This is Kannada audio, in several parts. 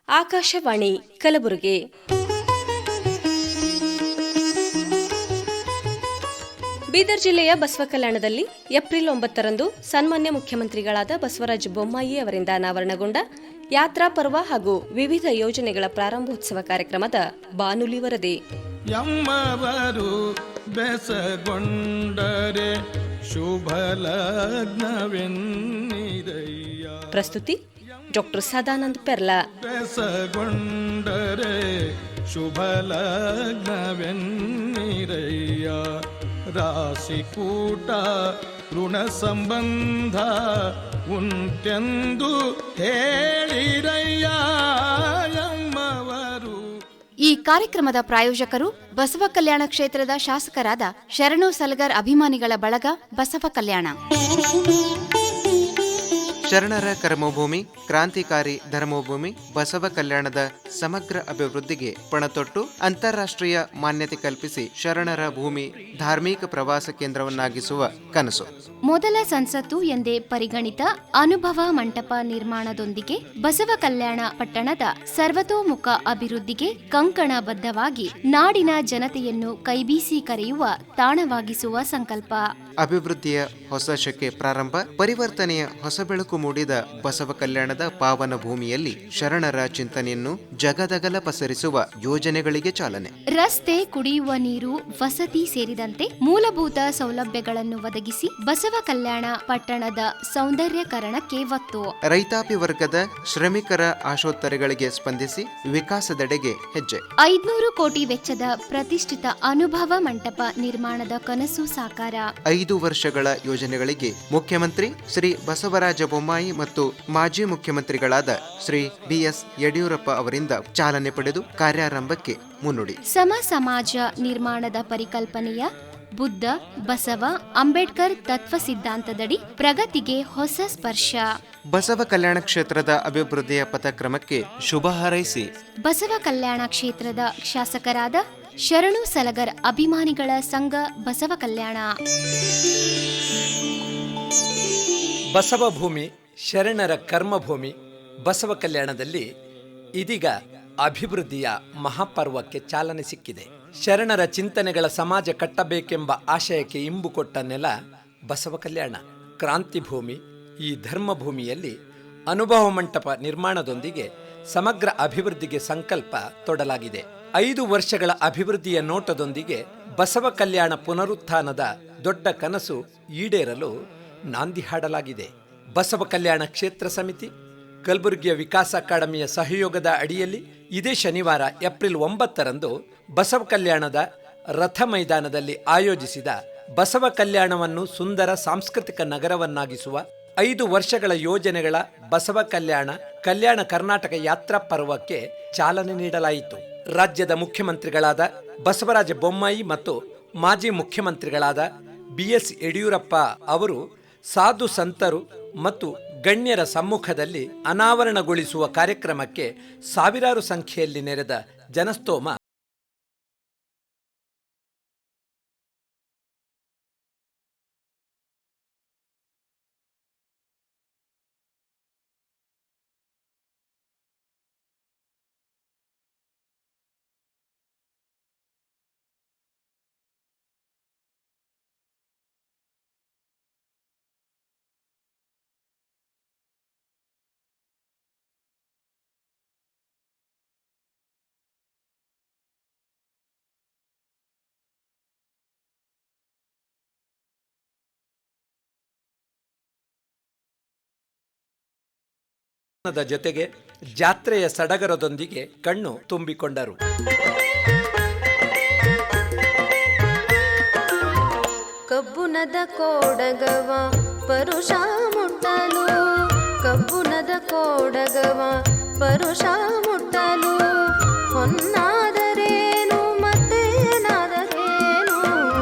ಆಕಾಶವಾಣಿ ಕಲಬುರಗಿ. ಬೀದರ್ ಜಿಲ್ಲೆಯ ಬಸವಕಲ್ಯಾಣದಲ್ಲಿ ಏಪ್ರಿಲ್ 9ರಂದು ಸನ್ಮಾನ್ಯ ಮುಖ್ಯಮಂತ್ರಿಗಳಾದ ಬಸವರಾಜ ಬೊಮ್ಮಾಯಿ ಅವರಿಂದ ಅನಾವರಣಗೊಂಡ ಯಾತ್ರಾ ಪರ್ವ ಹಾಗೂ ವಿವಿಧ ಯೋಜನೆಗಳ ಪ್ರಾರಂಭೋತ್ಸವ ಕಾರ್ಯಕ್ರಮದ ಬಾನುಲಿ ವರದಿ. ಎಮ್ಮವರು ಬೆಸಗೊಂಡರೆ ಶುಭ ಲಗ್ನವೆನ್ನಿದಯ್ಯ. ಪ್ರಸ್ತುತಿ ಡಾಕ್ಟರ್ ಸದಾನಂದ ಪೆರ್ಲಾ. ಬೆಸಗೊಂಡರೆ ಶುಭ ಲಗ್ನವೆನ್ನಿದಯ್ಯ. ರಾಶಿಕೂಟ ಋಣ ಸಂಬಂಧ ಉಂಟೆಂದು ಹೇಳಿರಯ್ಯ ಎಮ್ಮವರು. ಈ ಕಾರ್ಯಕ್ರಮದ ಪ್ರಾಯೋಜಕರು ಬಸವ ಕಲ್ಯಾಣ ಕ್ಷೇತ್ರದ ಶಾಸಕರಾದ ಶರಣು ಸಲಗರ್ ಅಭಿಮಾನಿಗಳ ಬಳಗ ಬಸವ ಕಲ್ಯಾಣ. ಶರಣರ ಕರ್ಮಭೂಮಿ, ಕ್ರಾಂತಿಕಾರಿ ಧರ್ಮಭೂಮಿ ಬಸವ ಕಲ್ಯಾಣದ ಸಮಗ್ರ ಅಭಿವೃದ್ಧಿಗೆ ಪಣತೊಟ್ಟು ಅಂತಾರಾಷ್ಟ್ರೀಯ ಮಾನ್ಯತೆ ಕಲ್ಪಿಸಿ ಶರಣರ ಭೂಮಿ ಧಾರ್ಮಿಕ ಪ್ರವಾಸ ಕೇಂದ್ರವನ್ನಾಗಿಸುವ ಕನಸು. ಮೊದಲ ಸಂಸತ್ತು ಎಂದೇ ಪರಿಗಣಿತ ಅನುಭವ ಮಂಟಪ ನಿರ್ಮಾಣದೊಂದಿಗೆ ಬಸವ ಕಲ್ಯಾಣ ಪಟ್ಟಣದ ಸರ್ವತೋಮುಖ ಅಭಿವೃದ್ಧಿಗೆ ಕಂಕಣಬದ್ಧವಾಗಿ ನಾಡಿನ ಜನತೆಯನ್ನು ಕೈಬೀಸಿ ಕರೆಯುವ ತಾಣವಾಗಿಸುವ ಸಂಕಲ್ಪ. ಅಭಿವೃದ್ಧಿಯ ಹೊಸ ಶಕೆ ಪ್ರಾರಂಭ, ಪರಿವರ್ತನೆಯ ಹೊಸ ಬೆಳಕು ಮೂಡಿದ ಬಸವ ಕಲ್ಯಾಣದ ಪಾವನ ಭೂಮಿಯಲ್ಲಿ ಶರಣರ ಚಿಂತನೆಯನ್ನು ಜಗದಗಲ ಪಸರಿಸುವ ಯೋಜನೆಗಳಿಗೆ ಚಾಲನೆ. ರಸ್ತೆ, ಕುಡಿಯುವ ನೀರು, ವಸತಿ ಸೇರಿದಂತೆ ಮೂಲಭೂತ ಸೌಲಭ್ಯಗಳನ್ನು ಒದಗಿಸಿ ಬಸವ ಕಲ್ಯಾಣ ಪಟ್ಟಣದ ಸೌಂದರ್ಯಕರಣಕ್ಕೆ ಒತ್ತು. ರೈತಾಪಿ ವರ್ಗದ ಶ್ರಮಿಕರ ಆಶೋತ್ತರಗಳಿಗೆ ಸ್ಪಂದಿಸಿ ವಿಕಾಸದೆಡೆಗೆ ಹೆಜ್ಜೆ. 500 ಕೋಟಿ ವೆಚ್ಚದ ಪ್ರತಿಷ್ಠಿತ ಅನುಭವ ಮಂಟಪ ನಿರ್ಮಾಣದ ಕನಸು ಸಾಕಾರ. 5 ವರ್ಷಗಳ ಯೋಜನೆಗಳಿಗೆ ಮುಖ್ಯಮಂತ್ರಿ ಶ್ರೀ ಬಸವರಾಜ ಬೊಮ್ಮಾಯಿ ಮತ್ತು ಮಾಜಿ ಮುಖ್ಯಮಂತ್ರಿಗಳಾದ ಶ್ರೀ BS ಯಡಿಯೂರಪ್ಪ ಅವರಿಂದ ಚಾಲನೆ ಪಡೆದು ಕಾರ್ಯಾರಂಭಕ್ಕೆ ಮುನ್ನುಡಿ. ಸಮ ಸಮಾಜ ನಿರ್ಮಾಣದ ಪರಿಕಲ್ಪನೆಯ ಬುದ್ಧ, ಬಸವ, ಅಂಬೇಡ್ಕರ್ ತತ್ವ ಸಿದ್ಧಾಂತದಡಿ ಪ್ರಗತಿಗೆ ಹೊಸ ಸ್ಪರ್ಶ. ಬಸವ ಕಲ್ಯಾಣ ಕ್ಷೇತ್ರದ ಅಭಿವೃದ್ಧಿಯ ಪಥಕ್ರಮಕ್ಕೆ ಶುಭ ಹಾರೈಸಿ. ಬಸವ ಕಲ್ಯಾಣ ಕ್ಷೇತ್ರದ ಶಾಸಕರಾದ ಶರಣು ಸಲಗರ್ ಅಭಿಮಾನಿಗಳ ಸಂಘ ಬಸವ ಕಲ್ಯಾಣ. ಬಸವ ಭೂಮಿ, ಶರಣರ ಕರ್ಮಭೂಮಿ ಬಸವ ಕಲ್ಯಾಣದಲ್ಲಿ ಇದೀಗ ಅಭಿವೃದ್ಧಿಯ ಮಹಾಪರ್ವಕ್ಕೆ ಚಾಲನೆ ಸಿಕ್ಕಿದೆ. ಶರಣರ ಚಿಂತನೆಗಳ ಸಮಾಜ ಕಟ್ಟಬೇಕೆಂಬ ಆಶಯಕ್ಕೆ ಇಂಬು ಕೊಟ್ಟ ನೆಲ ಬಸವ ಕಲ್ಯಾಣ ಕ್ರಾಂತಿ ಭೂಮಿ. ಈ ಧರ್ಮಭೂಮಿಯಲ್ಲಿ ಅನುಭವ ಮಂಟಪ ನಿರ್ಮಾಣದೊಂದಿಗೆ ಸಮಗ್ರ ಅಭಿವೃದ್ಧಿಗೆ ಸಂಕಲ್ಪ ತೊಡಲಾಗಿದೆ. 5 ವರ್ಷಗಳ ಅಭಿವೃದ್ಧಿಯ ನೋಟದೊಂದಿಗೆ ಬಸವ ಕಲ್ಯಾಣ ಪುನರುತ್ಥಾನದ ದೊಡ್ಡ ಕನಸು ಈಡೇರಲು ನಾಂದಿ ಹಾಡಲಾಗಿದೆ. ಬಸವ ಕಲ್ಯಾಣ ಕ್ಷೇತ್ರ ಸಮಿತಿ, ಕಲಬುರಗಿಯ ವಿಕಾಸ ಅಕಾಡೆಮಿಯ ಸಹಯೋಗದ ಅಡಿಯಲ್ಲಿ ಇದೇ ಶನಿವಾರ ಏಪ್ರಿಲ್ 9ರಂದು ಬಸವ ಕಲ್ಯಾಣದ ರಥ ಮೈದಾನದಲ್ಲಿ ಆಯೋಜಿಸಿದ ಬಸವ ಕಲ್ಯಾಣವನ್ನು ಸುಂದರ ಸಾಂಸ್ಕೃತಿಕ ನಗರವನ್ನಾಗಿಸುವ 5 ವರ್ಷಗಳ ಯೋಜನೆಗಳ ಬಸವ ಕಲ್ಯಾಣ ಕರ್ನಾಟಕ ಯಾತ್ರಾ ಪರ್ವಕ್ಕೆ ಚಾಲನೆ ನೀಡಲಾಯಿತು. ರಾಜ್ಯದ ಮುಖ್ಯಮಂತ್ರಿಗಳಾದ ಬಸವರಾಜ ಬೊಮ್ಮಾಯಿ ಮತ್ತು ಮಾಜಿ ಮುಖ್ಯಮಂತ್ರಿಗಳಾದ BS ಯಡಿಯೂರಪ್ಪ ಅವರು ಸಾಧು ಸಂತರು ಮತ್ತು ಗಣ್ಯರ ಸಮ್ಮುಖದಲ್ಲಿ ಅನಾವರಣಗೊಳಿಸುವ ಕಾರ್ಯಕ್ರಮಕ್ಕೆ ಸಾವಿರಾರು ಸಂಖ್ಯೆಯಲ್ಲಿ ನೆರೆದ ಜನಸ್ತೋಮ ಜೊತೆಗೆ ಜಾತ್ರೆಯ ಸಡಗರದೊಂದಿಗೆ ಕಣ್ಣು ತುಂಬಿಕೊಂಡರು. ಕಬ್ಬುನದ ಕೋಡಗವ ಪರುಷ ಮುಟ್ಟಲು, ಕಬ್ಬುನದ ಕೋಡಗವ ಪರುಷ ಮುಟ್ಟಲು, ಹೊನ್ನಾದರೇನು ಮತ್ತೇನಾದರೇನು,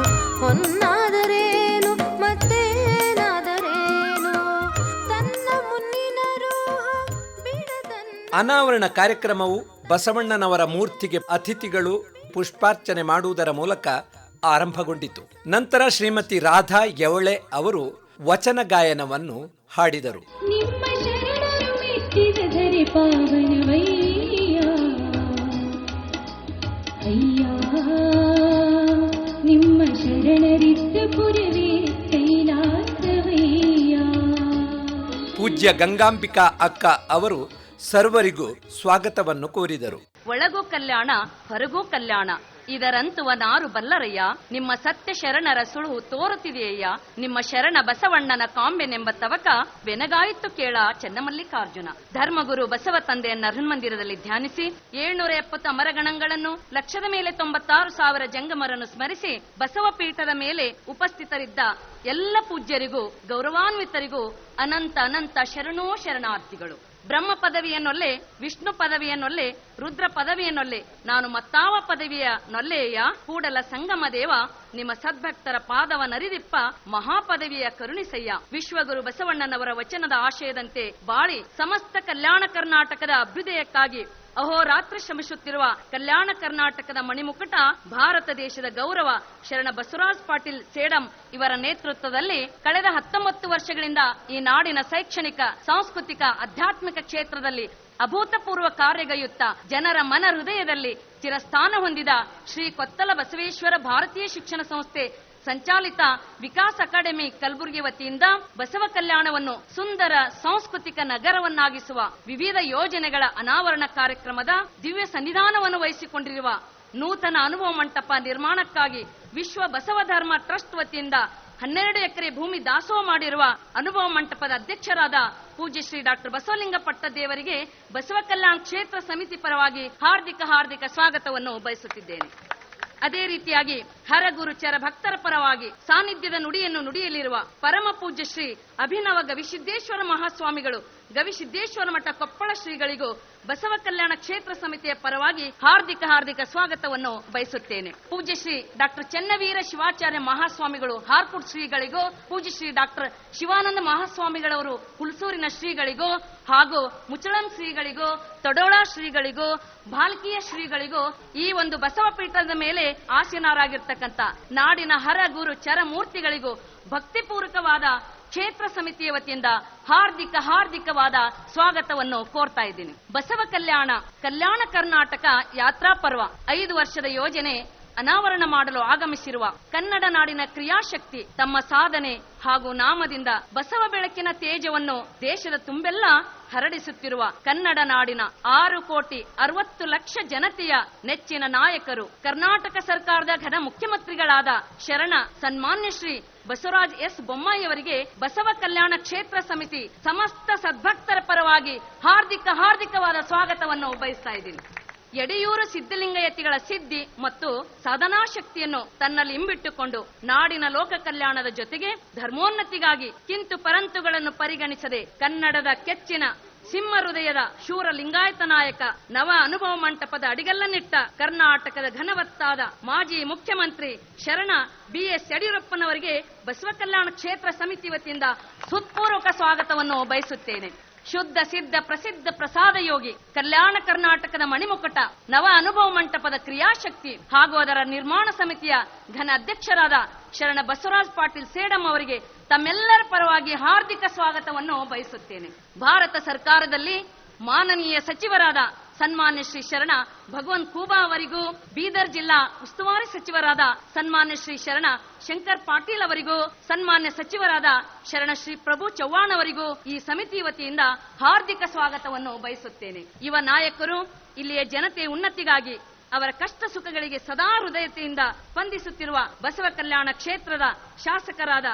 ಹೊನ್ನಾದರೇನು ಮತ್ತೇನಾದರೇನು, ತನ್ನ ಮುನ್ನಿನ ರೋಹ ಬಿಡದನ್ನ. ಅನಾವರಣ ಕಾರ್ಯಕ್ರಮವು ಬಸವಣ್ಣನವರ ಮೂರ್ತಿಗೆ ಅತಿಥಿಗಳು ಪುಷ್ಪಾರ್ಚನೆ ಮಾಡುವುದರ ಮೂಲಕ ಆರಂಭಗೊಂಡಿತು. ನಂತರ ಶ್ರೀಮತಿ ರಾಧಾ ಯವಳೆ ಅವರು ವಚನ ಗಾಯನವನ್ನು ಹಾಡಿದರು. ನಿಮ್ಮ ಶರಣರು ಮೆಟ್ಟಿದ ಧರೆ ಪಾವನವೈ ಪೂಜ್ಯ ಗಂಗಾಂಬಿಕಾ ಅಕ್ಕ ಅವರು ಸರ್ವರಿಗೂ ಸ್ವಾಗತವನ್ನು ಕೋರಿದರು. ಒಳಗೂ ಕಲ್ಯಾಣ ಹೊರಗೂ ಕಲ್ಯಾಣ, ಇದರಂತುವ ನಾರು ಬಲ್ಲರಯ್ಯ. ನಿಮ್ಮ ಸತ್ಯ ಶರಣರ ಸುಳುಹು ತೋರುತ್ತಿದೆಯಯ್ಯ. ನಿಮ್ಮ ಶರಣ ಬಸವಣ್ಣನ ಕಾಂಬೆನೆಂಬ ತವಕ ಬೆನಗಾಯಿತು ಕೇಳ ಚೆನ್ನಮಲ್ಲಿಕಾರ್ಜುನ. ಧರ್ಮಗುರು ಬಸವ ತಂದೆಯನ್ನ ಹೃನ್ಮಂದಿರದಲ್ಲಿ ಧ್ಯಾನಿಸಿ 770 ಅಮರಗಣಗಳನ್ನು, ಲಕ್ಷದ ಮೇಲೆ 96,000 ಜಂಗಮರನ್ನು ಸ್ಮರಿಸಿ ಬಸವ ಪೀಠದ ಮೇಲೆ ಉಪಸ್ಥಿತರಿದ್ದ ಎಲ್ಲ ಪೂಜ್ಯರಿಗೂ ಗೌರವಾನ್ವಿತರಿಗೂ ಅನಂತ ಅನಂತ ಶರಣೋ ಶರಣಾರ್ಥಿಗಳು. ಬ್ರಹ್ಮ ಪದವಿಯನ್ನೊಲ್ಲೆ, ವಿಷ್ಣು ಪದವಿಯನ್ನೊಲ್ಲೆ, ರುದ್ರ ಪದವಿಯನ್ನೊಲ್ಲೆ, ನಾನು ಮತ್ತಾವ ಪದವಿಯ ನೊಲ್ಲೆಯ ಕೂಡಲ ಸಂಗಮ ದೇವ, ನಿಮ್ಮ ಸದ್ಭಕ್ತರ ಪಾದವನರಿದಿಪ್ಪ ಮಹಾಪದವಿಯ ಕರುಣಿಸಯ್ಯ. ವಿಶ್ವಗುರು ಬಸವಣ್ಣನವರ ವಚನದ ಆಶಯದಂತೆ ಬಾಳಿ ಸಮಸ್ತ ಕಲ್ಯಾಣ ಕರ್ನಾಟಕದ ಅಭ್ಯುದಯಕ್ಕಾಗಿ ಅಹೋರಾತ್ರ ಶ್ರಮಿಸುತ್ತಿರುವ ಕಲ್ಯಾಣ ಕರ್ನಾಟಕದ ಮಣಿಮುಕುಟ, ಭಾರತ ದೇಶದ ಗೌರವ ಶರಣ ಬಸವರಾಜ್ ಪಾಟೀಲ್ ಸೇಡಂ ಇವರ ನೇತೃತ್ವದಲ್ಲಿ ಕಳೆದ 19 ವರ್ಷಗಳಿಂದ ಈ ನಾಡಿನ ಶೈಕ್ಷಣಿಕ, ಸಾಂಸ್ಕೃತಿಕ, ಆಧ್ಯಾತ್ಮಿಕ ಕ್ಷೇತ್ರದಲ್ಲಿ ಅಭೂತಪೂರ್ವ ಕಾರ್ಯಗೈಯುತ್ತ ಜನರ ಮನ ಹೃದಯದಲ್ಲಿ ಚಿರಸ್ಥಾನ ಹೊಂದಿದ ಶ್ರೀ ಕೊತ್ತಲ ಬಸವೇಶ್ವರ ಭಾರತೀಯ ಶಿಕ್ಷಣ ಸಂಸ್ಥೆ ಸಂಚಾಲಿತ ವಿಕಾಸ್ ಅಕಾಡೆಮಿ ಕಲಬುರಗಿ ವತಿಯಿಂದ ಬಸವ ಕಲ್ಯಾಣವನ್ನು ಸುಂದರ ಸಾಂಸ್ಕೃತಿಕ ನಗರವನ್ನಾಗಿಸುವ ವಿವಿಧ ಯೋಜನೆಗಳ ಅನಾವರಣ ಕಾರ್ಯಕ್ರಮದ ದಿವ್ಯ ಸನ್ನಿಧಾನವನ್ನು ವಹಿಸಿಕೊಂಡಿರುವ ನೂತನ ಅನುಭವ ಮಂಟಪ ನಿರ್ಮಾಣಕ್ಕಾಗಿ ವಿಶ್ವ ಬಸವ ಧರ್ಮ ಟ್ರಸ್ಟ್ ವತಿಯಿಂದ 12 ಎಕರೆ ಭೂಮಿ ದಾಸೋಹ ಮಾಡಿರುವ ಅನುಭವ ಮಂಟಪದ ಅಧ್ಯಕ್ಷರಾದ ಪೂಜ್ಯ ಶ್ರೀ ಡಾಕ್ಟರ್ ಬಸವಲಿಂಗ ಪಟ್ಟದೇವರಿಗೆ ಬಸವ ಕಲ್ಯಾಣ ಕ್ಷೇತ್ರ ಸಮಿತಿ ಪರವಾಗಿ ಹಾರ್ದಿಕ ಸ್ವಾಗತವನ್ನು ಬಯಸುತ್ತಿದ್ದೇನೆ. ಅದೇ ರೀತಿಯಾಗಿ ಹರಗುರುಚರ ಭಕ್ತರ ಪರವಾಗಿ ಸಾನ್ನಿಧ್ಯದ ನುಡಿಯನ್ನು ನುಡಿಯಲಿರುವ ಪರಮ ಪೂಜ್ಯ ಶ್ರೀ ಅಭಿನವ ಗವಿಸಿದ್ದೇಶ್ವರ ಮಹಾಸ್ವಾಮಿಗಳು, ಗವಿಸಿದ್ದೇಶ್ವರ ಮಠ ಕೊಪ್ಪಳ ಶ್ರೀಗಳಿಗೂ ಬಸವ ಕಲ್ಯಾಣ ಕ್ಷೇತ್ರ ಸಮಿತಿಯ ಪರವಾಗಿ ಹಾರ್ದಿಕ ಸ್ವಾಗತವನ್ನು ಬಯಸುತ್ತೇನೆ. ಪೂಜ್ಯ ಶ್ರೀ ಡಾಕ್ಟರ್ ಚೆನ್ನವೀರ ಶಿವಾಚಾರ್ಯ ಮಹಾಸ್ವಾಮಿಗಳು ಹಾರ್ಕುಟ್ ಶ್ರೀಗಳಿಗೂ, ಪೂಜ್ಯ ಶ್ರೀ ಡಾಕ್ಟರ್ ಶಿವಾನಂದ ಮಹಾಸ್ವಾಮಿಗಳವರು ಹುಲ್ಸೂರಿನ ಶ್ರೀಗಳಿಗೂ ಹಾಗೂ ಮುಚಳಂ ಶ್ರೀಗಳಿಗೂ, ತೊಡೋಳ ಶ್ರೀಗಳಿಗೂ, ಭಾಲ್ಕಿಯ ಶ್ರೀಗಳಿಗೂ, ಈ ಒಂದು ಬಸವ ಪೀಠದ ಮೇಲೆ ಆಸೀನರಾಗಿರ್ತಕ್ಕಂಥ ನಾಡಿನ ಹರ ಗುರು ಚರ ಮೂರ್ತಿಗಳಿಗೂ ಭಕ್ತಿಪೂರ್ವಕವಾದ ಕ್ಷೇತ್ರ ಸಮಿತಿಯ ವತಿಯಿಂದ ಹಾರ್ದಿಕವಾದ ಸ್ವಾಗತವನ್ನು ಕೋರ್ತಾ ಇದ್ದೀನಿ. ಬಸವ ಕಲ್ಯಾಣ ಕರ್ನಾಟಕ ಯಾತ್ರಾ ಪರ್ವ 5 ವರ್ಷದ ಯೋಜನೆ ಅನಾವರಣ ಮಾಡಲು ಆಗಮಿಸಿರುವ ಕನ್ನಡ ನಾಡಿನ ಕ್ರಿಯಾಶಕ್ತಿ ತಮ್ಮ ಸಾಧನೆ ಹಾಗೂ ನಾಮದಿಂದ ಬಸವ ಬೆಳಕಿನ ತೇಜವನ್ನು ದೇಶದ ತುಂಬೆಲ್ಲ ಹರಡಿಸುತ್ತಿರುವ ಕನ್ನಡ ನಾಡಿನ 6,60,00,000 ಜನತೆಯ ನೆಚ್ಚಿನ ನಾಯಕರು, ಕರ್ನಾಟಕ ಸರ್ಕಾರದ ಘನ ಮುಖ್ಯಮಂತ್ರಿಗಳಾದ ಶರಣ ಸನ್ಮಾನ್ಯ ಶ್ರೀ ಬಸವರಾಜ್ ಎಸ್ ಬೊಮ್ಮಾಯಿಯವರಿಗೆ ಬಸವ ಕಲ್ಯಾಣ ಕ್ಷೇತ್ರ ಸಮಿತಿ ಸಮಸ್ತ ಸದ್ಭಕ್ತರ ಪರವಾಗಿ ಹಾರ್ದಿಕವಾದ ಸ್ವಾಗತವನ್ನು ಬಯಸ್ತಾ ಇದ್ದೀನಿ. ಯಡಿಯೂರು ಸಿದ್ದಲಿಂಗಯತಿಗಳ ಸಿದ್ಧಿ ಮತ್ತು ಸಾಧನಾ ಶಕ್ತಿಯನ್ನು ತನ್ನಲ್ಲಿ ಇಂಬಿಟ್ಟುಕೊಂಡು ನಾಡಿನ ಲೋಕ ಕಲ್ಯಾಣದ ಜೊತೆಗೆ ಧರ್ಮೋನ್ನತಿಗಾಗಿ ಕಿಂತು ಪರಂತುಗಳನ್ನು ಪರಿಗಣಿಸದೆ ಕನ್ನಡದ ಕೆಚ್ಚಿನ ಸಿಂಹ ಹೃದಯದ ಶೂರ ಲಿಂಗಾಯತ ನಾಯಕ ನವ ಅನುಭವ ಮಂಟಪದ ಅಡಿಗಲ್ಲನ್ನಿಟ್ಟ ಕರ್ನಾಟಕದ ಘನವತ್ತಾದ ಮಾಜಿ ಮುಖ್ಯಮಂತ್ರಿ ಶರಣ BS ಯಡಿಯೂರಪ್ಪನವರಿಗೆ ಬಸವ ಕಲ್ಯಾಣ ಕ್ಷೇತ್ರ ಸಮಿತಿ ವತಿಯಿಂದ ಹೃತ್ಪೂರ್ವಕ ಸ್ವಾಗತವನ್ನು ಬಯಸುತ್ತೇನೆ. ಶುದ್ಧ ಸಿದ್ಧ ಪ್ರಸಿದ್ಧ ಪ್ರಸಾದ ಯೋಗಿ, ಕಲ್ಯಾಣ ಕರ್ನಾಟಕದ ಮಣಿಮುಕುಟ, ನವ ಅನುಭವ ಮಂಟಪದ ಕ್ರಿಯಾಶಕ್ತಿ ಹಾಗೂ ಅದರ ನಿರ್ಮಾಣ ಸಮಿತಿಯ ಘನ ಅಧ್ಯಕ್ಷರಾದ ಶರಣ ಬಸವರಾಜ್ ಪಾಟೀಲ್ ಸೇಡಂ ಅವರಿಗೆ ತಮ್ಮೆಲ್ಲರ ಪರವಾಗಿ ಹಾರ್ದಿಕ ಸ್ವಾಗತವನ್ನು ಬಯಸುತ್ತೇನೆ. ಭಾರತ ಸರ್ಕಾರದಲ್ಲಿ ಮಾನನೀಯ ಸಚಿವರಾದ ಸನ್ಮಾನ್ಯ ಶ್ರೀ ಶರಣ ಭಗವಂತ್ ಖೂಬಾ ಅವರಿಗೂ, ಬೀದರ್ ಜಿಲ್ಲಾ ಉಸ್ತುವಾರಿ ಸಚಿವರಾದ ಸನ್ಮಾನ್ಯ ಶ್ರೀ ಶರಣ ಶಂಕರ್ ಪಾಟೀಲ್ ಅವರಿಗೂ, ಸನ್ಮಾನ್ಯ ಸಚಿವರಾದ ಶರಣ ಶ್ರೀ ಪ್ರಭು ಚವ್ಹಾಣ್ ಅವರಿಗೂ ಈ ಸಮಿತಿ ವತಿಯಿಂದ ಹಾರ್ದಿಕ ಸ್ವಾಗತವನ್ನು ಬಯಸುತ್ತೇನೆ. ಯುವ ನಾಯಕರು ಇಲ್ಲಿಯ ಜನತೆಯ ಉನ್ನತಿಗಾಗಿ ಅವರ ಕಷ್ಟ ಸುಖಗಳಿಗೆ ಸದಾ ಹೃದಯತೆಯಿಂದ ಸ್ಪಂದಿಸುತ್ತಿರುವ ಬಸವ ಕಲ್ಯಾಣ ಕ್ಷೇತ್ರದ ಶಾಸಕರಾದ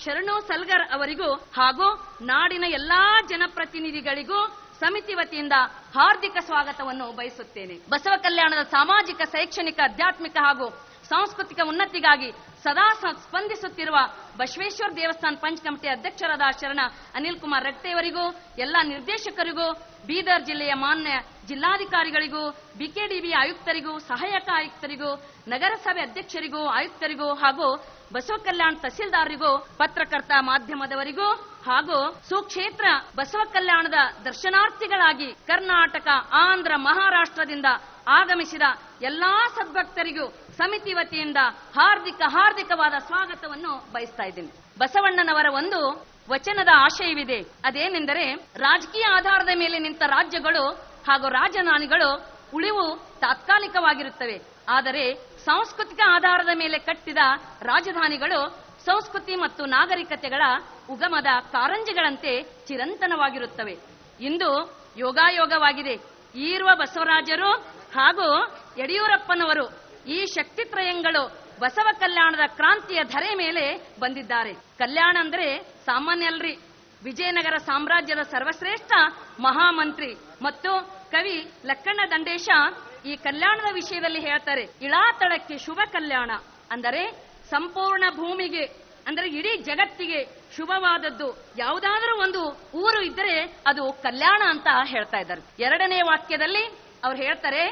ಶರಣು ಸಲ್ಗರ್ ಅವರಿಗೂ ಹಾಗೂ ನಾಡಿನ ಎಲ್ಲಾ ಜನಪ್ರತಿನಿಧಿಗಳಿಗೂ ಸಮಿತಿ ವತಿಯಿಂದ ಹಾರ್ದಿಕ ಸ್ವಾಗತವನ್ನು ಬಯಸುತ್ತೇನೆ. ಬಸವ ಕಲ್ಯಾಣದ ಸಾಮಾಜಿಕ, ಶೈಕ್ಷಣಿಕ, ಆಧ್ಯಾತ್ಮಿಕ ಹಾಗೂ ಸಾಂಸ್ಕೃತಿಕ ಉನ್ನತಿಗಾಗಿ ಸದಾ ಸ್ಪಂದಿಸುತ್ತಿರುವ ಬಸವೇಶ್ವರ ದೇವಸ್ಥಾನ ಪಂಚ್ ಕಮಿಟಿ ಅಧ್ಯಕ್ಷರಾದ ಶರಣ ಅನಿಲ್ ಕುಮಾರ್ ರಟ್ಟೆಯವರಿಗೂ, ಎಲ್ಲ ನಿರ್ದೇಶಕರಿಗೂ, ಬೀದರ್ ಜಿಲ್ಲೆಯ ಮಾನ್ಯ ಜಿಲ್ಲಾಧಿಕಾರಿಗಳಿಗೂ, BKDB ಆಯುಕ್ತರಿಗೂ, ಸಹಾಯಕ ಆಯುಕ್ತರಿಗೂ, ನಗರಸಭೆ ಅಧ್ಯಕ್ಷರಿಗೂ, ಆಯುಕ್ತರಿಗೂ ಹಾಗೂ ಬಸವ ಕಲ್ಯಾಣ ತಹಸೀಲ್ದಾರರಿಗೂ, ಪತ್ರಕರ್ತ ಮಾಧ್ಯಮದವರಿಗೂ ಹಾಗೂ ಸುಕ್ಷೇತ್ರ ಬಸವ ಕಲ್ಯಾಣದ ದರ್ಶನಾರ್ಥಿಗಳಾಗಿ ಕರ್ನಾಟಕ, ಆಂಧ್ರ, ಮಹಾರಾಷ್ಟ್ರದಿಂದ ಆಗಮಿಸಿದ ಎಲ್ಲಾ ಸದ್ಭಕ್ತರಿಗೂ ಸಮಿತಿ ವತಿಯಿಂದ ಹಾರ್ದಿಕವಾದ ಸ್ವಾಗತವನ್ನು ಬಯಸ್ತಾ ಇದ್ದೀನಿ. ಬಸವಣ್ಣನವರ ಒಂದು ವಚನದ ಆಶಯವಿದೆ. ಅದೇನೆಂದರೆ, ರಾಜಕೀಯ ಆಧಾರದ ಮೇಲೆ ನಿಂತ ರಾಜ್ಯಗಳು ಹಾಗೂ ರಾಜಧಾನಿಗಳು ಉಳಿವು ತಾತ್ಕಾಲಿಕವಾಗಿರುತ್ತವೆ, ಆದರೆ ಸಾಂಸ್ಕೃತಿಕ ಆಧಾರದ ಮೇಲೆ ಕಟ್ಟಿದ ರಾಜಧಾನಿಗಳು ಸಂಸ್ಕೃತಿ ಮತ್ತು ನಾಗರಿಕತೆಗಳ ಉಗಮದ ಕಾರಂಜಿಗಳಂತೆ ಚಿರಂತನವಾಗಿರುತ್ತವೆ. ಇಂದು ಯೋಗಾಯೋಗವಾಗಿದೆ. ಈರುವ ಬಸವರಾಜರು ಹಾಗೂ ಯಡಿಯೂರಪ್ಪನವರು ಈ ಶಕ್ತಿತ್ರಯಂಗಳು ಬಸವ ಕಲ್ಯಾಣದ ಕ್ರಾಂತಿಯ ಧರೆ ಮೇಲೆ ಬಂದಿದ್ದಾರೆ. ಕಲ್ಯಾಣ ಅಂದ್ರೆ ಸಾಮಾನ್ಯ ಅಲ್ರಿ. ವಿಜಯನಗರ ಸಾಮ್ರಾಜ್ಯದ ಸರ್ವಶ್ರೇಷ್ಠ ಮಹಾಮಂತ್ರಿ ಮತ್ತು ಕವಿ ಲಕ್ಕಣ್ಣ ದಂಡೇಶ ಈ ಕಲ್ಯಾಣದ ವಿಷಯದಲ್ಲಿ ಹೇಳ್ತಾರೆ, ಇಳಾತಳಕ್ಕೆ ಶುಭ ಕಲ್ಯಾಣ ಅಂದರೆ ಸಂಪೂರ್ಣ ಭೂಮಿಗೆ ಅಂದರೆ ಇಡೀ ಜಗತ್ತಿಗೆ ಶುಭವಾದದ್ದು ಯಾವುದಾದ್ರೂ ಒಂದು ಊರು ಇದ್ದರೆ ಅದು ಕಲ್ಯಾಣ ಅಂತ ಹೇಳ್ತಾ ಇದ್ದಾರೆ. ಎರಡನೇ ವಾಕ್ಯದಲ್ಲಿ ಅವ್ರು ಹೇಳ್ತಾರೆ,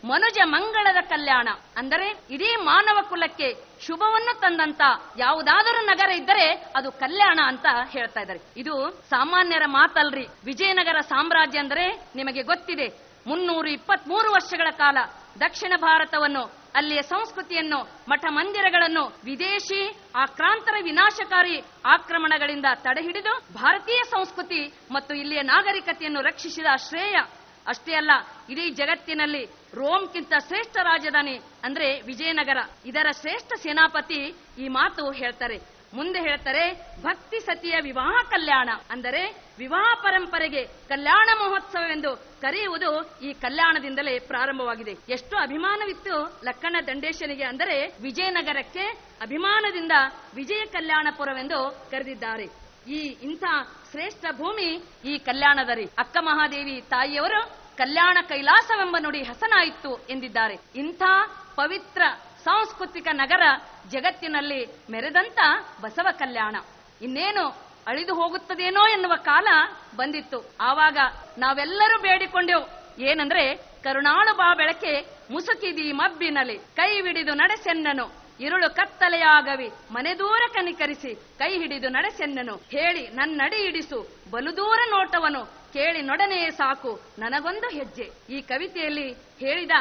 ಮನುಜ ಮಂಗಳದ ಕಲ್ಯಾಣ ಅಂದರೆ ಇಡೀ ಮಾನವ ಕುಲಕ್ಕೆ ಶುಭವನ್ನು ತಂದಂತ ಯಾವುದಾದರೂ ನಗರ ಇದ್ದರೆ ಅದು ಕಲ್ಯಾಣ ಅಂತ ಹೇಳ್ತಾ ಇದ್ದಾರೆ. ಇದು ಸಾಮಾನ್ಯರ ಮಾತಲ್ರಿ. ವಿಜಯನಗರ ಸಾಮ್ರಾಜ್ಯ ಅಂದರೆ ನಿಮಗೆ ಗೊತ್ತಿದೆ, 323 ವರ್ಷಗಳ ಕಾಲ ದಕ್ಷಿಣ ಭಾರತವನ್ನು, ಅಲ್ಲಿಯ ಸಂಸ್ಕೃತಿಯನ್ನು, ಮಠ ಮಂದಿರಗಳನ್ನು ವಿದೇಶಿ ಆಕ್ರಾಂತರ ವಿನಾಶಕಾರಿ ಆಕ್ರಮಣಗಳಿಂದ ತಡೆಹಿಡಿದು ಭಾರತೀಯ ಸಂಸ್ಕೃತಿ ಮತ್ತು ಇಲ್ಲಿಯ ನಾಗರಿಕತೆಯನ್ನು ರಕ್ಷಿಸಿದ ಶ್ರೇಯ. ಅಷ್ಟೇ ಅಲ್ಲ, ಇಡೀ ಜಗತ್ತಿನಲ್ಲಿ ರೋಮ್ಗಿಂತ ಶ್ರೇಷ್ಠ ರಾಜಧಾನಿ ಅಂದ್ರೆ ವಿಜಯನಗರ. ಇದರ ಶ್ರೇಷ್ಠ ಸೇನಾಪತಿ ಈ ಮಾತು ಹೇಳ್ತಾರೆ. ಮುಂದೆ ಹೇಳ್ತಾರೆ, ಭಕ್ತಿ ಸತಿಯ ವಿವಾಹ ಕಲ್ಯಾಣ ಅಂದರೆ ವಿವಾಹ ಪರಂಪರೆಗೆ ಕಲ್ಯಾಣ ಮಹೋತ್ಸವವೆಂದು ಕರೆಯುವುದು ಈ ಕಲ್ಯಾಣದಿಂದಲೇ ಪ್ರಾರಂಭವಾಗಿದೆ. ಎಷ್ಟು ಅಭಿಮಾನವಿತ್ತು ಲಕ್ಕಣ್ಣ ದಂಡೇಶನಿಗೆ ಅಂದರೆ ವಿಜಯನಗರಕ್ಕೆ ಅಭಿಮಾನದಿಂದ ವಿಜಯ ಕಲ್ಯಾಣಪುರವೆಂದು ಕರೆದಿದ್ದಾರೆ. ಇಂಥ ಶ್ರೇಷ್ಠ ಭೂಮಿ ಈ ಕಲ್ಯಾಣದರಿ. ಅಕ್ಕ ಮಹಾದೇವಿ ತಾಯಿಯವರು ಕಲ್ಯಾಣ ಕೈಲಾಸವೆಂಬ ನುಡಿ ಹಸನಾಯಿತು ಎಂದಿದ್ದಾರೆ. ಇಂಥ ಪವಿತ್ರ ಸಾಂಸ್ಕೃತಿಕ ನಗರ ಜಗತ್ತಿನಲ್ಲಿ ಮೆರೆದಂತ ಬಸವ ಕಲ್ಯಾಣ ಇನ್ನೇನು ಅಳಿದು ಹೋಗುತ್ತದೇನೋ ಎನ್ನುವ ಕಾಲ ಬಂದಿತ್ತು. ಆವಾಗ ನಾವೆಲ್ಲರೂ ಬೇಡಿಕೊಂಡೆವು, ಏನಂದ್ರೆ ಕರುಣಾಳು ಬಾ ಬೆಳಕೆ ಮುಸುಕಿದಿ ಮಬ್ಬಿನಲಿ ಕೈ ಹಿಡಿದು ನಡೆಸೆನ್ನನು, ಇರುಳು ಕತ್ತಲೆಯಾಗವಿ ಮನೆ ದೂರ ಕನಿಕರಿಸಿ ಕೈ ಹಿಡಿದು ನಡೆಸೆನ್ನನು, ಹೇಳಿ ನನ್ನಡಿ ಇಡಿಸು ಬಲುದೂರ ನೋಟವನು ಕೇಳಿ ನೊಡನೆಯೇ ಸಾಕು ನನಗೊಂದು ಹೆಜ್ಜೆ. ಈ ಕವಿತೆಯಲ್ಲಿ ಹೇಳಿದ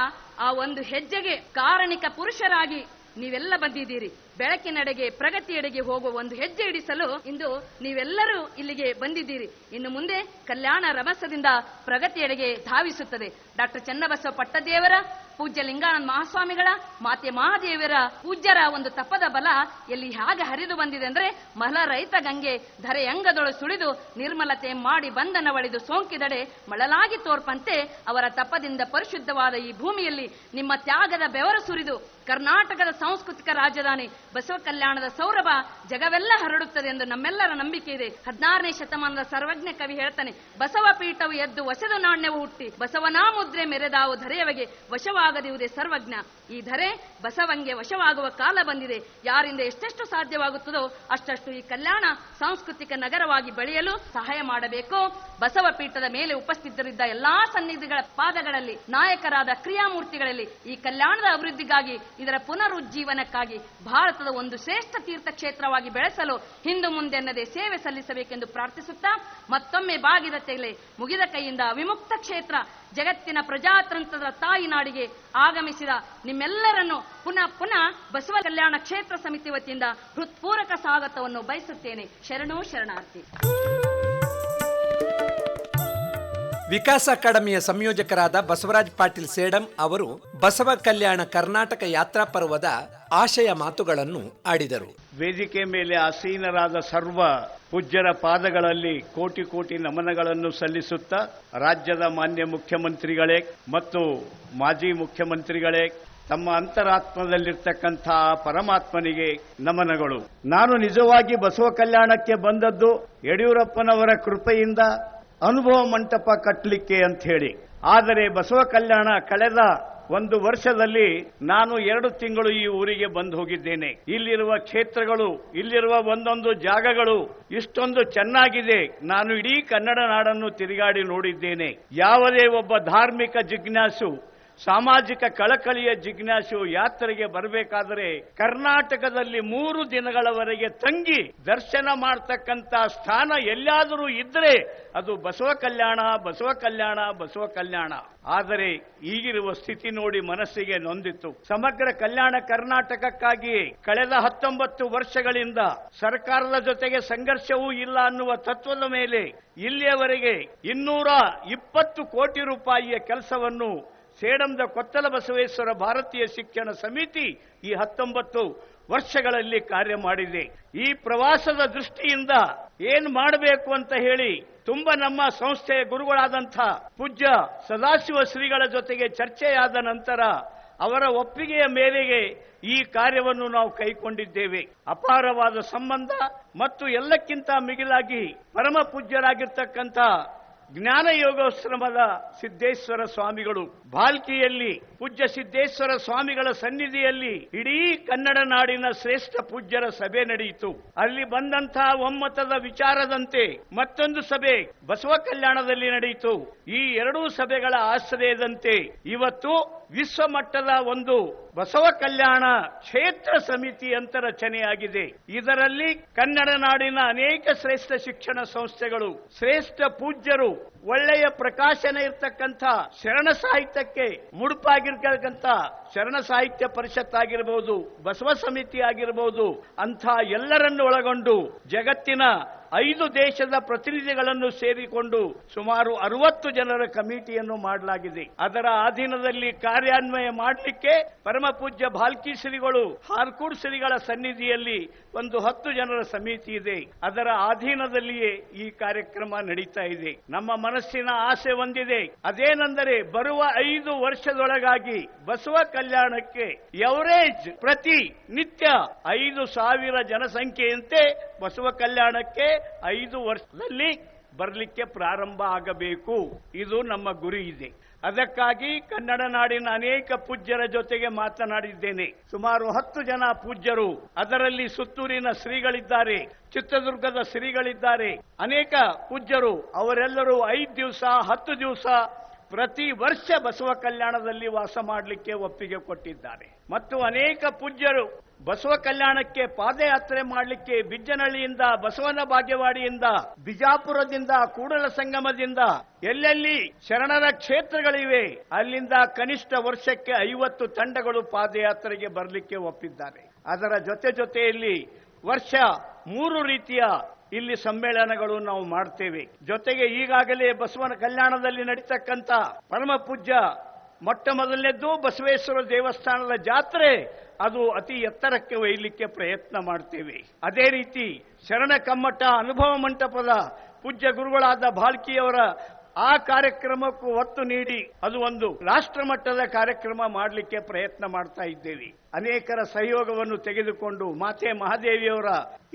ಆ ಒಂದು ಹೆಜ್ಜೆಗೆ ಕಾರಣಿಕ ಪುರುಷರಾಗಿ ನೀವೆಲ್ಲ ಬಂದಿದ್ದೀರಿ. ಬೆಳಕಿನೆಡೆಗೆ ಪ್ರಗತಿಯೆಡೆಗೆ ಹೋಗುವ ಒಂದು ಹೆಜ್ಜೆ ಇಡಿಸಲು ಇಂದು ನೀವೆಲ್ಲರೂ ಇಲ್ಲಿಗೆ ಬಂದಿದ್ದೀರಿ. ಇನ್ನು ಮುಂದೆ ಕಲ್ಯಾಣ ರಭಸದಿಂದ ಪ್ರಗತಿಯೆಡೆಗೆ ಧಾವಿಸುತ್ತದೆ. ಡಾಕ್ಟರ್ ಚನ್ನಬಸವ ಪಟ್ಟದೇವರ, ಪೂಜ್ಯ ಲಿಂಗಾನಂದ ಮಹಾಸ್ವಾಮಿಗಳ, ಮಾತೆ ಮಹಾದೇವರ ಪೂಜ್ಯರ ಒಂದು ತಪದ ಬಲ ಎಲ್ಲಿ ಹೇಗೆ ಹರಿದು ಬಂದಿದೆ ಅಂದ್ರೆ, ಮಲ ರೈತ ಗಂಗೆ ಧರೆಯಂಗದೊಳು ಸುಳಿದು ನಿರ್ಮಲತೆ ಮಾಡಿ ಬಂಧನವಳಿದು ಸೋಂಕಿದಡೆ ಮಳಲಾಗಿ ತೋರ್ಪಂತೆ ಅವರ ತಪದಿಂದ ಪರಿಶುದ್ಧವಾದ ಈ ಭೂಮಿಯಲ್ಲಿ ನಿಮ್ಮ ತ್ಯಾಗದ ಬೆವರು ಸುರಿದು ಕರ್ನಾಟಕದ ಸಾಂಸ್ಕೃತಿಕ ರಾಜಧಾನಿ ಬಸವ ಕಲ್ಯಾಣದ ಸೌರಭ ಜಗವೆಲ್ಲ ಹರಡುತ್ತದೆ ಎಂದು ನಮ್ಮೆಲ್ಲರ ನಂಬಿಕೆ ಇದೆ. 16ನೇ ಶತಮಾನದ ಸರ್ವಜ್ಞ ಕವಿ ಹೇಳ್ತಾನೆ, ಬಸವ ಪೀಠವು ಎದ್ದು ವಶದ ನಾಣ್ಯವು ಹುಟ್ಟಿ ಬಸವನಾ ಮುದ್ರೆ ಮೆರೆದಾವು ಧರೆಯವಗೆ ವಶವಾಗದಿರುವುದೇ ಸರ್ವಜ್ಞ. ಈ ಧರೆ ಬಸವಂಗೆ ವಶವಾಗುವ ಕಾಲ ಬಂದಿದೆ. ಯಾರಿಂದ ಎಷ್ಟೆಷ್ಟು ಸಾಧ್ಯವಾಗುತ್ತದೋ ಅಷ್ಟಷ್ಟು ಈ ಕಲ್ಯಾಣ ಸಾಂಸ್ಕೃತಿಕ ನಗರವಾಗಿ ಬೆಳೆಯಲು ಸಹಾಯ ಮಾಡಬೇಕು. ಬಸವ ಪೀಠದ ಮೇಲೆ ಉಪಸ್ಥಿತರಿದ್ದ ಎಲ್ಲಾ ಸನ್ನಿಧಿಗಳ ಪಾದಗಳಲ್ಲಿ, ನಾಯಕರಾದ ಕ್ರಿಯಾಮೂರ್ತಿಗಳಲ್ಲಿ ಈ ಕಲ್ಯಾಣದ ಅಭಿವೃದ್ಧಿಗಾಗಿ, ಇದರ ಪುನರುಜ್ಜೀವನಕ್ಕಾಗಿ ಭಾರತದ ಒಂದು ಶ್ರೇಷ್ಠ ತೀರ್ಥಕ್ಷೇತ್ರವಾಗಿ ಬೆಳೆಸಲು ಹಿಂದು ಮುಂದೆನ್ನದೆ ಸೇವೆ ಸಲ್ಲಿಸಬೇಕೆಂದು ಪ್ರಾರ್ಥಿಸುತ್ತಾ, ಮತ್ತೊಮ್ಮೆ ಬಾಗಿದ ತೆಲೆ ಮುಗಿದ ಕೈಯಿಂದ ವಿಮುಕ್ತ ಕ್ಷೇತ್ರ ಜಗತ್ತಿನ ಪ್ರಜಾತಂತ್ರದ ತಾಯಿ ನಾಡಿಗೆ ಆಗಮಿಸಿದ ನಿಮ್ಮೆಲ್ಲರನ್ನು ಪುನಃ ಬಸವ ಕಲ್ಯಾಣ ಕ್ಷೇತ್ರ ಸಮಿತಿ ವತಿಯಿಂದ ಹೃತ್ಪೂರ್ವಕ ಸ್ವಾಗತವನ್ನು ಬಯಸುತ್ತೇನೆ. ಶರಣು ಶರಣಾರ್ಥಿ. ವಿಕಾಸ ಅಕಾಡೆಮಿಯ ಸಂಯೋಜಕರಾದ ಬಸವರಾಜ್ ಪಾಟೀಲ್ ಸೇಡಂ ಅವರು ಬಸವ ಕಲ್ಯಾಣ ಕರ್ನಾಟಕ ಯಾತ್ರಾ ಪರ್ವದ ಆಶಯ ಮಾತುಗಳನ್ನು ಆಡಿದರು. ವೇದಿಕೆ ಮೇಲೆ ಆಸೀನರಾದ ಸರ್ವ ಪೂಜ್ಯರ ಪಾದಗಳಲ್ಲಿ ಕೋಟಿ ಕೋಟಿ ನಮನಗಳನ್ನು ಸಲ್ಲಿಸುತ್ತಾ, ರಾಜ್ಯದ ಮಾನ್ಯ ಮುಖ್ಯಮಂತ್ರಿಗಳೇ ಮತ್ತು ಮಾಜಿ ಮುಖ್ಯಮಂತ್ರಿಗಳೇ, ತಮ್ಮ ಅಂತರಾತ್ಮದಲ್ಲಿರ್ತಕ್ಕಂಥ ಪರಮಾತ್ಮನಿಗೆ ನಮನಗಳು. ನಾನು ನಿಜವಾಗಿ ಬಸವ ಕಲ್ಯಾಣಕ್ಕೆ ಬಂದದ್ದು ಯಡಿಯೂರಪ್ಪನವರ ಕೃಪೆಯಿಂದ ಅನುಭವ ಮಂಟಪ ಕಟ್ಟಲಿಕ್ಕೆ ಅಂತ ಹೇಳಿ. ಆದರೆ ಬಸವ ಕಲ್ಯಾಣ ಕಳೆದ ಒಂದು ವರ್ಷದಲ್ಲಿ ನಾನು 2 ತಿಂಗಳು ಈ ಊರಿಗೆ ಬಂದು ಹೋಗಿದ್ದೇನೆ. ಇಲ್ಲಿರುವ ಕ್ಷೇತ್ರಗಳು, ಇಲ್ಲಿರುವ ಒಂದೊಂದು ಜಾಗಗಳು ಇಷ್ಟೊಂದು ಚೆನ್ನಾಗಿದೆ. ನಾನು ಇಡೀ ಕನ್ನಡ ನಾಡನ್ನು ತಿರುಗಾಡಿ ನೋಡಿದ್ದೇನೆ. ಯಾವುದೇ ಒಬ್ಬ ಧಾರ್ಮಿಕ ಜಿಜ್ಞಾಸು, ಸಾಮಾಜಿಕ ಕಳಕಳಿಯ ಜಿಜ್ಞಾಸು ಯಾತ್ರೆಗೆ ಬರಬೇಕಾದರೆ ಕರ್ನಾಟಕದಲ್ಲಿ 3 ದಿನಗಳವರೆಗೆ ತಂಗಿ ದರ್ಶನ ಮಾಡತಕ್ಕಂತ ಸ್ಥಾನ ಎಲ್ಲಾದರೂ ಇದ್ರೆ ಅದು ಬಸವ ಕಲ್ಯಾಣ, ಬಸವ ಕಲ್ಯಾಣ, ಬಸವ ಕಲ್ಯಾಣ. ಆದರೆ ಈಗಿರುವ ಸ್ಥಿತಿ ನೋಡಿ ಮನಸ್ಸಿಗೆ ನೊಂದಿತ್ತು. ಸಮಗ್ರ ಕಲ್ಯಾಣ ಕರ್ನಾಟಕಕ್ಕಾಗಿ ಕಳೆದ 19 ವರ್ಷಗಳಿಂದ ಸರ್ಕಾರದ ಜೊತೆಗೆ ಸಂಘರ್ಷವೂ ಇಲ್ಲ ಅನ್ನುವ ತತ್ವದ ಮೇಲೆ ಇಲ್ಲಿಯವರೆಗೆ 220 ಕೋಟಿ ರೂಪಾಯಿಯ ಕೆಲಸವನ್ನು ಸೇಡಂದ ಕೊತ್ತಲ ಬಸವೇಶ್ವರ ಭಾರತೀಯ ಶಿಕ್ಷಣ ಸಮಿತಿ ಈ 19 ವರ್ಷಗಳಲ್ಲಿ ಕಾರ್ಯ ಮಾಡಿದೆ. ಈ ಪ್ರವಾಸದ ದೃಷ್ಟಿಯಿಂದ ಏನ್ ಮಾಡಬೇಕು ಅಂತ ಹೇಳಿ ತುಂಬಾ ನಮ್ಮ ಸಂಸ್ಥೆಯ ಗುರುಗಳಾದಂಥ ಪೂಜ್ಯ ಸದಾಶಿವ ಶ್ರೀಗಳ ಜೊತೆಗೆ ಚರ್ಚೆಯಾದ ನಂತರ ಅವರ ಒಪ್ಪಿಗೆಯ ಮೇರೆಗೆ ಈ ಕಾರ್ಯವನ್ನು ನಾವು ಕೈಗೊಂಡಿದ್ದೇವೆ. ಅಪಾರವಾದ ಸಂಬಂಧ ಮತ್ತು ಎಲ್ಲಕ್ಕಿಂತ ಮಿಗಿಲಾಗಿ ಪರಮ ಪೂಜ್ಯರಾಗಿರ್ತಕ್ಕಂಥ ಜ್ಞಾನ ಯೋಗಾಶ್ರಮದ ಸಿದ್ದೇಶ್ವರ ಸ್ವಾಮಿಗಳು ಭಾಲ್ಕಿಯಲ್ಲಿ ಪೂಜ್ಯ ಸಿದ್ದೇಶ್ವರ ಸ್ವಾಮಿಗಳ ಸನ್ನಿಧಿಯಲ್ಲಿ ಇಡೀ ಕನ್ನಡ ನಾಡಿನ ಶ್ರೇಷ್ಠ ಪೂಜ್ಯರ ಸಭೆ ನಡೆಯಿತು. ಅಲ್ಲಿ ಬಂದಂತಹ ಒಮ್ಮತದ ವಿಚಾರದಂತೆ ಮತ್ತೊಂದು ಸಭೆ ಬಸವ ಕಲ್ಯಾಣದಲ್ಲಿ ನಡೆಯಿತು. ಈ ಎರಡೂ ಸಭೆಗಳ ಆಶ್ರಯದಂತೆ ಇವತ್ತು ವಿಶ್ವ ಮಟ್ಟದ ಒಂದು ಬಸವ ಕಲ್ಯಾಣ ಕ್ಷೇತ್ರ ಸಮಿತಿ ಅಂತ ರಚನೆಯಾಗಿದೆ. ಇದರಲ್ಲಿ ಕನ್ನಡ ನಾಡಿನ ಅನೇಕ ಶ್ರೇಷ್ಠ ಶಿಕ್ಷಣ ಸಂಸ್ಥೆಗಳು, ಶ್ರೇಷ್ಠ ಪೂಜ್ಯರು, ಒಳ್ಳೆಯ ಪ್ರಕಾಶನ ಇರ್ತಕ್ಕಂಥ ಶರಣ ಸಾಹಿತ್ಯಕ್ಕೆ ಮುಡುಪಾಗಿರ್ತಕ್ಕಂಥ ಶರಣ ಸಾಹಿತ್ಯ ಪರಿಷತ್ ಆಗಿರಬಹುದು, ಬಸವ ಸಮಿತಿ ಆಗಿರಬಹುದು, ಅಂಥ ಎಲ್ಲರನ್ನು ಒಳಗೊಂಡು ಜಗತ್ತಿನ 5 ದೇಶದ ಪ್ರತಿನಿಧಿಗಳನ್ನು ಸೇರಿಕೊಂಡು ಸುಮಾರು 60 ಜನರ ಕಮಿಟಿಯನ್ನು ಮಾಡಲಾಗಿದೆ. ಅದರ ಅಧೀನದಲ್ಲಿ ಕಾರ್ಯಾನ್ವಯ ಮಾಡಲಿಕ್ಕೆ ಪರಮ ಪೂಜ್ಯ ಭಾಲ್ಕಿ ಶ್ರೀಗಳು, ಹಾರ್ಕೂಡ್ ಶ್ರೀಗಳ ಸನ್ನಿಧಿಯಲ್ಲಿ ಒಂದು 10 ಜನರ ಸಮಿತಿ ಇದೆ. ಅದರ ಅಧೀನದಲ್ಲಿಯೇ ಈ ಕಾರ್ಯಕ್ರಮ ನಡೀತಾ ಇದೆ. ನಮ್ಮ ಮನಸ್ಸಿನ ಆಸೆ ಒಂದಿದೆ, ಅದೇನೆಂದರೆ ಬರುವ 5 ವರ್ಷದೊಳಗಾಗಿ ಬಸವ ಕಲ್ಯಾಣಕ್ಕೆ ಎವರೇಜ್ ಪ್ರತಿ ನಿತ್ಯ 5,000 ಜನಸಂಖ್ಯೆಯಂತೆ ಬಸವ ಕಲ್ಯಾಣಕ್ಕೆ 5 ವರ್ಷದಲ್ಲಿ ಬರಲಿಕ್ಕೆ ಪ್ರಾರಂಭ ಆಗಬೇಕು. ಇದು ನಮ್ಮ ಗುರಿ ಇದೆ. ಅದಕ್ಕಾಗಿ ಕನ್ನಡ ನಾಡಿನ ಅನೇಕ ಪೂಜ್ಯರ ಜೊತೆಗೆ ಮಾತನಾಡಿದ್ದೇನೆ. ಸುಮಾರು 10 ಜನ ಪೂಜ್ಯರು, ಅದರಲ್ಲಿ ಸುತ್ತೂರಿನ ಶ್ರೀಗಳಿದ್ದಾರೆ, ಚಿತ್ರದುರ್ಗದ ಶ್ರೀಗಳಿದ್ದಾರೆ, ಅನೇಕ ಪೂಜ್ಯರು. ಅವರೆಲ್ಲರೂ 5 ದಿವಸ 10 ದಿವಸ ಪ್ರತಿ ವರ್ಷ ಬಸವ ಕಲ್ಯಾಣದಲ್ಲಿ ವಾಸ ಮಾಡಲಿಕ್ಕೆ ಒಪ್ಪಿಗೆ ಕೊಟ್ಟಿದ್ದಾರೆ. ಮತ್ತು ಅನೇಕ ಪೂಜ್ಯರು ಬಸವ ಕಲ್ಯಾಣಕ್ಕೆ ಪಾದಯಾತ್ರೆ ಮಾಡಲಿಕ್ಕೆ ಬಿಜ್ಜನಹಳ್ಳಿಯಿಂದ, ಬಸವನ ಬಾಗೇವಾಡಿಯಿಂದ, ಬಿಜಾಪುರದಿಂದ, ಕೂಡಲ ಸಂಗಮದಿಂದ ಎಲ್ಲೆಲ್ಲಿ ಶರಣರ ಕ್ಷೇತ್ರಗಳಿವೆ ಅಲ್ಲಿಂದ ಕನಿಷ್ಠ ವರ್ಷಕ್ಕೆ 50 ತಂಡಗಳು ಪಾದಯಾತ್ರೆಗೆ ಬರಲಿಕ್ಕೆ ಒಪ್ಪಿದ್ದಾರೆ. ಅದರ ಜೊತೆಯಲ್ಲಿ ವರ್ಷ 3 ರೀತಿಯ ಇಲ್ಲಿ ಸಮ್ಮೇಳನಗಳು ನಾವು ಮಾಡ್ತೇವೆ. ಜೊತೆಗೆ ಈಗಾಗಲೇ ಬಸವನ ಕಲ್ಯಾಣದಲ್ಲಿ ನಡೀತಕ್ಕಂಥ ಪರಮ ಪೂಜ್ಯ ಮೊಟ್ಟ ಮೊದಲನೇದ್ದು ಬಸವೇಶ್ವರ ದೇವಸ್ಥಾನದ ಜಾತ್ರೆ, ಅದು ಅತಿ ಎತ್ತರಕ್ಕೆ ಒಯ್ಯಲಿಕ್ಕೆ ಪ್ರಯತ್ನ ಮಾಡ್ತೇವೆ. ಅದೇ ರೀತಿ ಶರಣ ಕಮ್ಮಟ ಅನುಭವ ಮಂಟಪದ ಪೂಜ್ಯ ಗುರುಗಳಾದ ಭಾಲ್ಕಿಯವರ ಆ ಕಾರ್ಯಕ್ರಮಕ್ಕೂ ಒತ್ತು ನೀಡಿ ಅದು ಒಂದು ರಾಷ್ಟ್ರ ಮಟ್ಟದ ಕಾರ್ಯಕ್ರಮ ಮಾಡಲಿಕ್ಕೆ ಪ್ರಯತ್ನ ಮಾಡ್ತಾ ಇದ್ದೇವೆ. ಅನೇಕರ ಸಹಯೋಗವನ್ನು ತೆಗೆದುಕೊಂಡು ಮಾತೆ ಮಹಾದೇವಿಯವರ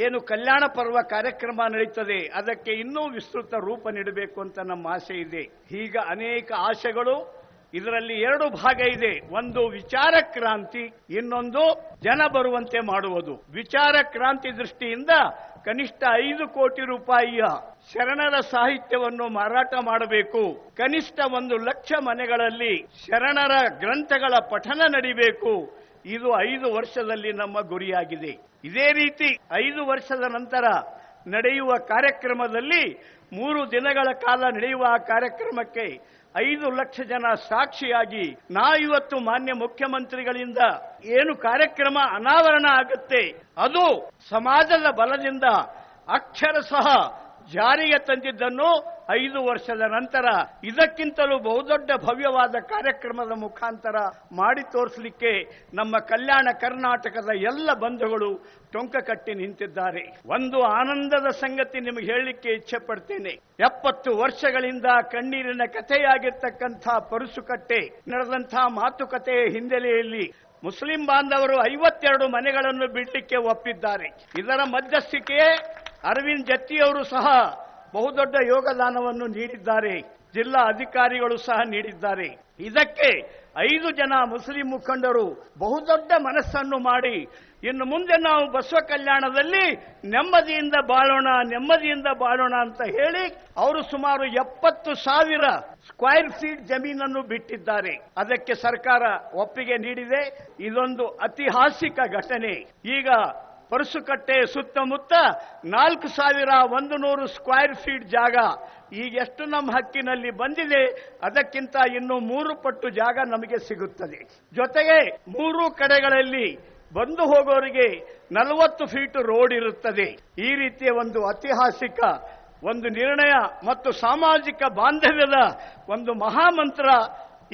ಏನು ಕಲ್ಯಾಣ ಪರ್ವ ಕಾರ್ಯಕ್ರಮ ನಡೀತದೆ ಅದಕ್ಕೆ ಇನ್ನೂ ವಿಸ್ತೃತ ರೂಪ ನೀಡಬೇಕು ಅಂತ ನಮ್ಮ ಆಸೆ ಇದೆ. ಹೀಗ ಅನೇಕ ಆಶೆಗಳು. ಇದರಲ್ಲಿ 2 ಭಾಗ ಇದೆ. ಒಂದು ವಿಚಾರ ಕ್ರಾಂತಿ, ಇನ್ನೊಂದು ಜನ ಬರುವಂತೆ ಮಾಡುವುದು. ವಿಚಾರ ಕ್ರಾಂತಿ ದೃಷ್ಟಿಯಿಂದ ಕನಿಷ್ಠ 5 ಕೋಟಿ ರೂಪಾಯಿಯ ಶರಣರ ಸಾಹಿತ್ಯವನ್ನು ಮಾರಾಟ ಮಾಡಬೇಕು. ಕನಿಷ್ಠ 1 ಲಕ್ಷ ಮನೆಗಳಲ್ಲಿ ಶರಣರ ಗ್ರಂಥಗಳ ಪಠನ ನಡೀಬೇಕು. ಇದು 5 ವರ್ಷದಲ್ಲಿ ನಮ್ಮ ಗುರಿಯಾಗಿದೆ. ಇದೇ ರೀತಿ 5 ವರ್ಷದ ನಂತರ ನಡೆಯುವ ಕಾರ್ಯಕ್ರಮದಲ್ಲಿ 3 ದಿನಗಳ ಕಾಲ ನಡೆಯುವ ಆ ಕಾರ್ಯಕ್ರಮಕ್ಕೆ 5 ಲಕ್ಷ ಜನ ಸಾಕ್ಷಿಯಾಗಿ ಇವತ್ತು ಮಾನ್ಯ ಮುಖ್ಯಮಂತ್ರಿಗಳಿಂದ ಏನು ಕಾರ್ಯಕ್ರಮ ಅನಾವರಣ ಆಗುತ್ತೆ ಅದು ಸಮಾಜದ ಬಲದಿಂದ ಅಕ್ಷರಶಃ ಜಾರಿಗೆ ತಂದಿದ್ದನ್ನು 5 ವರ್ಷದ ನಂತರ ಇದಕ್ಕಿಂತಲೂ ಬಹುದೊಡ್ಡ ಭವ್ಯವಾದ ಕಾರ್ಯಕ್ರಮದ ಮುಖಾಂತರ ಮಾಡಿ ತೋರಿಸಲಿಕ್ಕೆ ನಮ್ಮ ಕಲ್ಯಾಣ ಕರ್ನಾಟಕದ ಎಲ್ಲ ಬಂಧುಗಳು ಟೊಂಕ ಕಟ್ಟಿ ನಿಂತಿದ್ದಾರೆ. ಒಂದು ಆನಂದದ ಸಂಗತಿ ನಿಮಗೆ ಹೇಳಲಿಕ್ಕೆ ಇಚ್ಛೆ ಪಡ್ತೇನೆ. 70 ವರ್ಷಗಳಿಂದ ಕಣ್ಣೀರಿನ ಕಥೆಯಾಗಿರ್ತಕ್ಕಂಥ ಪರುಸುಕಟ್ಟೆ ನಡೆದಂತಹ ಮಾತುಕತೆಯ ಹಿನ್ನೆಲೆಯಲ್ಲಿ ಮುಸ್ಲಿಂ ಬಾಂಧವರು 52 ಮನೆಗಳನ್ನು ಬಿಡಲಿಕ್ಕೆ ಒಪ್ಪಿದ್ದಾರೆ. ಇದರ ಮಧ್ಯಸ್ಥಿಕೆಯೇ ಅರವಿಂದ್ ಜತ್ತಿಯವರು ಸಹ ಬಹುದೊಡ್ಡ ಯೋಗದಾನವನ್ನು ನೀಡಿದ್ದಾರೆ. ಜಿಲ್ಲಾ ಅಧಿಕಾರಿಗಳು ಸಹ ನೀಡಿದ್ದಾರೆ. ಇದಕ್ಕೆ 5 ಜನ ಮುಸ್ಲಿಂ ಮುಖಂಡರು ಬಹುದೊಡ್ಡ ಮನಸ್ಸನ್ನು ಮಾಡಿ ಇನ್ನು ಮುಂದೆ ನಾವು ಬಸವ ಕಲ್ಯಾಣದಲ್ಲಿ ನೆಮ್ಮದಿಯಿಂದ ಬಾಳೋಣ ಅಂತ ಹೇಳಿ ಅವರು ಸುಮಾರು 70,000 ಸ್ಕ್ವೇರ್ ಫೀಟ್ ಜಮೀನನ್ನು ಬಿಟ್ಟಿದ್ದಾರೆ. ಅದಕ್ಕೆ ಸರ್ಕಾರ ಒಪ್ಪಿಗೆ ನೀಡಿದೆ. ಇದೊಂದು ಐತಿಹಾಸಿಕ ಘಟನೆ. ಈಗ ಪರಸುಕಟ್ಟೆ ಸುತ್ತಮುತ್ತ 4,100 ಸ್ಕ್ವೇರ್ ಫೀಟ್ ಜಾಗ ಈಗ ಎಷ್ಟು ನಮ್ಮ ಹಕ್ಕಿನಲ್ಲಿ ಬಂದಿದೆ ಅದಕ್ಕಿಂತ ಇನ್ನೂ 3 ಪಟ್ಟು ಜಾಗ ನಮಗೆ ಸಿಗುತ್ತದೆ. ಜೊತೆಗೆ 3 ಕಡೆಗಳಲ್ಲಿ ಬಂದು ಹೋಗೋರಿಗೆ 40 ಫೀಟ್ ರೋಡ್ ಇರುತ್ತದೆ. ಈ ರೀತಿಯ ಒಂದು ಐತಿಹಾಸಿಕ ಒಂದು ನಿರ್ಣಯ ಮತ್ತು ಸಾಮಾಜಿಕ ಬಾಂಧವ್ಯದ ಒಂದು ಮಹಾಮಂತ್ರ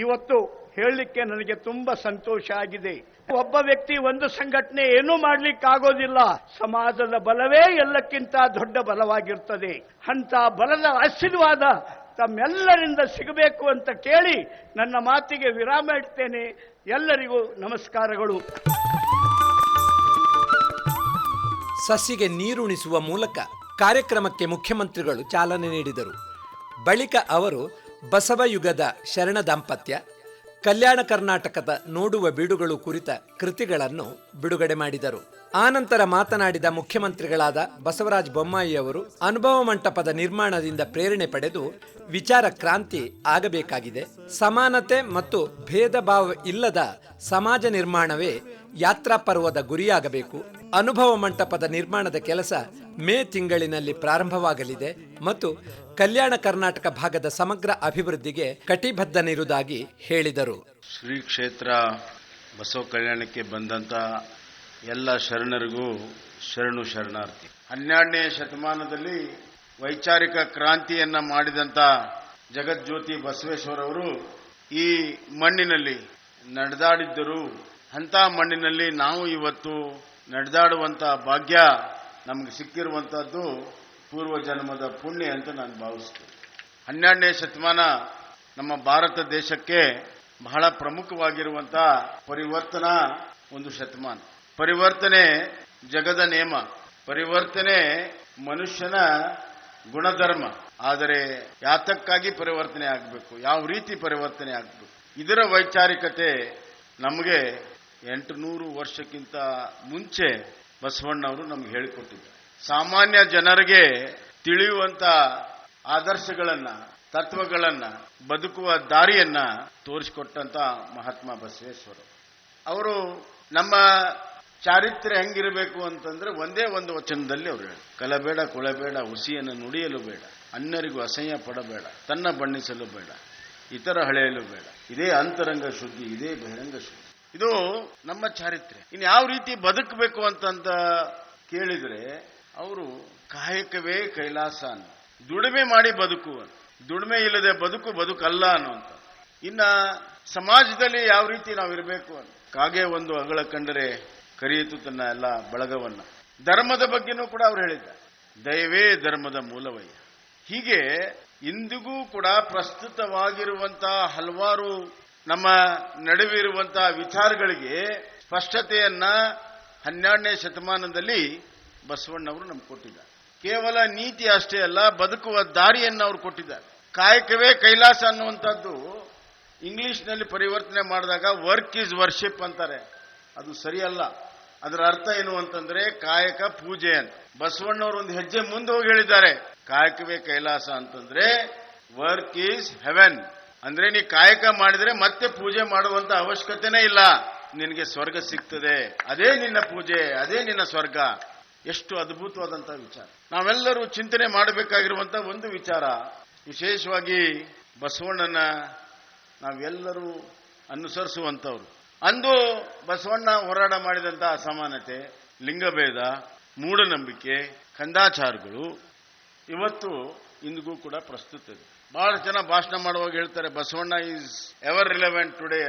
ಇವತ್ತು ಹೇಳಲಿಕ್ಕೆ ನನಗೆ ತುಂಬಾ ಸಂತೋಷ ಆಗಿದೆ. ಒಬ್ಬ ವ್ಯಕ್ತಿ, ಒಂದು ಸಂಘಟನೆ ಏನೂ ಮಾಡ್ಲಿಕ್ಕಾಗೋದಿಲ್ಲ. ಸಮಾಜದ ಬಲವೇ ಎಲ್ಲಕ್ಕಿಂತ ದೊಡ್ಡ ಬಲವಾಗಿರ್ತದೆ. ಅಂತ ಬಲದ ಆಶೀರ್ವಾದ ತಮ್ಮೆಲ್ಲರಿಂದ ಸಿಗಬೇಕು ಅಂತ ಕೇಳಿ ನನ್ನ ಮಾತಿಗೆ ವಿರಾಮ ಇಡ್ತೇನೆ. ಎಲ್ಲರಿಗೂ ನಮಸ್ಕಾರಗಳು. ಸಸಿಗೆ ನೀರುಣಿಸುವ ಮೂಲಕ ಕಾರ್ಯಕ್ರಮಕ್ಕೆ ಮುಖ್ಯಮಂತ್ರಿಗಳು ಚಾಲನೆ ನೀಡಿದರು. ಬಳಿಕ ಅವರು ಬಸವಯುಗದ ಶರಣ ದಾಂಪತ್ಯ, ಕಲ್ಯಾಣ ಕರ್ನಾಟಕದ ನೋಡುವ ಬೀಡುಗಳು ಕುರಿತ ಕೃತಿಗಳನ್ನು ಬಿಡುಗಡೆ ಮಾಡಿದರು. ಆನಂತರ ಮಾತನಾಡಿದ ಮುಖ್ಯಮಂತ್ರಿಗಳಾದ ಬಸವರಾಜ ಬೊಮ್ಮಾಯಿ ಅವರು, ಅನುಭವ ಮಂಟಪದ ನಿರ್ಮಾಣದಿಂದ ಪ್ರೇರಣೆ ಪಡೆದು ವಿಚಾರ ಕ್ರಾಂತಿ ಆಗಬೇಕಾಗಿದೆ. ಸಮಾನತೆ ಮತ್ತು ಭೇದ ಭಾವ ಇಲ್ಲದ ಸಮಾಜ ನಿರ್ಮಾಣವೇ ಯಾತ್ರಾ ಪರ್ವದ ಗುರಿಯಾಗಬೇಕು. ಅನುಭವ ಮಂಟಪದ ನಿರ್ಮಾಣದ ಕೆಲಸ ಮೇ ತಿಂಗಳಿನಲ್ಲಿ ಪ್ರಾರಂಭವಾಗಲಿದೆ ಮತ್ತು ಕಲ್ಯಾಣ ಕರ್ನಾಟಕ ಭಾಗದ ಸಮಗ್ರ ಅಭಿವೃದ್ಧಿಗೆ ಕಟಿಬದ್ಧನಿರುವುದಾಗಿ ಹೇಳಿದರು. ಶ್ರೀ ಕ್ಷೇತ್ರ ಬಸವ ಕಲ್ಯಾಣಕ್ಕೆ ಬಂದಂತ ಎಲ್ಲ ಶರಣರಿಗೂ ಶರಣು ಶರಣಾರ್ಥಿ. 12ನೇ ಶತಮಾನದಲ್ಲಿ ವೈಚಾರಿಕ ಕ್ರಾಂತಿಯನ್ನ ಮಾಡಿದಂತ ಜಗಜ್ಯೋತಿ ಬಸವೇಶ್ವರವರು ಈ ಮಣ್ಣಿನಲ್ಲಿ ನಡೆದಾಡಿದ್ದರು. ಅಂತ ಮಣ್ಣಿನಲ್ಲಿ ನಾವು ಇವತ್ತು ನಡೆದಾಡುವಂತ ಭಾಗ್ಯ ನಮಗೆ ಸಿಕ್ಕಿರುವಂತಹದ್ದು ಪೂರ್ವ ಜನ್ಮದ ಪುಣ್ಯ ಅಂತ ನಾನು ಭಾವಿಸ್ತೇನೆ. 12ನೇ ಶತಮಾನ ನಮ್ಮ ಭಾರತ ದೇಶಕ್ಕೆ ಬಹಳ ಪ್ರಮುಖವಾಗಿರುವಂತಹ ಪರಿವರ್ತನಾ ಒಂದು ಶತಮಾನ. ಪರಿವರ್ತನೆ ಜಗದ ನೇಮ, ಪರಿವರ್ತನೆ ಮನುಷ್ಯನ ಗುಣಧರ್ಮ. ಆದರೆ ಯಾತಕ್ಕಾಗಿ ಪರಿವರ್ತನೆ ಆಗಬೇಕು, ಯಾವ ರೀತಿ ಪರಿವರ್ತನೆ ಆಗಬೇಕು, ಇದರ ವೈಚಾರಿಕತೆ ನಮಗೆ 800 ವರ್ಷಕ್ಕಿಂತ ಮುಂಚೆ ಬಸವಣ್ಣವರು ನಮ್ಗೆ ಹೇಳಿಕೊಟ್ಟಿದ್ದಾರೆ. ಸಾಮಾನ್ಯ ಜನರಿಗೆ ತಿಳಿಯುವಂತ ಆದರ್ಶಗಳನ್ನ, ತತ್ವಗಳನ್ನ, ಬದುಕುವ ದಾರಿಯನ್ನ ತೋರಿಸಿಕೊಟ್ಟಂತ ಮಹಾತ್ಮ ಬಸವೇಶ್ವರ ಅವರು ನಮ್ಮ ಚಾರಿತ್ರ್ಯ ಹೆಂಗಿರಬೇಕು ಅಂತಂದ್ರೆ ಒಂದೇ ಒಂದು ವಚನದಲ್ಲಿ ಅವರು ಹೇಳಿ, ಕಲಬೇಡ, ಕೊಳಬೇಡ, ಹುಸಿಯನ್ನು ನುಡಿಯಲು ಬೇಡ, ಅನ್ಯರಿಗೂ ಅಸಹ್ಯ ಪಡಬೇಡ, ತನ್ನ ಬಣ್ಣಿಸಲು ಬೇಡ, ಇತರ ಹಳೆಯಲು ಬೇಡ, ಇದೇ ಅಂತರಂಗ ಶುದ್ಧಿ, ಇದೇ ಬಹಿರಂಗ ಶುದ್ಧಿ. ಇದು ನಮ್ಮ ಚಾರಿತ್ರ್ಯ. ಇನ್ನು ಯಾವ ರೀತಿ ಬದುಕಬೇಕು ಅಂತಂತ ಕೇಳಿದ್ರೆ ಅವರು ಕಾಯಕವೇ ಕೈಲಾಸ ಅನ್ನು, ದುಡಿಮೆ ಮಾಡಿ ಬದುಕು, ದುಡಿಮೆ ಇಲ್ಲದೆ ಬದುಕು ಬದುಕಲ್ಲ ಅನ್ನುವಂಥ. ಇನ್ನ ಸಮಾಜದಲ್ಲಿ ಯಾವ ರೀತಿ ನಾವು ಇರಬೇಕು ಅಂತ, ಕಾಗೆ ಒಂದು ಅಗಳ ಕಂಡರೆ ಕರೆಯಿತು ತನ್ನ ಎಲ್ಲ ಬಳಗವನ್ನ. ಧರ್ಮದ ಬಗ್ಗೆನೂ ಕೂಡ ಅವರು ಹೇಳಿದ್ದಾರೆ, ದಯವೇ ಧರ್ಮದ ಮೂಲವಯ್ಯ. ಹೀಗೆ ಇಂದಿಗೂ ಕೂಡ ಪ್ರಸ್ತುತವಾಗಿರುವಂತಹ ಹಲವಾರು ನಮ್ಮ ನಡುವಿರುವಂತಹ ವಿಚಾರಗಳಿಗೆ ಸ್ಪಷ್ಟತೆಯನ್ನ 12ನೇ ಶತಮಾನದಲ್ಲಿ ಬಸವಣ್ಣವರು ನಮ್ಗೆ ಕೊಟ್ಟಿದ್ದಾರೆ. ಕೇವಲ ನೀತಿ ಅಷ್ಟೇ ಅಲ್ಲ, ಬದುಕುವ ದಾರಿಯನ್ನು ಅವರು ಕೊಟ್ಟಿದ್ದಾರೆ. ಕಾಯಕವೇ ಕೈಲಾಸ ಅನ್ನುವಂಥದ್ದು ಇಂಗ್ಲಿಷ್ನಲ್ಲಿ ಪರಿವರ್ತನೆ ಮಾಡಿದಾಗ ವರ್ಕ್ ಈಸ್ ವರ್ಷಿಪ್ ಅಂತಾರೆ. ಅದು ಸರಿಯಲ್ಲ. ಅದರ ಅರ್ಥ ಏನು ಅಂತಂದ್ರೆ ಕಾಯಕ ಪೂಜೆ ಅಂತ. ಬಸವಣ್ಣವರು ಒಂದು ಹೆಜ್ಜೆ ಮುಂದೆ ಹೋಗಿ ಹೇಳಿದ್ದಾರೆ, ಕಾಯಕವೇ ಕೈಲಾಸ ಅಂತಂದ್ರೆ ವರ್ಕ್ ಈಸ್ ಹೆವೆನ್. ಅಂದ್ರೆ ನೀ ಕಾಯಕ ಮಾಡಿದ್ರೆ ಮತ್ತೆ ಪೂಜೆ ಮಾಡುವಂತ ಅವಶ್ಯಕತೆನೇ ಇಲ್ಲ, ನಿನಗೆ ಸ್ವರ್ಗ ಸಿಗ್ತದೆ. ಅದೇ ನಿನ್ನ ಪೂಜೆ, ಅದೇ ನಿನ್ನ ಸ್ವರ್ಗ. ಎಷ್ಟು ಅದ್ಭುತವಾದಂತಹ ವಿಚಾರ. ನಾವೆಲ್ಲರೂ ಚಿಂತನೆ ಮಾಡಬೇಕಾಗಿರುವಂತ ಒಂದು ವಿಚಾರ, ವಿಶೇಷವಾಗಿ ಬಸವಣ್ಣನ ನಾವೆಲ್ಲರೂ ಅನುಸರಿಸುವಂತವ್ರು. ಅಂದು ಬಸವಣ್ಣ ಹೋರಾಟ ಮಾಡಿದಂತಹ ಅಸಮಾನತೆ, ಲಿಂಗಭೇದ, ಮೂಢನಂಬಿಕೆ, ಕಂದಾಚಾರಗಳು ಇವತ್ತು ಇಂದಿಗೂ ಕೂಡ ಪ್ರಸ್ತುತ ಇದೆ. ಬಹಳ ಜನ ಭಾಷಣ ಮಾಡುವಾಗ ಹೇಳ್ತಾರೆ, Basavanna is ever relevant today,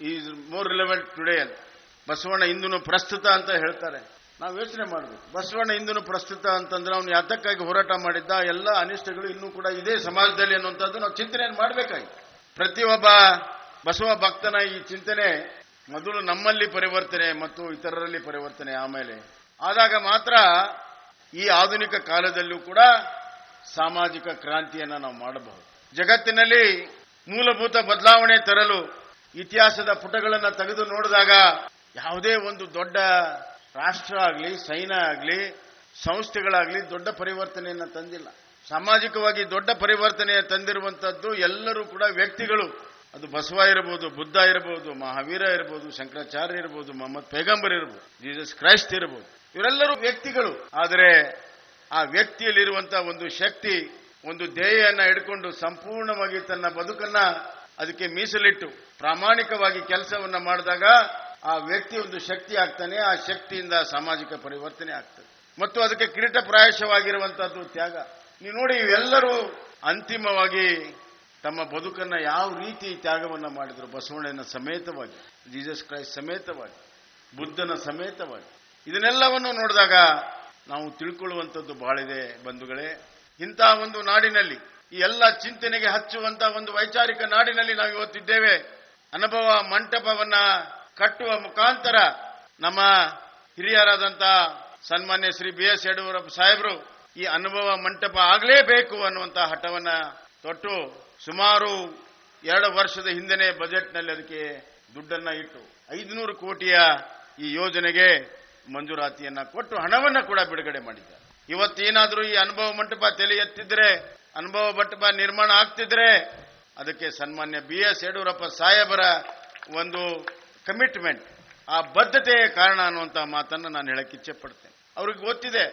is more relevant today ಅಂತ. ಬಸವಣ್ಣ ಇಂದೂ ಪ್ರಸ್ತುತ ಅಂತ ಹೇಳ್ತಾರೆ. ನಾವು ಯೋಚನೆ ಮಾಡಬೇಕು, ಬಸವಣ್ಣ ಇಂದೂ ಪ್ರಸ್ತುತ ಅಂತಂದ್ರೆ ಅವನು ಯಾತಕ್ಕಾಗಿ ಹೋರಾಟ ಮಾಡಿದ್ದ, ಎಲ್ಲ ಅನಿಷ್ಟಗಳು ಇನ್ನೂ ಕೂಡ ಇದೇ ಸಮಾಜದಲ್ಲಿ ಅನ್ನುವಂಥದ್ದು ನಾವು ಚಿಂತನೆಯನ್ನು ಮಾಡಬೇಕಾಗಿದೆ. ಪ್ರತಿಯೊಬ್ಬ ಬಸವ ಭಕ್ತನ ಈ ಚಿಂತನೆ ಮೊದಲು ನಮ್ಮಲ್ಲಿ ಪರಿವರ್ತನೆ ಮತ್ತು ಇತರರಲ್ಲಿ ಪರಿವರ್ತನೆ ಆಮೇಲೆ ಆದಾಗ ಮಾತ್ರ ಈ ಆಧುನಿಕ ಕಾಲದಲ್ಲೂ ಕೂಡ ಸಾಮಾಜಿಕ ಕ್ರಾಂತಿಯನ್ನು ನಾವು ಮಾಡಬಹುದು. ಜಗತ್ತಿನಲ್ಲಿ ಮೂಲಭೂತ ಬದಲಾವಣೆ ತರಲು ಇತಿಹಾಸದ ಪುಟಗಳನ್ನು ತೆಗೆದು ನೋಡಿದಾಗ ಯಾವುದೇ ಒಂದು ದೊಡ್ಡ ರಾಷ್ಟ್ರ ಆಗಲಿ, ಸೈನ್ಯ ಆಗಲಿ, ಸಂಸ್ಥೆಗಳಾಗಲಿ ದೊಡ್ಡ ಪರಿವರ್ತನೆಯನ್ನು ತಂದಿಲ್ಲ. ಸಾಮಾಜಿಕವಾಗಿ ದೊಡ್ಡ ಪರಿವರ್ತನೆ ತಂದಿರುವಂತದ್ದು ಎಲ್ಲರೂ ಕೂಡ ವ್ಯಕ್ತಿಗಳು. ಅದು ಬಸವ ಇರಬಹುದು, ಬುದ್ಧ ಇರಬಹುದು, ಮಹಾವೀರ ಇರಬಹುದು, ಶಂಕರಾಚಾರ್ಯ ಇರಬಹುದು, ಮೊಹಮ್ಮದ್ ಪೈಗಂಬರ್ ಇರಬಹುದು, ಜೀಸಸ್ ಕ್ರೈಸ್ಟ್ ಇರಬಹುದು. ಇವರೆಲ್ಲರೂ ವ್ಯಕ್ತಿಗಳು. ಆದರೆ ಆ ವ್ಯಕ್ತಿಯಲ್ಲಿರುವಂತಹ ಒಂದು ಶಕ್ತಿ, ಒಂದು ಧ್ಯೇಯನ್ನ ಹಿಡ್ಕೊಂಡು ಸಂಪೂರ್ಣವಾಗಿ ತನ್ನ ಬದುಕನ್ನ ಅದಕ್ಕೆ ಮೀಸಲಿಟ್ಟು ಪ್ರಾಮಾಣಿಕವಾಗಿ ಕೆಲಸವನ್ನ ಮಾಡಿದಾಗ ಆ ವ್ಯಕ್ತಿ ಒಂದು ಶಕ್ತಿ ಆಗ್ತಾನೆ. ಆ ಶಕ್ತಿಯಿಂದ ಸಾಮಾಜಿಕ ಪರಿವರ್ತನೆ ಆಗ್ತದೆ ಮತ್ತು ಅದಕ್ಕೆ ಕಿರೀಟಪ್ರಾಯಶವಾಗಿರುವಂತಹದ್ದು ತ್ಯಾಗ. ನೀವು ನೋಡಿ, ಇವೆಲ್ಲರೂ ಅಂತಿಮವಾಗಿ ತಮ್ಮ ಬದುಕನ್ನ ಯಾವ ರೀತಿ ತ್ಯಾಗವನ್ನ ಮಾಡಿದ್ರು, ಬಸವಣ್ಣನ ಸಮೇತವಾಗಿ, ಜೀಸಸ್ ಕ್ರೈಸ್ಟ್ ಸಮೇತವಾಗಿ, ಬುದ್ಧನ ಸಮೇತವಾಗಿ. ಇದನ್ನೆಲ್ಲವನ್ನು ನೋಡಿದಾಗ ನಾವು ತಿಳ್ಕೊಳ್ಳುವಂಥದ್ದು ಬಹಳಿದೆ ಬಂಧುಗಳೇ. ಇಂಥ ಒಂದು ನಾಡಿನಲ್ಲಿ, ಈ ಎಲ್ಲ ಚಿಂತನೆಗೆ ಹಚ್ಚುವಂತ ಒಂದು ವೈಚಾರಿಕ ನಾಡಿನಲ್ಲಿ ನಾವು ಇವತ್ತಿದ್ದೇವೆ. ಅನುಭವ ಮಂಟಪವನ್ನ ಕಟ್ಟುವ ಮುಖಾಂತರ ನಮ್ಮ ಹಿರಿಯರಾದಂತ ಸನ್ಮಾನ್ಯ ಶ್ರೀ BS ಯಡಿಯೂರಪ್ಪ ಸಾಹೇಬರು ಈ ಅನುಭವ ಮಂಟಪ ಆಗಲೇಬೇಕು ಅನ್ನುವಂತ ಹಠವನ್ನ ತೊಟ್ಟು ಸುಮಾರು 2 ವರ್ಷದ ಹಿಂದೆನೆ ಬಜೆಟ್ನಲ್ಲಿ ಅದಕ್ಕೆ ದುಡ್ಡನ್ನ ಇಟ್ಟು 500 ಕೋಟಿಯ ಈ ಯೋಜನೆಗೆ ಮಂಜೂರಾತಿಯನ್ನ ಕೊಟ್ಟು ಹಣವನ್ನ ಕೂಡ ಬಿಡುಗಡೆ ಮಾಡಿದ್ದಾರೆ. ಇವತ್ತೇನಾದ್ರೂ ಈ ಅನುಭವ ಮಂಟಪ ತಲೆ ಎತ್ತಿದ್ರೆ, ಅನುಭವ ಮಂಟಪ ನಿರ್ಮಾಣ ಆಗ್ತಿದ್ರೆ ಅದಕ್ಕೆ ಸನ್ಮಾನ್ಯ BS ಯಡಿಯೂರಪ್ಪ ಸಾಹೇಬರ ಒಂದು ಕಮಿಟ್ಮೆಂಟ್, ಆ ಬದ್ಧತೆಯ ಕಾರಣ ಅನ್ನುವಂತ ಮಾತನ್ನ ನಾನು ಹೇಳಕ್ಕೆ ಇಚ್ಛೆ ಪಡ್ತೇನೆ. ಅವ್ರಿಗೆ ಗೊತ್ತಿದೆ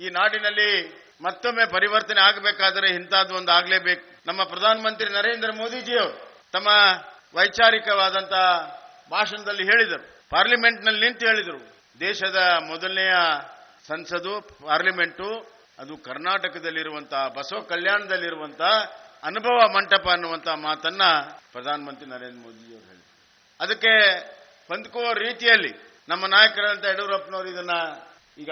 ಈ ನಾಡಿನಲ್ಲಿ ಮತ್ತೊಮ್ಮೆ ಪರಿವರ್ತನೆ ಆಗಬೇಕಾದರೆ ಇಂಥದ್ದು ಒಂದು ಆಗಲೇಬೇಕು. ನಮ್ಮ ಪ್ರಧಾನಮಂತ್ರಿ ನರೇಂದ್ರ ಮೋದಿಜಿಯವರು ತಮ್ಮ ವೈಚಾರಿಕವಾದಂತ ಭಾಷಣದಲ್ಲಿ ಹೇಳಿದರು, ಪಾರ್ಲಿಮೆಂಟ್ನಲ್ಲಿ ನಿಂತು ಹೇಳಿದರು, ದೇಶದ ಮೊದಲನೆಯ ಸಂಸದು ಪಾರ್ಲಿಮೆಂಟು ಅದು ಕರ್ನಾಟಕದಲ್ಲಿರುವಂತಹ ಬಸವ ಕಲ್ಯಾಣದಲ್ಲಿರುವಂತಹ ಅನುಭವ ಮಂಟಪ ಅನ್ನುವಂತಹ ಮಾತನ್ನ ಪ್ರಧಾನಮಂತ್ರಿ ನರೇಂದ್ರ ಮೋದಿಜಿಯವರು ಹೇಳಿದರು. ಅದಕ್ಕೆ ಹೊಂದ್ಕುವ ರೀತಿಯಲ್ಲಿ ನಮ್ಮ ನಾಯಕರಾದಂಥ ಯಡಿಯೂರಪ್ಪನವರು ಇದನ್ನ ಈಗ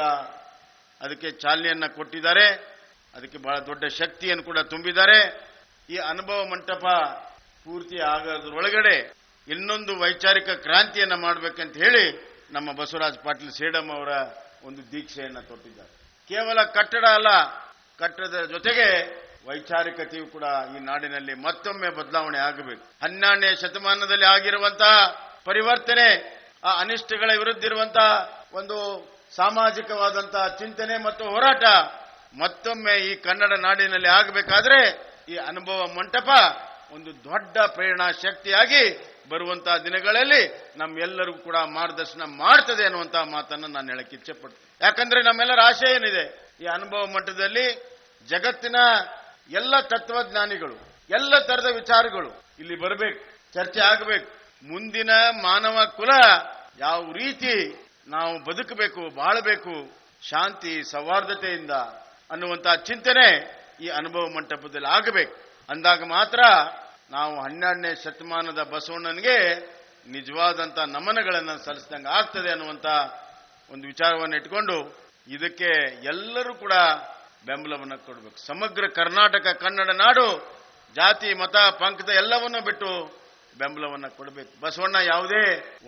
ಅದಕ್ಕೆ ಚಾಲನೆಯನ್ನ ಕೊಟ್ಟಿದ್ದಾರೆ. ಅದಕ್ಕೆ ಬಹಳ ದೊಡ್ಡ ಶಕ್ತಿಯನ್ನು ಕೂಡ ತುಂಬಿದ್ದಾರೆ. ಈ ಅನುಭವ ಮಂಟಪ ಪೂರ್ತಿ ಆಗೋದ್ರೊಳಗಡೆ ಇನ್ನೊಂದು ವೈಚಾರಿಕ ಕ್ರಾಂತಿಯನ್ನ ಮಾಡಬೇಕಂತ ಹೇಳಿ ನಮ್ಮ ಬಸವರಾಜ ಪಾಟೀಲ್ ಸೇಡಂ ಅವರ ಒಂದು ದೀಕ್ಷೆಯನ್ನ ತೊಟ್ಟಿದ್ದಾರೆ. ಕೇವಲ ಕಟ್ಟಡ ಅಲ್ಲ, ಕಟ್ಟಡದ ಜೊತೆಗೆ ವೈಚಾರಿಕತೆಯು ಕೂಡ ಈ ನಾಡಿನಲ್ಲಿ ಮತ್ತೊಮ್ಮೆ ಬದಲಾವಣೆ ಆಗಬೇಕು. 12ನೇ ಶತಮಾನದಲ್ಲಿ ಆಗಿರುವಂತಹ ಪರಿವರ್ತನೆ, ಆ ಅನಿಷ್ಟಗಳ ವಿರುದ್ಧ ಇರುವಂತಹ ಒಂದು ಸಾಮಾಜಿಕವಾದಂತಹ ಚಿಂತನೆ ಮತ್ತು ಹೋರಾಟ ಮತ್ತೊಮ್ಮೆ ಈ ಕನ್ನಡ ನಾಡಿನಲ್ಲಿ ಆಗಬೇಕಾದ್ರೆ ಈ ಅನುಭವ ಮಂಟಪ ಒಂದು ದೊಡ್ಡ ಪ್ರೇರಣಾ ಶಕ್ತಿಯಾಗಿ ಬರುವಂತಹ ದಿನಗಳಲ್ಲಿ ನಮ್ಮೆಲ್ಲರಿಗೂ ಕೂಡ ಮಾರ್ಗದರ್ಶನ ಮಾಡ್ತದೆ ಅನ್ನುವಂತಹ ಮಾತನ್ನು ನಾನು ಹೇಳಕ್ಕೆ ಇಚ್ಛೆ ಪಡ್ತೀನಿ. ಯಾಕಂದ್ರೆ ನಮ್ಮೆಲ್ಲರ ಆಶಯ ಏನಿದೆ, ಈ ಅನುಭವ ಮಂಟಪದಲ್ಲಿ ಜಗತ್ತಿನ ಎಲ್ಲ ತತ್ವಜ್ಞಾನಿಗಳು, ಎಲ್ಲ ತರದ ವಿಚಾರಗಳು ಇಲ್ಲಿ ಬರಬೇಕು, ಚರ್ಚೆ ಆಗಬೇಕು. ಮುಂದಿನ ಮಾನವ ಕುಲ ಯಾವ ರೀತಿ ನಾವು ಬದುಕಬೇಕು, ಬಾಳಬೇಕು, ಶಾಂತಿ ಸೌಹಾರ್ದತೆಯಿಂದ ಅನ್ನುವಂತಹ ಚಿಂತನೆ ಈ ಅನುಭವ ಮಂಟಪದಲ್ಲಿ ಆಗಬೇಕು. ಅಂದಾಗ ಮಾತ್ರ ನಾವು 12ನೇ ಶತಮಾನದ ಬಸವಣ್ಣನಿಗೆ ನಿಜವಾದಂತಹ ನಮನಗಳನ್ನು ಸಲ್ಲಿಸಿದಂಗೆ ಆಗ್ತದೆ ಅನ್ನುವಂತ ಒಂದು ವಿಚಾರವನ್ನು ಇಟ್ಕೊಂಡು ಇದಕ್ಕೆ ಎಲ್ಲರೂ ಕೂಡ ಬೆಂಬಲವನ್ನು ಕೊಡಬೇಕು. ಸಮಗ್ರ ಕರ್ನಾಟಕ ಕನ್ನಡ ನಾಡು ಜಾತಿ ಮತ ಪಂಕ್ತ ಎಲ್ಲವನ್ನೂ ಬಿಟ್ಟು ಬೆಂಬಲವನ್ನು ಕೊಡಬೇಕು. ಬಸವಣ್ಣ ಯಾವುದೇ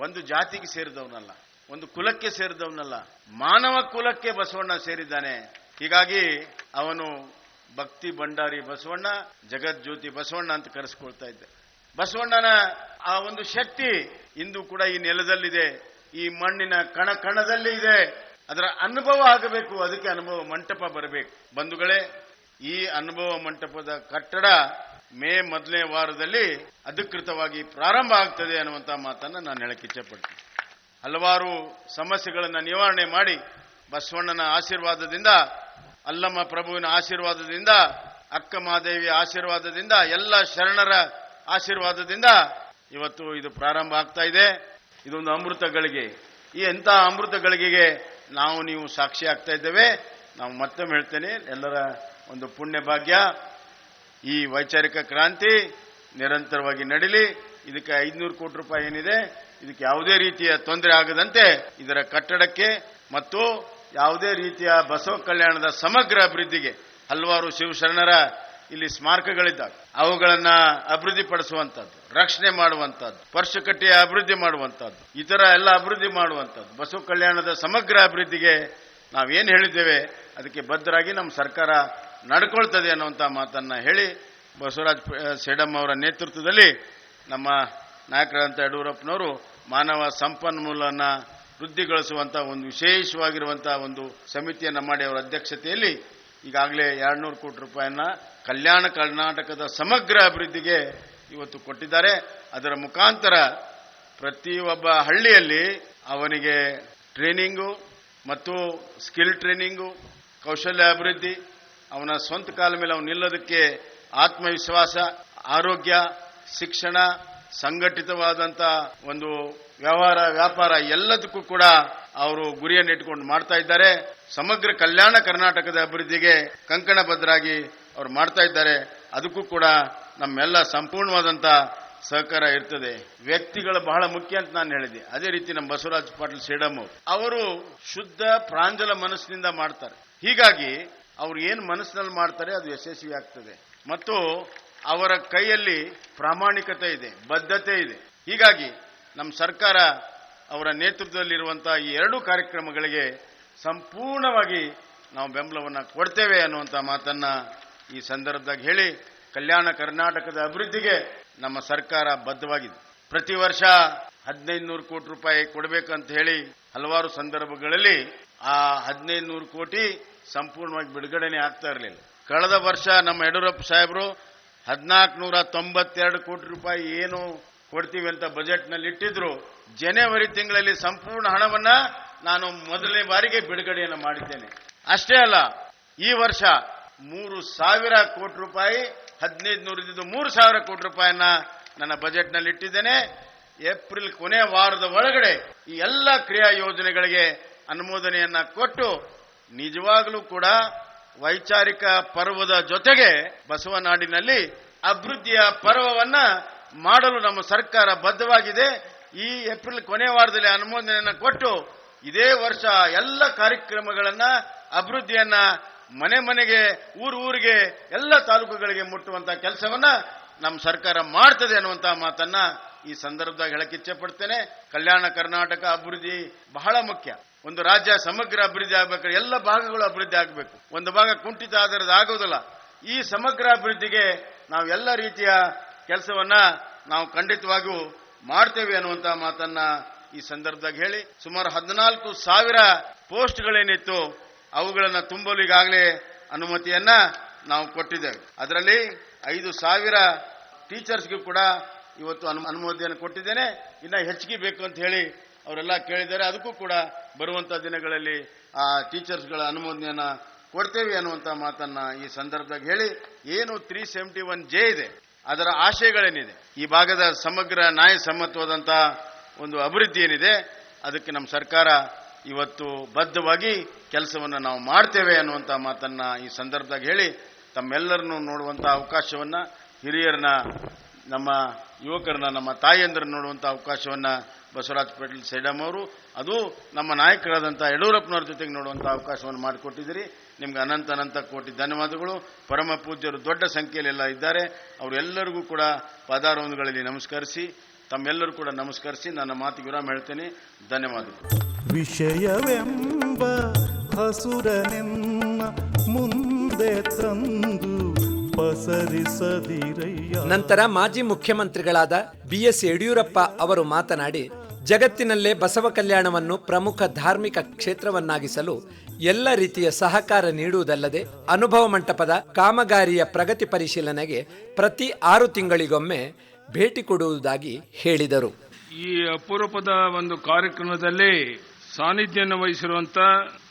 ಒಂದು ಜಾತಿಗೆ ಸೇರಿದವನಲ್ಲ, ಒಂದು ಕುಲಕ್ಕೆ ಸೇರಿದವನಲ್ಲ, ಮಾನವ ಕುಲಕ್ಕೆ ಬಸವಣ್ಣ ಸೇರಿದ್ದಾನೆ. ಹೀಗಾಗಿ ಅವನು ಭಕ್ತಿ ಭಂಡಾರಿ ಬಸವಣ್ಣ, ಜಗಜ್ಯೋತಿ ಬಸವಣ್ಣ ಅಂತ ಕರೆಸ್ಕೊಳ್ತಾ ಇದ್ದೆ. ಬಸವಣ್ಣನ ಆ ಒಂದು ಶಕ್ತಿ ಇಂದು ಕೂಡ ಈ ನೆಲದಲ್ಲಿದೆ, ಈ ಮಣ್ಣಿನ ಕಣ ಕಣದಲ್ಲಿ ಇದೆ. ಅದರ ಅನುಭವ ಆಗಬೇಕು, ಅದಕ್ಕೆ ಅನುಭವ ಮಂಟಪ ಬರಬೇಕು. ಬಂಧುಗಳೇ, ಈ ಅನುಭವ ಮಂಟಪದ ಕಟ್ಟಡ ಮೇ ಮೊದಲನೇ ವಾರದಲ್ಲಿ ಅಧಿಕೃತವಾಗಿ ಪ್ರಾರಂಭ ಆಗ್ತದೆ ಅನ್ನುವಂತಹ ಮಾತನ್ನ ನಾನು ಹೇಳಕ್ಕೆ ಇಚ್ಛೆ ಪಡ್ತೀನಿ. ಹಲವಾರು ಸಮಸ್ಯೆಗಳನ್ನು ನಿವಾರಣೆ ಮಾಡಿ ಬಸವಣ್ಣನ ಆಶೀರ್ವಾದದಿಂದ, ಅಲ್ಲಮ್ಮ ಪ್ರಭುವಿನ ಆಶೀರ್ವಾದದಿಂದ, ಅಕ್ಕ ಮಹಾದೇವಿಯ ಆಶೀರ್ವಾದದಿಂದ, ಎಲ್ಲ ಶರಣರ ಆಶೀರ್ವಾದದಿಂದ ಇವತ್ತು ಇದು ಪ್ರಾರಂಭ ಆಗ್ತಾ ಇದೆ. ಇದೊಂದು ಅಮೃತ ಗಳಿಗೆ. ಈ ಎಂಥ ಅಮೃತ ಗಳಿಗೆಗೆ ನಾವು ನೀವು ಸಾಕ್ಷಿ ಆಗ್ತಾ ಇದ್ದೇವೆ. ನಾವು ಮತ್ತೊಮ್ಮೆ ಹೇಳ್ತೇನೆ, ಎಲ್ಲರ ಒಂದು ಪುಣ್ಯ ಭಾಗ್ಯ. ಈ ವೈಚಾರಿಕ ಕ್ರಾಂತಿ ನಿರಂತರವಾಗಿ ನಡೀಲಿ. ಇದಕ್ಕೆ 500 ಕೋಟಿ ರೂಪಾಯಿ ಏನಿದೆ, ಇದಕ್ಕೆ ಯಾವುದೇ ರೀತಿಯ ತೊಂದರೆ ಆಗದಂತೆ ಇದರ ಕಟ್ಟಡಕ್ಕೆ ಮತ್ತು ಯಾವುದೇ ರೀತಿಯ ಬಸವ ಕಲ್ಯಾಣದ ಸಮಗ್ರ ಅಭಿವೃದ್ಧಿಗೆ ಹಲವಾರು ಶಿವಶರಣರ ಇಲ್ಲಿ ಸ್ಮಾರಕಗಳಿದ್ದಾವೆ, ಅವುಗಳನ್ನ ಅಭಿವೃದ್ಧಿಪಡಿಸುವಂತದ್ದು, ರಕ್ಷಣೆ ಮಾಡುವಂತದ್ದು, ಪರ್ಶಕಟ್ಟೆಯ ಅಭಿವೃದ್ಧಿ ಮಾಡುವಂತದ್ದು, ಇತರ ಎಲ್ಲ ಅಭಿವೃದ್ಧಿ ಮಾಡುವಂತದ್ದು, ಬಸವ ಕಲ್ಯಾಣದ ಸಮಗ್ರ ಅಭಿವೃದ್ಧಿಗೆ ನಾವೇನು ಹೇಳಿದ್ದೇವೆ ಅದಕ್ಕೆ ಬದ್ಧರಾಗಿ ನಮ್ಮ ಸರ್ಕಾರ ನಡ್ಕೊಳ್ತದೆ ಅನ್ನುವಂಥ ಮಾತನ್ನ ಹೇಳಿ, ಬಸವರಾಜ ಸೇಡಂ ಅವರ ನೇತೃತ್ವದಲ್ಲಿ ನಮ್ಮ ನಾಯಕರಾದಂಥ ಯಡಿಯೂರಪ್ಪನವರು ಮಾನವ ಸಂಪನ್ಮೂಲನ ವೃದ್ಧಿಗೊಳಿಸುವಂತ ಒಂದು ವಿಶೇಷವಾಗಿರುವಂತಹ ಒಂದು ಸಮಿತಿಯನ್ನ ಮಾಡಿ ಅವರ ಅಧ್ಯಕ್ಷತೆಯಲ್ಲಿ ಈಗಾಗಲೇ 200 ಕೋಟಿ ರೂಪಾಯಿಯನ್ನ ಕಲ್ಯಾಣ ಕರ್ನಾಟಕದ ಸಮಗ್ರ ಅಭಿವೃದ್ಧಿಗೆ ಇವತ್ತು ಕೊಟ್ಟಿದ್ದಾರೆ. ಅದರ ಮುಖಾಂತರ ಪ್ರತಿಯೊಬ್ಬ ಹಳ್ಳಿಯಲ್ಲಿ ಅವನಿಗೆ ಟ್ರೈನಿಂಗು ಮತ್ತು ಸ್ಕಿಲ್ ಟ್ರೈನಿಂಗು, ಕೌಶಲ್ಯ ಅಭಿವೃದ್ಧಿ, ಅವನ ಸ್ವಂತ ಕಾಲ ಮೇಲೆ ಅವನು ನಿಲ್ಲೋದಕ್ಕೆ ಆತ್ಮವಿಶ್ವಾಸ, ಆರೋಗ್ಯ, ಶಿಕ್ಷಣ, ಸಂಘಟಿತವಾದಂತ ಒಂದು ವ್ಯಾಪಾರ ಎಲ್ಲದಕ್ಕೂ ಕೂಡ ಅವರು ಗುರಿಯನ್ನು ಇಟ್ಟುಕೊಂಡು ಮಾಡ್ತಾ ಇದ್ದಾರೆ. ಸಮಗ್ರ ಕಲ್ಯಾಣ ಕರ್ನಾಟಕದ ಅಭಿವೃದ್ಧಿಗೆ ಕಂಕಣಬದ್ಧರಾಗಿ ಅವರು ಮಾಡ್ತಾ ಇದ್ದಾರೆ. ಅದಕ್ಕೂ ಕೂಡ ನಮ್ಮೆಲ್ಲ ಸಂಪೂರ್ಣವಾದಂತ ಸಹಕಾರ ಇರ್ತದೆ. ವ್ಯಕ್ತಿಗಳು ಬಹಳ ಮುಖ್ಯ ಅಂತ ನಾನು ಹೇಳಿದೆ. ಅದೇ ರೀತಿ ನಮ್ಮ ಬಸವರಾಜ ಪಾಟೀಲ್ ಸೇಡಂ ಅವರು ಶುದ್ಧ ಪ್ರಾಂಜಲ ಮನಸ್ಸಿನಿಂದ ಮಾಡ್ತಾರೆ. ಹೀಗಾಗಿ ಅವ್ರು ಏನು ಮನಸ್ಸಿನಲ್ಲಿ ಮಾಡ್ತಾರೆ ಅದು ಯಶಸ್ವಿ ಆಗ್ತದೆ ಮತ್ತು ಅವರ ಕೈಯಲ್ಲಿ ಪ್ರಾಮಾಣಿಕತೆ ಇದೆ, ಬದ್ಧತೆ ಇದೆ. ಹೀಗಾಗಿ ನಮ್ಮ ಸರ್ಕಾರ ಅವರ ನೇತೃತ್ವದಲ್ಲಿರುವಂತಹ ಈ ಎರಡೂ ಕಾರ್ಯಕ್ರಮಗಳಿಗೆ ಸಂಪೂರ್ಣವಾಗಿ ನಾವು ಬೆಂಬಲವನ್ನು ಕೊಡ್ತೇವೆ ಅನ್ನುವಂಥ ಮಾತನ್ನ ಈ ಸಂದರ್ಭದಾಗ ಹೇಳಿ, ಕಲ್ಯಾಣ ಕರ್ನಾಟಕದ ಅಭಿವೃದ್ಧಿಗೆ ನಮ್ಮ ಸರ್ಕಾರ ಬದ್ಧವಾಗಿದೆ. ಪ್ರತಿ ವರ್ಷ 1500 ಕೋಟಿ ರೂಪಾಯಿ ಕೊಡಬೇಕಂತ ಹೇಳಿ ಹಲವಾರು ಸಂದರ್ಭಗಳಲ್ಲಿ ಆ 1500 ಕೋಟಿ ಸಂಪೂರ್ಣವಾಗಿ ಬಿಡುಗಡೆನೆ ಆಗ್ತಾ ಇರಲಿಲ್ಲ. ಕಳೆದ ವರ್ಷ ನಮ್ಮ ಯಡಿಯೂರಪ್ಪ ಸಾಹೇಬರು 1492 ಕೋಟಿ ರೂಪಾಯಿ ಏನು ಕೊಡ್ತೀವಿ ಅಂತ ಬಜೆಟ್ನಲ್ಲಿ ಇಟ್ಟಿದ್ರು. ಜನವರಿ ತಿಂಗಳಲ್ಲಿ ಸಂಪೂರ್ಣ ಹಣವನ್ನ ನಾನು ಮೊದಲನೇ ಬಾರಿಗೆ ಬಿಡುಗಡೆಯನ್ನು ಮಾಡಿದ್ದೇನೆ. ಅಷ್ಟೇ ಅಲ್ಲ, ಈ ವರ್ಷ 3000 ಕೋಟಿ ರೂಪಾಯಿ 1500 ಇದ್ದು 3000 ಕೋಟಿ ರೂಪಾಯಿಯನ್ನ ನನ್ನ ಬಜೆಟ್ನಲ್ಲಿ ಇಟ್ಟಿದ್ದೇನೆ. ಏಪ್ರಿಲ್ ಕೊನೆಯ ವಾರದ ಒಳಗಡೆ ಈ ಎಲ್ಲ ಕ್ರಿಯಾ ಯೋಜನೆಗಳಿಗೆ ಅನುಮೋದನೆಯನ್ನ ಕೊಟ್ಟು ನಿಜವಾಗಲೂ ಕೂಡ ವೈಚಾರಿಕ ಪರ್ವದ ಜೊತೆಗೆ ಬಸವನಾಡಿನಲ್ಲಿ ಅಭಿವೃದ್ಧಿಯ ಪರ್ವವನ್ನ ಮಾಡಲು ನಮ್ಮ ಸರ್ಕಾರ ಬದ್ಧವಾಗಿದೆ. ಈ ಏಪ್ರಿಲ್ ಕೊನೆಯ ವಾರದಲ್ಲಿ ಅನುಮೋದನೆಯನ್ನ ಕೊಟ್ಟು ಇದೇ ವರ್ಷ ಎಲ್ಲ ಕಾರ್ಯಕ್ರಮಗಳನ್ನ ಅಭಿವೃದ್ಧಿಯನ್ನ ಮನೆ ಮನೆಗೆ ಊರಿಗೆ ಎಲ್ಲ ತಾಲೂಕುಗಳಿಗೆ ಮುಟ್ಟುವಂತಹ ಕೆಲಸವನ್ನ ನಮ್ಮ ಸರ್ಕಾರ ಮಾಡ್ತದೆ ಅನ್ನುವಂತ ಮಾತನ್ನ ಈ ಸಂದರ್ಭದಾಗ ಹೇಳಕ್ಕೆ ಇಚ್ಛೆ ಪಡ್ತೇನೆ. ಕಲ್ಯಾಣ ಕರ್ನಾಟಕ ಅಭಿವೃದ್ಧಿ ಬಹಳ ಮುಖ್ಯ. ಒಂದು ರಾಜ್ಯ ಸಮಗ್ರ ಅಭಿವೃದ್ಧಿ ಆಗಬೇಕಾದ್ರೆ ಎಲ್ಲ ಭಾಗಗಳು ಅಭಿವೃದ್ಧಿ ಆಗಬೇಕು. ಒಂದು ಭಾಗ ಕುಂಠಿತ ಆಧಾರದ ಆಗೋದಿಲ್ಲ. ಈ ಸಮಗ್ರ ಅಭಿವೃದ್ಧಿಗೆ ನಾವು ಎಲ್ಲ ರೀತಿಯ ಕೆಲಸವನ್ನ ನಾವು ಖಂಡಿತವಾಗಿಯೂ ಮಾಡ್ತೇವೆ ಅನ್ನುವಂತ ಮಾತನ್ನ ಈ ಸಂದರ್ಭದಾಗ ಹೇಳಿ, ಸುಮಾರು 14,000 ಪೋಸ್ಟ್ಗಳೇನಿತ್ತು ಅವುಗಳನ್ನು ತುಂಬಲು ಈಗಾಗಲೇ ಅನುಮತಿಯನ್ನ ನಾವು ಕೊಟ್ಟಿದ್ದೇವೆ. ಅದರಲ್ಲಿ 5,000 ಟೀಚರ್ಸ್ಗೂ ಕೂಡ ಇವತ್ತು ಅನುಮೋದನೆಯನ್ನು ಕೊಟ್ಟಿದ್ದೇನೆ. ಇನ್ನ ಹೆಚ್ಚಿಗೆ ಬೇಕು ಅಂತ ಹೇಳಿ ಅವರೆಲ್ಲ ಕೇಳಿದ್ದಾರೆ. ಅದಕ್ಕೂ ಕೂಡ ಬರುವಂತಹ ದಿನಗಳಲ್ಲಿ ಆ ಟೀಚರ್ಸ್ಗಳ ಅನುಮೋದನೆಯನ್ನ ಕೊಡ್ತೇವೆ ಅನ್ನುವಂತ ಮಾತನ್ನ ಈ ಸಂದರ್ಭದಾಗ ಹೇಳಿ, ಏನು 371J ಇದೆ ಅದರ ಆಶಯಗಳೇನಿದೆ, ಈ ಭಾಗದ ಸಮಗ್ರ ನ್ಯಾಯಸಮ್ಮತವಾದಂತಹ ಒಂದು ಅಭಿವೃದ್ಧಿ ಏನಿದೆ ಅದಕ್ಕೆ ನಮ್ಮ ಸರ್ಕಾರ ಇವತ್ತು ಬದ್ಧವಾಗಿ ಕೆಲಸವನ್ನು ನಾವು ಮಾಡ್ತೇವೆ ಅನ್ನುವಂಥ ಮಾತನ್ನ ಈ ಸಂದರ್ಭದಾಗ ಹೇಳಿ, ತಮ್ಮೆಲ್ಲರನ್ನು ನೋಡುವಂಥ ಅವಕಾಶವನ್ನ, ಹಿರಿಯರನ್ನ, ನಮ್ಮ ಯುವಕರನ್ನ, ನಮ್ಮ ತಾಯಿಯಂದ್ರನ್ನ ನೋಡುವಂಥ ಅವಕಾಶವನ್ನ ಬಸವರಾಜ ಪಾಟೀಲ್ ಸೇಡಂ ಅವರು, ಅದು ನಮ್ಮ ನಾಯಕರಾದಂಥ ಯಡಿಯೂರಪ್ಪನವ್ರ ಜೊತೆಗೆ ನೋಡುವಂಥ ಅವಕಾಶವನ್ನು ಮಾಡಿಕೊಟ್ಟಿದ್ದೀರಿ. ನಿಮ್ಗೆ ಅನಂತ ಕೋಟಿ ಧನ್ಯವಾದಗಳು. ಪರಮ ಪೂಜ್ಯರು ದೊಡ್ಡ ಸಂಖ್ಯೆಯಲ್ಲೆಲ್ಲ ಇದ್ದಾರೆ. ಅವರೆಲ್ಲರಿಗೂ ಕೂಡ ಪಾದಾರವಿಂದಗಳಲ್ಲಿ ನಮಸ್ಕರಿಸಿ, ತಮ್ಮೆಲ್ಲರೂ ಕೂಡ ನಮಸ್ಕರಿಸಿ ನನ್ನ ಮಾತಿಗೆ ವಿರಾಮ ಹೇಳ್ತೇನೆ. ಧನ್ಯವಾದಗಳು. ವಿಷಯವೆಂಬ ಹಸುರನೆನ್ನ ಮುಂದೆ ತಂದು ಪಸರಿಸದಿರಯ್ಯ. ನಂತರ ಮಾಜಿ ಮುಖ್ಯಮಂತ್ರಿಗಳಾದ BS ಯಡಿಯೂರಪ್ಪ ಅವರು ಮಾತನಾಡಿ, ಜಗತ್ತಿನಲ್ಲೇ ಬಸವ ಕಲ್ಯಾಣವನ್ನು ಪ್ರಮುಖ ಧಾರ್ಮಿಕ ಕ್ಷೇತ್ರವನ್ನಾಗಿಸಲು ಎಲ್ಲ ರೀತಿಯ ಸಹಕಾರ ನೀಡುವುದಲ್ಲದೆ ಅನುಭವ ಮಂಟಪದ ಕಾಮಗಾರಿಯ ಪ್ರಗತಿ ಪರಿಶೀಲನೆಗೆ ಪ್ರತಿ 6 ತಿಂಗಳಿಗೊಮ್ಮೆ ಭೇಟಿ ಕೊಡುವುದಾಗಿ ಹೇಳಿದರು. ಈ ಅಪರೂಪದ ಒಂದು ಕಾರ್ಯಕ್ರಮದಲ್ಲಿ ಸಾನ್ನಿಧ್ಯವನ್ನು ವಹಿಸಿರುವಂತ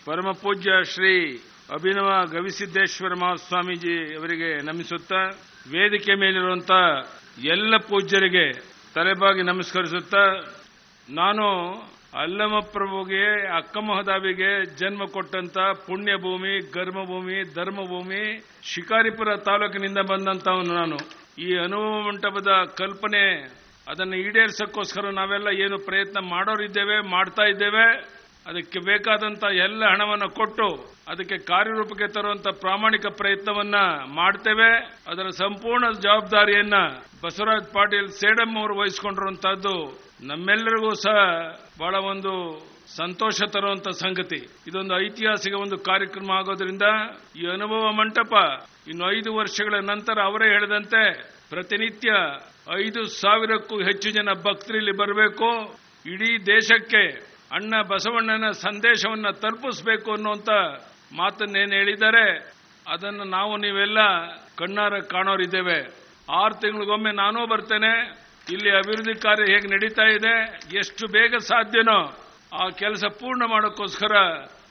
ಪರಮ ಪೂಜ್ಯ ಶ್ರೀ ಅಭಿನವ ಗವಿಸಿದ್ದೇಶ್ವರ ಮಹಾಸ್ವಾಮೀಜಿ ಅವರಿಗೆ ನಮಿಸುತ್ತಾ, ವೇದಿಕೆ ಮೇಲಿರುವಂತ ಎಲ್ಲ ಪೂಜ್ಯರಿಗೆ ತಲೆಬಾಗಿ ನಮಸ್ಕರಿಸುತ್ತಾ, ನಾನು ಅಲ್ಲಮಪ್ರಭುಗೆ ಅಕ್ಕಮಹದಾವಿಗೆ ಜನ್ಮ ಕೊಟ್ಟಂತ ಪುಣ್ಯ ಭೂಮಿ, ಗರ್ಭಭೂಮಿ, ಧರ್ಮಭೂಮಿ, ಶಿಕಾರಿಪುರ ತಾಲೂಕಿನಿಂದ ಬಂದಂತವನು ನಾನು. ಈ ಅನುಭವ ಮಂಟಪದ ಕಲ್ಪನೆ ಅದನ್ನು ಈಡೇರಿಸಕ್ಕೋಸ್ಕರ ನಾವೆಲ್ಲ ಏನು ಪ್ರಯತ್ನ ಮಾಡೋರಿದ್ದೇವೆ, ಮಾಡ್ತಾ ಇದ್ದೇವೆ. ಅದಕ್ಕೆ ಬೇಕಾದಂತ ಎಲ್ಲ ಹಣವನ್ನು ಕೊಟ್ಟು ಅದಕ್ಕೆ ಕಾರ್ಯರೂಪಕ್ಕೆ ತರುವಂತ ಪ್ರಾಮಾಣಿಕ ಪ್ರಯತ್ನವನ್ನ ಮಾಡ್ತೇವೆ. ಅದರ ಸಂಪೂರ್ಣ ಜವಾಬ್ದಾರಿಯನ್ನ ಬಸವರಾಜ ಪಾಟೀಲ್ ಸೇಡಂ ಅವರು ವಹಿಸಿಕೊಂಡಿರುವಂತಹದ್ದು ನಮ್ಮೆಲ್ಲರಿಗೂ ಸಹ ಬಹಳ ಒಂದು ಸಂತೋಷ ತರುವಂತ ಸಂಗತಿ. ಇದೊಂದು ಐತಿಹಾಸಿಕ ಒಂದು ಕಾರ್ಯಕ್ರಮ ಆಗೋದ್ರಿಂದ ಈ ಅನುಭವ ಮಂಟಪ ಇನ್ನು 5 ವರ್ಷಗಳ ನಂತರ ಅವರೇ ಹೇಳಿದಂತೆ ಪ್ರತಿನಿತ್ಯ 5,000ಕ್ಕೂ ಹೆಚ್ಚು ಜನ ಭಕ್ತರಲ್ಲಿ ಬರಬೇಕು. ಇಡೀ ದೇಶಕ್ಕೆ ಅಣ್ಣ ಬಸವಣ್ಣನ ಸಂದೇಶವನ್ನ ತಲುಪಿಸಬೇಕು ಅನ್ನುವಂತ ಮಾತನ್ನೇನು ಹೇಳಿದ್ದಾರೆ ಅದನ್ನು ನಾವು ನೀವೆಲ್ಲ ಕಣ್ಣಾರ ಕಾಣೋರಿದ್ದೇವೆ. 6 ತಿಂಗಳಿಗೊಮ್ಮೆ ನಾನೂ ಬರ್ತೇನೆ. ಇಲ್ಲಿ ಅಭಿವೃದ್ಧಿ ಕಾರ್ಯ ಹೇಗೆ ನಡೀತಾ ಇದೆ, ಎಷ್ಟು ಬೇಗ ಸಾಧ್ಯನೋ ಆ ಕೆಲಸ ಪೂರ್ಣ ಮಾಡೋಕ್ಕೋಸ್ಕರ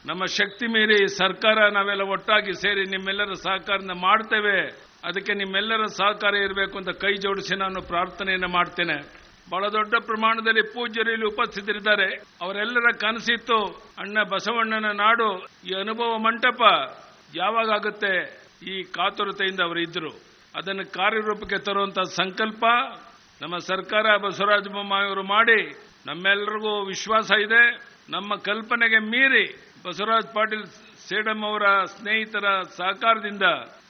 ನಮ್ಮ ಶಕ್ತಿ ಮೀರಿ ಸರ್ಕಾರ ನಾವೆಲ್ಲ ಒಟ್ಟಾಗಿ ಸೇರಿ ನಿಮ್ಮೆಲ್ಲರ ಸಹಕಾರನ ಮಾಡ್ತೇವೆ. ಅದಕ್ಕೆ ನಿಮ್ಮೆಲ್ಲರ ಸಹಕಾರ ಇರಬೇಕು ಅಂತ ಕೈ ಜೋಡಿಸಿ ನಾನು ಪ್ರಾರ್ಥನೆಯನ್ನು ಮಾಡ್ತೇನೆ. ಬಹಳ ದೊಡ್ಡ ಪ್ರಮಾಣದಲ್ಲಿ ಪೂಜ್ಯರು ಇಲ್ಲಿ ಉಪಸ್ಥಿತರಿದ್ದಾರೆ. ಅವರೆಲ್ಲರ ಕನಸಿತ್ತು ಅಣ್ಣ ಬಸವಣ್ಣನ ನಾಡು, ಈ ಅನುಭವ ಮಂಟಪ ಯಾವಾಗ ಆಗುತ್ತೆ ಈ ಕಾತುರತೆಯಿಂದ ಅವರು ಇದ್ರು. ಅದನ್ನು ಕಾರ್ಯರೂಪಕ್ಕೆ ತರುವಂತಹ ಸಂಕಲ್ಪ ನಮ್ಮ ಸರ್ಕಾರ ಬಸವರಾಜ ಬೊಮ್ಮಾಯಿ ಅವರು ಮಾಡಿ ನಮ್ಮೆಲ್ಲರಿಗೂ ವಿಶ್ವಾಸ ಇದೆ. ನಮ್ಮ ಕಲ್ಪನೆಗೆ ಮೀರಿ ಬಸವರಾಜ ಪಾಟೀಲ್ ಸೇಡಂ ಅವರ ಸ್ನೇಹಿತರ ಸಹಕಾರದಿಂದ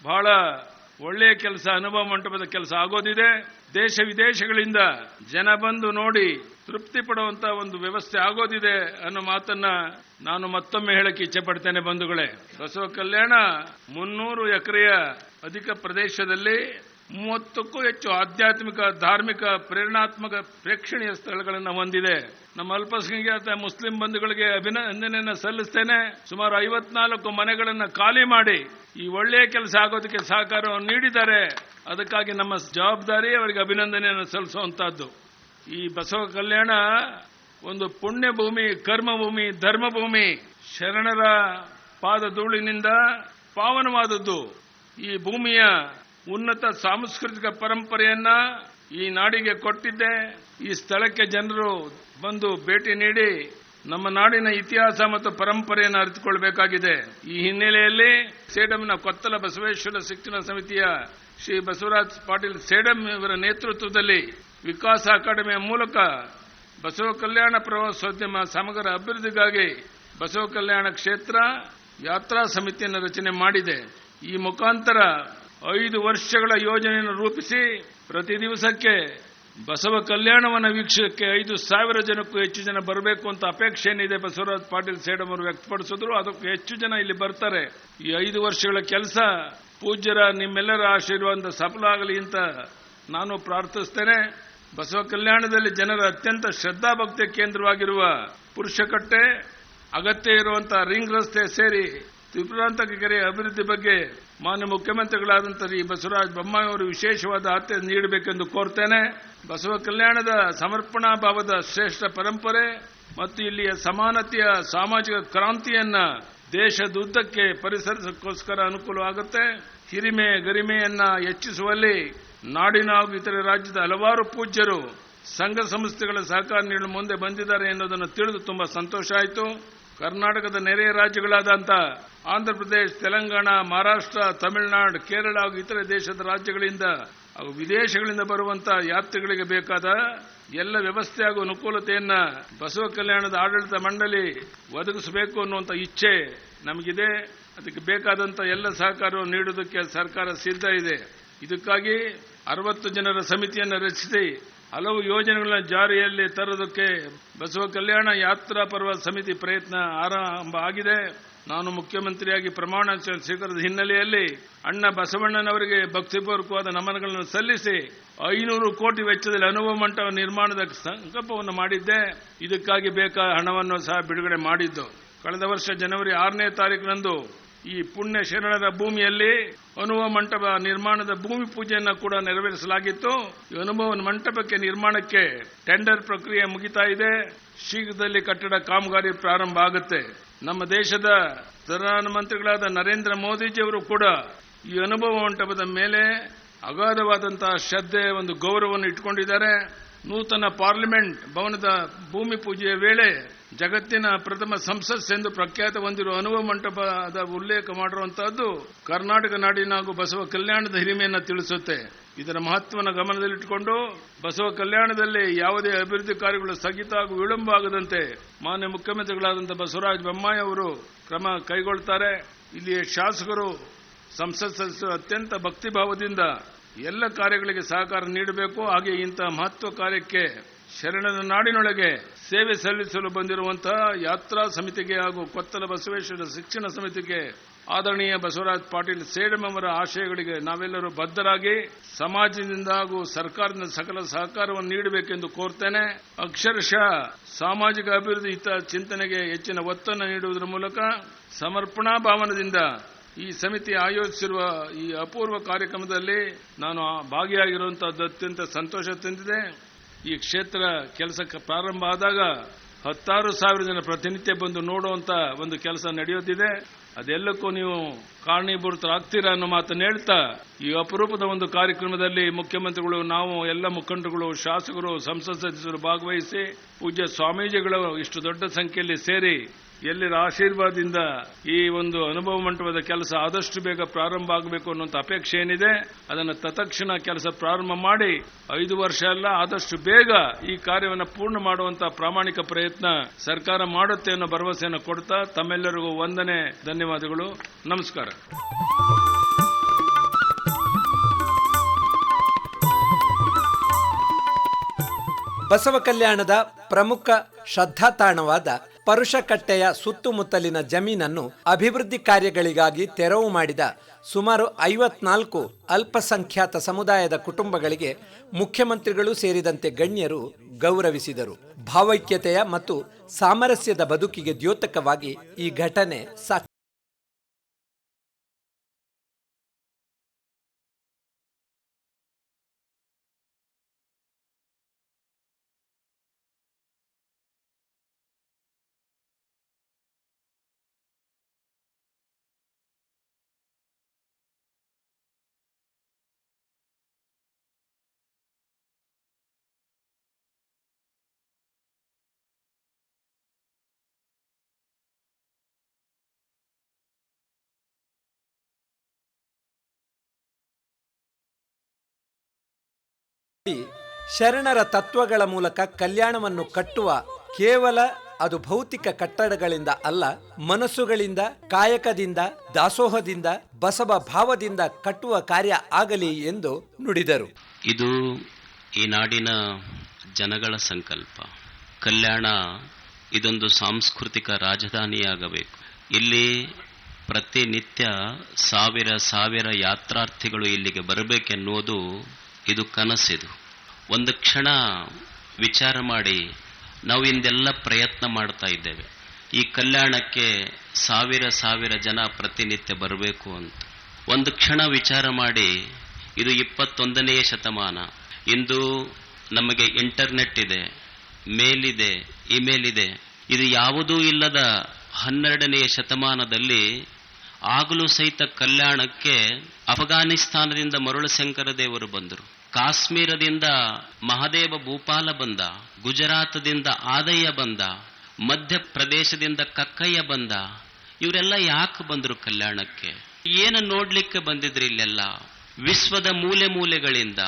ಬಹಳ ಒಳ್ಳೆಯ ಕೆಲಸ, ಅನುಭವ ಮಂಟಪದ ಕೆಲಸ ಆಗೋದಿದೆ. ದೇಶ ವಿದೇಶಗಳಿಂದ ಜನ ಬಂದು ನೋಡಿ ತೃಪ್ತಿ ಪಡುವಂತ ಒಂದು ವ್ಯವಸ್ಥೆ ಆಗೋದಿದೆ ಅನ್ನೋ ಮಾತನ್ನ ನಾನು ಮತ್ತೊಮ್ಮೆ ಹೇಳಕ್ಕೆ ಇಚ್ಛೆ ಪಡ್ತೇನೆ. ಬಂಧುಗಳೇ, ಬಸವ ಕಲ್ಯಾಣ 300 ಎಕರೆಯ ಅಧಿಕ ಪ್ರದೇಶದಲ್ಲಿ 30ಕ್ಕೂ ಹೆಚ್ಚು ಆಧ್ಯಾತ್ಮಿಕ, ಧಾರ್ಮಿಕ, ಪ್ರೇರಣಾತ್ಮಕ ಪ್ರೇಕ್ಷಣೀಯ ಸ್ಥಳಗಳನ್ನು ಹೊಂದಿದೆ. ನಮ್ಮ ಅಲ್ಪಸಂಖ್ಯಾತ ಮುಸ್ಲಿಂ ಬಂಧುಗಳಿಗೆ ಅಭಿನಂದನೆಯನ್ನು ಸಲ್ಲಿಸ್ತೇನೆ. ಸುಮಾರು 54 ಮನೆಗಳನ್ನು ಖಾಲಿ ಮಾಡಿ ಈ ಒಳ್ಳೆಯ ಕೆಲಸ ಆಗೋದಕ್ಕೆ ಸಹಕಾರವನ್ನು ನೀಡಿದ್ದಾರೆ. ಅದಕ್ಕಾಗಿ ನಮ್ಮ ಜವಾಬ್ದಾರಿ ಅವರಿಗೆ ಅಭಿನಂದನೆಯನ್ನು ಸಲ್ಲಿಸುವಂತಹದ್ದು. ಈ ಬಸವ ಕಲ್ಯಾಣ ಒಂದು ಪುಣ್ಯ ಭೂಮಿ, ಕರ್ಮಭೂಮಿ, ಧರ್ಮಭೂಮಿ, ಶರಣರ ಪಾದಧೂಳಿನಿಂದ ಪಾವನವಾದದ್ದು. ಈ ಭೂಮಿಯ ಉನ್ನತ ಸಾಂಸ್ಕೃತಿಕ ಪರಂಪರೆಯನ್ನ ಈ ನಾಡಿಗೆ ಕೊಟ್ಟಿದ್ದೆ. ಈ ಸ್ಥಳಕ್ಕೆ ಜನರು ಬಂದು ಭೇಟಿ ನೀಡಿ ನಮ್ಮ ನಾಡಿನ ಇತಿಹಾಸ ಮತ್ತು ಪರಂಪರೆಯನ್ನು ಅರಿತುಕೊಳ್ಳಬೇಕಾಗಿದೆ. ಈ ಹಿನ್ನೆಲೆಯಲ್ಲಿ ಸೇಡಂನ ಕೊತ್ತಲ ಬಸವೇಶ್ವರ ಶಿಕ್ಷಣ ಸಮಿತಿಯ ಶ್ರೀ ಬಸವರಾಜ ಪಾಟೀಲ್ ಸೇಡಂ ಇವರ ನೇತೃತ್ವದಲ್ಲಿ ವಿಕಾಸ ಅಕಾಡೆಮಿಯ ಮೂಲಕ ಬಸವ ಕಲ್ಯಾಣ ಪ್ರವಾಸೋದ್ಯಮ ಸಮಗ್ರ ಅಭಿವೃದ್ಧಿಗಾಗಿ ಬಸವ ಕಲ್ಯಾಣ ಕ್ಷೇತ್ರ ಯಾತ್ರಾ ಸಮಿತಿಯನ್ನು ರಚನೆ ಮಾಡಿದೆ. ಈ ಮುಖಾಂತರ 5 ವರ್ಷಗಳ ಯೋಜನೆಯನ್ನು ರೂಪಿಸಿ ಪ್ರತಿ ದಿವಸಕ್ಕೆ ಬಸವ ಕಲ್ಯಾಣವನ್ನು ವೀಕ್ಷಕ್ಕೆ 5,000 ಜನಕ್ಕೂ ಹೆಚ್ಚು ಜನ ಬರಬೇಕು ಅಂತ ಅಪೇಕ್ಷೆ ಏನಿದೆ ಬಸವರಾಜ ಪಾಟೀಲ್ ಸೇಡಂ ಅವರು ವ್ಯಕ್ತಪಡಿಸಿದ್ರು. ಅದಕ್ಕೂ ಹೆಚ್ಚು ಜನ ಇಲ್ಲಿ ಬರ್ತಾರೆ. ಈ 5 ವರ್ಷಗಳ ಕೆಲಸ ಪೂಜ್ಯರ ನಿಮ್ಮೆಲ್ಲರ ಆಶೀರ್ವಾದ ಸಫಲ ಆಗಲಿ ಅಂತ ನಾನು ಪ್ರಾರ್ಥಿಸ್ತೇನೆ. ಬಸವ ಕಲ್ಯಾಣದಲ್ಲಿ ಜನರ ಅತ್ಯಂತ ಶ್ರದ್ಧಾಭಕ್ತಿ ಕೇಂದ್ರವಾಗಿರುವ ಪುರುಷಕಟ್ಟೆ, ಅಗತ್ಯ ಇರುವಂತಹ ರಿಂಗ್ ರಸ್ತೆ ಸೇರಿ ತ್ರಿಪುರಾಂತಕ ಕೆರೆಯ ಅಭಿವೃದ್ಧಿ ಬಗ್ಗೆ ಮಾನ್ಯ ಮುಖ್ಯಮಂತ್ರಿಗಳಾದಂಥ ಈ ಬಸವರಾಜ ಬೊಮ್ಮಾಯಿ ಅವರು ವಿಶೇಷವಾದ ಆದ್ಯತೆ ನೀಡಬೇಕೆಂದು ಕೋರ್ತೇನೆ. ಬಸವ ಕಲ್ಯಾಣದ ಸಮರ್ಪಣಾ ಭಾವದ ಶ್ರೇಷ್ಠ ಪರಂಪರೆ ಮತ್ತು ಇಲ್ಲಿಯ ಸಮಾನತೆಯ ಸಾಮಾಜಿಕ ಕ್ರಾಂತಿಯನ್ನ ದೇಶದುದ್ದಕ್ಕೆ ಪರಿಸರಕ್ಕೋಸ್ಕರ ಅನುಕೂಲವಾಗುತ್ತೆ. ಹಿರಿಮೆ ಗರಿಮೆಯನ್ನ ಹೆಚ್ಚಿಸುವಲ್ಲಿ ನಾಡಿನ ಹಾಗೂ ಇತರೆ ರಾಜ್ಯದ ಹಲವಾರು ಪೂಜ್ಯರು ಸಂಘ ಸಂಸ್ಥೆಗಳ ಸಹಕಾರ ನೀಡಲು ಮುಂದೆ ಬಂದಿದ್ದಾರೆ ಎನ್ನುವುದನ್ನು ತಿಳಿದು ತುಂಬಾ ಸಂತೋಷ ಆಯಿತು. ಕರ್ನಾಟಕದ ನೆರೆಯ ರಾಜ್ಯಗಳಾದಂಥ ಆಂಧ್ರಪ್ರದೇಶ, ತೆಲಂಗಾಣ, ಮಹಾರಾಷ್ಟ್ರ, ತಮಿಳುನಾಡು, ಕೇರಳ ಹಾಗೂ ಇತರೆ ದೇಶದ ರಾಜ್ಯಗಳಿಂದ ಹಾಗೂ ವಿದೇಶಗಳಿಂದ ಬರುವಂತಹ ಯಾತ್ರಿಗಳಿಗೆ ಬೇಕಾದ ಎಲ್ಲ ವ್ಯವಸ್ಥೆ ಹಾಗೂ ಅನುಕೂಲತೆಯನ್ನ ಬಸವ ಕಲ್ಯಾಣದ ಆಡಳಿತ ಮಂಡಳಿ ಒದಗಿಸಬೇಕು ಅನ್ನುವಂಥ ಇಚ್ಛೆ ನಮಗಿದೆ. ಅದಕ್ಕೆ ಬೇಕಾದಂಥ ಎಲ್ಲ ಸಹಕಾರವನ್ನು ನೀಡುವುದಕ್ಕೆ ಸರ್ಕಾರ ಸಿದ್ಧ ಇದೆ. ಇದಕ್ಕಾಗಿ 60 ಜನರ ಸಮಿತಿಯನ್ನು ರಚಿಸಿ ಹಲವು ಯೋಜನೆಗಳನ್ನು ಜಾರಿಯಲ್ಲಿ ತರುವುದಕ್ಕೆ ಬಸವ ಕಲ್ಯಾಣ ಯಾತ್ರಾ ಪರ್ವ ಸಮಿತಿ ಪ್ರಯತ್ನ ಆರಂಭ ಆಗಿದೆ. ನಾನು ಮುಖ್ಯಮಂತ್ರಿಯಾಗಿ ಪ್ರಮಾಣ ಸ್ವೀಕಾರದ ಹಿನ್ನೆಲೆಯಲ್ಲಿ ಅಣ್ಣ ಬಸವಣ್ಣನವರಿಗೆ ಭಕ್ತಿಪೂರ್ವಕವಾದ ನಮನಗಳನ್ನು ಸಲ್ಲಿಸಿ 500 ಕೋಟಿ ವೆಚ್ಚದಲ್ಲಿ ಅನುಭವ ಮಂಟಪ ನಿರ್ಮಾಣದ ಸಂಕಲ್ಪವನ್ನು ಮಾಡಿದ್ದೆ. ಇದಕ್ಕಾಗಿ ಬೇಕಾದ ಹಣವನ್ನು ಸಹ ಬಿಡುಗಡೆ ಮಾಡಿದ್ದು. ಕಳೆದ ವರ್ಷ ಜನವರಿ 6ನೇ ತಾರೀಕಿನಂದು ಈ ಪುಣ್ಯ ಶರಣರ ಭೂಮಿಯಲ್ಲಿ ಅನುಭವ ಮಂಟಪ ನಿರ್ಮಾಣದ ಭೂಮಿ ಪೂಜೆಯನ್ನು ಕೂಡ ನೆರವೇರಿಸಲಾಗಿತ್ತು. ಈ ಅನುಭವ ಮಂಟಪಕ್ಕೆ ನಿರ್ಮಾಣಕ್ಕೆ ಟೆಂಡರ್ ಪ್ರಕ್ರಿಯೆ ಮುಗಿತಾ ಇದೆ. ಶೀಘ್ರದಲ್ಲಿ ಕಟ್ಟಡ ಕಾಮಗಾರಿ ಪ್ರಾರಂಭ ಆಗುತ್ತೆ. ನಮ್ಮ ದೇಶದ ಪ್ರಧಾನಮಂತ್ರಿಗಳಾದ ನರೇಂದ್ರ ಮೋದಿಜಿಯವರು ಕೂಡ ಈ ಅನುಭವ ಮಂಟಪದ ಮೇಲೆ ಅಗಾಧವಾದಂತಹ ಶ್ರದ್ಧೆ, ಒಂದು ಗೌರವವನ್ನು ಇಟ್ಟುಕೊಂಡಿದ್ದಾರೆ. ನೂತನ ಪಾರ್ಲಿಮೆಂಟ್ ಭವನದ ಭೂಮಿ ಪೂಜೆಯ ವೇಳೆ ಜಗತ್ತಿನ ಪ್ರಥಮ ಸಂಸತ್ ಎಂದು ಪ್ರಖ್ಯಾತ ಹೊಂದಿರುವ ಅನುಭವ ಮಂಟಪದ ಉಲ್ಲೇಖ ಮಾಡಿರುವಂತಹದ್ದು ಕರ್ನಾಟಕ ನಾಡಿನ ಹಾಗೂ ಬಸವ ಕಲ್ಯಾಣದ ಹಿರಿಮೆಯನ್ನು ತಿಳಿಸುತ್ತೆ. ಇದರ ಮಹತ್ವವನ್ನು ಗಮನದಲ್ಲಿಟ್ಟುಕೊಂಡು ಬಸವ ಕಲ್ಯಾಣದಲ್ಲಿ ಯಾವುದೇ ಅಭಿವೃದ್ಧಿ ಕಾರ್ಯಗಳು ಸ್ಥಗಿತ ಹಾಗೂ ವಿಳಂಬ ಆಗದಂತೆ ಮಾನ್ಯ ಮುಖ್ಯಮಂತ್ರಿಗಳಾದಂಥ ಬಸವರಾಜ ಬೊಮ್ಮಾಯಿ ಅವರು ಕ್ರಮ ಕೈಗೊಳ್ಳುತ್ತಾರೆ. ಇಲ್ಲಿಯ ಶಾಸಕರು, ಸಂಸತ್ ಸದಸ್ಯರು ಅತ್ಯಂತ ಭಕ್ತಿಭಾವದಿಂದ ಎಲ್ಲ ಕಾರ್ಯಗಳಿಗೆ ಸಹಕಾರ ನೀಡಬೇಕು. ಹಾಗೆ ಇಂತಹ ಮಹತ್ವ ಕಾರ್ಯಕ್ಕೆ ಶರಣರ ನಾಡಿನೊಳಗೆ ಸೇವೆ ಸಲ್ಲಿಸಲು ಬಂದಿರುವಂತಹ ಯಾತ್ರಾ ಸಮಿತಿಗೆ ಹಾಗೂ ಕೊತ್ತಲ ಬಸವೇಶ್ವರ ಶಿಕ್ಷಣ ಸಮಿತಿಗೆ ಆದರಣೀಯ ಬಸವರಾಜ ಪಾಟೀಲ್ ಸೇಡಂ ಅವರ ಆಶಯಗಳಿಗೆ ನಾವೆಲ್ಲರೂ ಬದ್ಧರಾಗಿ ಸಮಾಜದಿಂದ ಹಾಗೂ ಸರ್ಕಾರದಿಂದ ಸಕಲ ಸಹಕಾರವನ್ನು ನೀಡಬೇಕೆಂದು ಕೋರ್ತೇನೆ. ಅಕ್ಷರಶಃ ಸಾಮಾಜಿಕ ಅಭಿವೃದ್ಧಿ ಹಿತ ಚಿಂತನೆಗೆ ಹೆಚ್ಚಿನ ಒತ್ತನ್ನು ನೀಡುವುದರ ಮೂಲಕ ಸಮರ್ಪಣಾ ಭಾವನದಿಂದ ಈ ಸಮಿತಿ ಆಯೋಜಿಸಿರುವ ಈ ಅಪೂರ್ವ ಕಾರ್ಯಕ್ರಮದಲ್ಲಿ ನಾನು ಭಾಗಿಯಾಗಿರುವಂತಹದ್ದು ಅತ್ಯಂತ ಸಂತೋಷ ತಂದಿದೆ. ಈ ಕ್ಷೇತ್ರ ಕೆಲಸಕ್ಕೆ ಪ್ರಾರಂಭ ಆದಾಗ 16,000 ಜನ ಪ್ರತಿನಿತ್ಯ ಬಂದು ನೋಡುವಂತ ಒಂದು ಕೆಲಸ ನಡೆಯುತ್ತಿದೆ. ಅದೆಲ್ಲಕ್ಕೂ ನೀವು ಕಾರಣೀಭೂತರಾಗ್ತೀರಾ ಅನ್ನೋ ಮಾತನ್ನು ಹೇಳ್ತಾ, ಈ ಅಪರೂಪದ ಒಂದು ಕಾರ್ಯಕ್ರಮದಲ್ಲಿ ಮುಖ್ಯಮಂತ್ರಿಗಳು, ನಾವು ಎಲ್ಲ ಮುಖಂಡರುಗಳು, ಶಾಸಕರು, ಸಂಸತ್ ಸದಸ್ಯರು ಭಾಗವಹಿಸಿ ಪೂಜ್ಯ ಸ್ವಾಮೀಜಿಗಳು ಇಷ್ಟು ದೊಡ್ಡ ಸಂಖ್ಯೆಯಲ್ಲಿ ಸೇರಿ ಎಲ್ಲರ ಆಶೀರ್ವಾದದಿಂದ ಈ ಒಂದು ಅನುಭವ ಮಂಟಪದ ಕೆಲಸ ಆದಷ್ಟು ಬೇಗ ಪ್ರಾರಂಭ ಆಗಬೇಕು ಅನ್ನುವಂಥ ಅಪೇಕ್ಷೆ ಏನಿದೆ, ಅದನ್ನು ತತ್ಕ್ಷಣ ಕೆಲಸ ಪ್ರಾರಂಭ ಮಾಡಿ 5 ವರ್ಷ ಅಲ್ಲ, ಆದಷ್ಟು ಬೇಗ ಈ ಕಾರ್ಯವನ್ನು ಪೂರ್ಣ ಮಾಡುವಂತಹ ಪ್ರಾಮಾಣಿಕ ಪ್ರಯತ್ನ ಸರ್ಕಾರ ಮಾಡುತ್ತೆ ಅನ್ನೋ ಭರವಸೆಯನ್ನು ಕೊಡ್ತಾ ತಮ್ಮೆಲ್ಲರಿಗೂ ವಂದನೆ, ಧನ್ಯವಾದಗಳು, ನಮಸ್ಕಾರ. ಬಸವ ಕಲ್ಯಾಣದ ಪ್ರಮುಖ ಶ್ರದ್ಧಾತಾಣವಾದ ಪರುಷಕಟ್ಟೆಯ ಸುತ್ತಮುತ್ತಲಿನ ಜಮೀನನ್ನು ಅಭಿವೃದ್ಧಿ ಕಾರ್ಯಗಳಿಗಾಗಿ ತೆರವು ಮಾಡಿದ ಸುಮಾರು 54 ಅಲ್ಪಸಂಖ್ಯಾತ ಸಮುದಾಯದ ಕುಟುಂಬಗಳಿಗೆ ಮುಖ್ಯಮಂತ್ರಿಗಳು ಸೇರಿದಂತೆ ಗಣ್ಯರು ಗೌರವಿಸಿದರು. ಭಾವೈಕ್ಯತೆಯ ಮತ್ತು ಸಾಮರಸ್ಯದ ಬದುಕಿಗೆ ದ್ಯೋತಕವಾಗಿ ಈ ಘಟನೆ ಸಾಕ್ಷಿ. ಶರಣರ ತತ್ವಗಳ ಮೂಲಕ ಕಲ್ಯಾಣವನ್ನು ಕಟ್ಟುವ ಕೇವಲ ಅದು ಭೌತಿಕ ಕಟ್ಟಡಗಳಿಂದ ಅಲ್ಲ, ಮನಸ್ಸುಗಳಿಂದ, ಕಾಯಕದಿಂದ, ದಾಸೋಹದಿಂದ, ಬಸವ ಭಾವದಿಂದ ಕಟ್ಟುವ ಕಾರ್ಯ ಆಗಲಿ ಎಂದು ನುಡಿದರು. ಇದು ಈ ನಾಡಿನ ಜನಗಳ ಸಂಕಲ್ಪ. ಕಲ್ಯಾಣ ಇದೊಂದು ಸಾಂಸ್ಕೃತಿಕ ರಾಜಧಾನಿಯಾಗಬೇಕು. ಇಲ್ಲಿ ಪ್ರತಿನಿತ್ಯ ಸಾವಿರ ಯಾತ್ರಾರ್ಥಿಗಳು ಇಲ್ಲಿಗೆ ಬರಬೇಕೆನ್ನುವುದು ಇದು ಕನಸಿದು. ಒಂದು ಕ್ಷಣ ವಿಚಾರ ಮಾಡಿ, ನಾವು ಇಂದೆಲ್ಲ ಪ್ರಯತ್ನ ಮಾಡ್ತಾ ಇದ್ದೇವೆ ಈ ಕಲ್ಯಾಣಕ್ಕೆ ಸಾವಿರ ಜನ ಪ್ರತಿನಿತ್ಯ ಬರಬೇಕು ಅಂತ. ಒಂದು ಕ್ಷಣ ವಿಚಾರ ಮಾಡಿ, ಇದು 21ನೇ ಶತಮಾನ. ಇಂದು ನಮಗೆ ಇಂಟರ್ನೆಟ್ ಇದೆ, ಮೇಲಿದೆ, ಇಮೇಲ್ ಇದೆ. ಇದು ಯಾವುದೂ ಇಲ್ಲದ 12ನೇ ಶತಮಾನದಲ್ಲಿ ಆಗಲೂ ಸಹಿತ ಕಲ್ಯಾಣಕ್ಕೆ ಅಫಘಾನಿಸ್ತಾನದಿಂದ ಮರುಳಶಂಕರ ದೇವರು ಬಂದರು, ಕಾಶ್ಮೀರದಿಂದ ಮಹದೇವ ಭೂಪಾಲ ಬಂದ, ಗುಜರಾತದಿಂದ ಆದಯ್ಯ ಬಂದ, ಮಧ್ಯಪ್ರದೇಶದಿಂದ ಕಕ್ಕಯ್ಯ ಬಂದ. ಇವರೆಲ್ಲ ಯಾಕೆ ಬಂದರು ಕಲ್ಯಾಣಕ್ಕೆ? ಏನು ನೋಡ್ಲಿಕ್ಕೆ ಬಂದಿದ್ರು ಇಲ್ಲೆಲ್ಲ? ವಿಶ್ವದ ಮೂಲೆ ಮೂಲೆಗಳಿಂದ,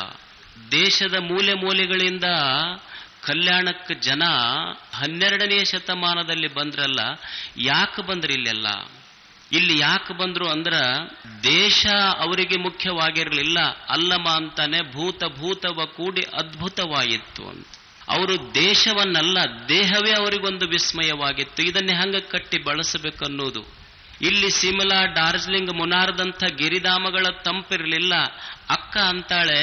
ದೇಶದ ಮೂಲೆ ಮೂಲೆಗಳಿಂದ ಕಲ್ಯಾಣಕ್ಕೆ ಜನ 12ನೇ ಶತಮಾನದಲ್ಲಿ ಬಂದ್ರಲ್ಲ. ಯಾಕೆ ಬಂದ್ರಿ ಇಲ್ಲೆಲ್ಲ? ಇಲ್ಲಿ ಯಾಕೆ ಬಂದ್ರು ಅಂದ್ರ ದೇಶ ಅವರಿಗೆ ಮುಖ್ಯವಾಗಿರಲಿಲ್ಲ. ಅಲ್ಲಮ ಅಂತಾನೆ ಭೂತವ ಕೂಡಿ ಅದ್ಭುತವಾಯಿತು ಅಂತ. ಅವರು ದೇಶವನ್ನಲ್ಲ, ದೇಹವೇ ಅವರಿಗೊಂದು ವಿಸ್ಮಯವಾಗಿತ್ತು. ಇದನ್ನೇ ಹಂಗ ಕಟ್ಟಿ ಬಳಸಬೇಕನ್ನೋದು. ಇಲ್ಲಿ ಸಿಮ್ಲಾ, ಡಾರ್ಜಿಲಿಂಗ್, ಮುನಾರ್ದಂಥ ಗಿರಿಧಾಮಗಳ ತಂಪಿರಲಿಲ್ಲ. ಅಕ್ಕ ಅಂತಾಳೆ,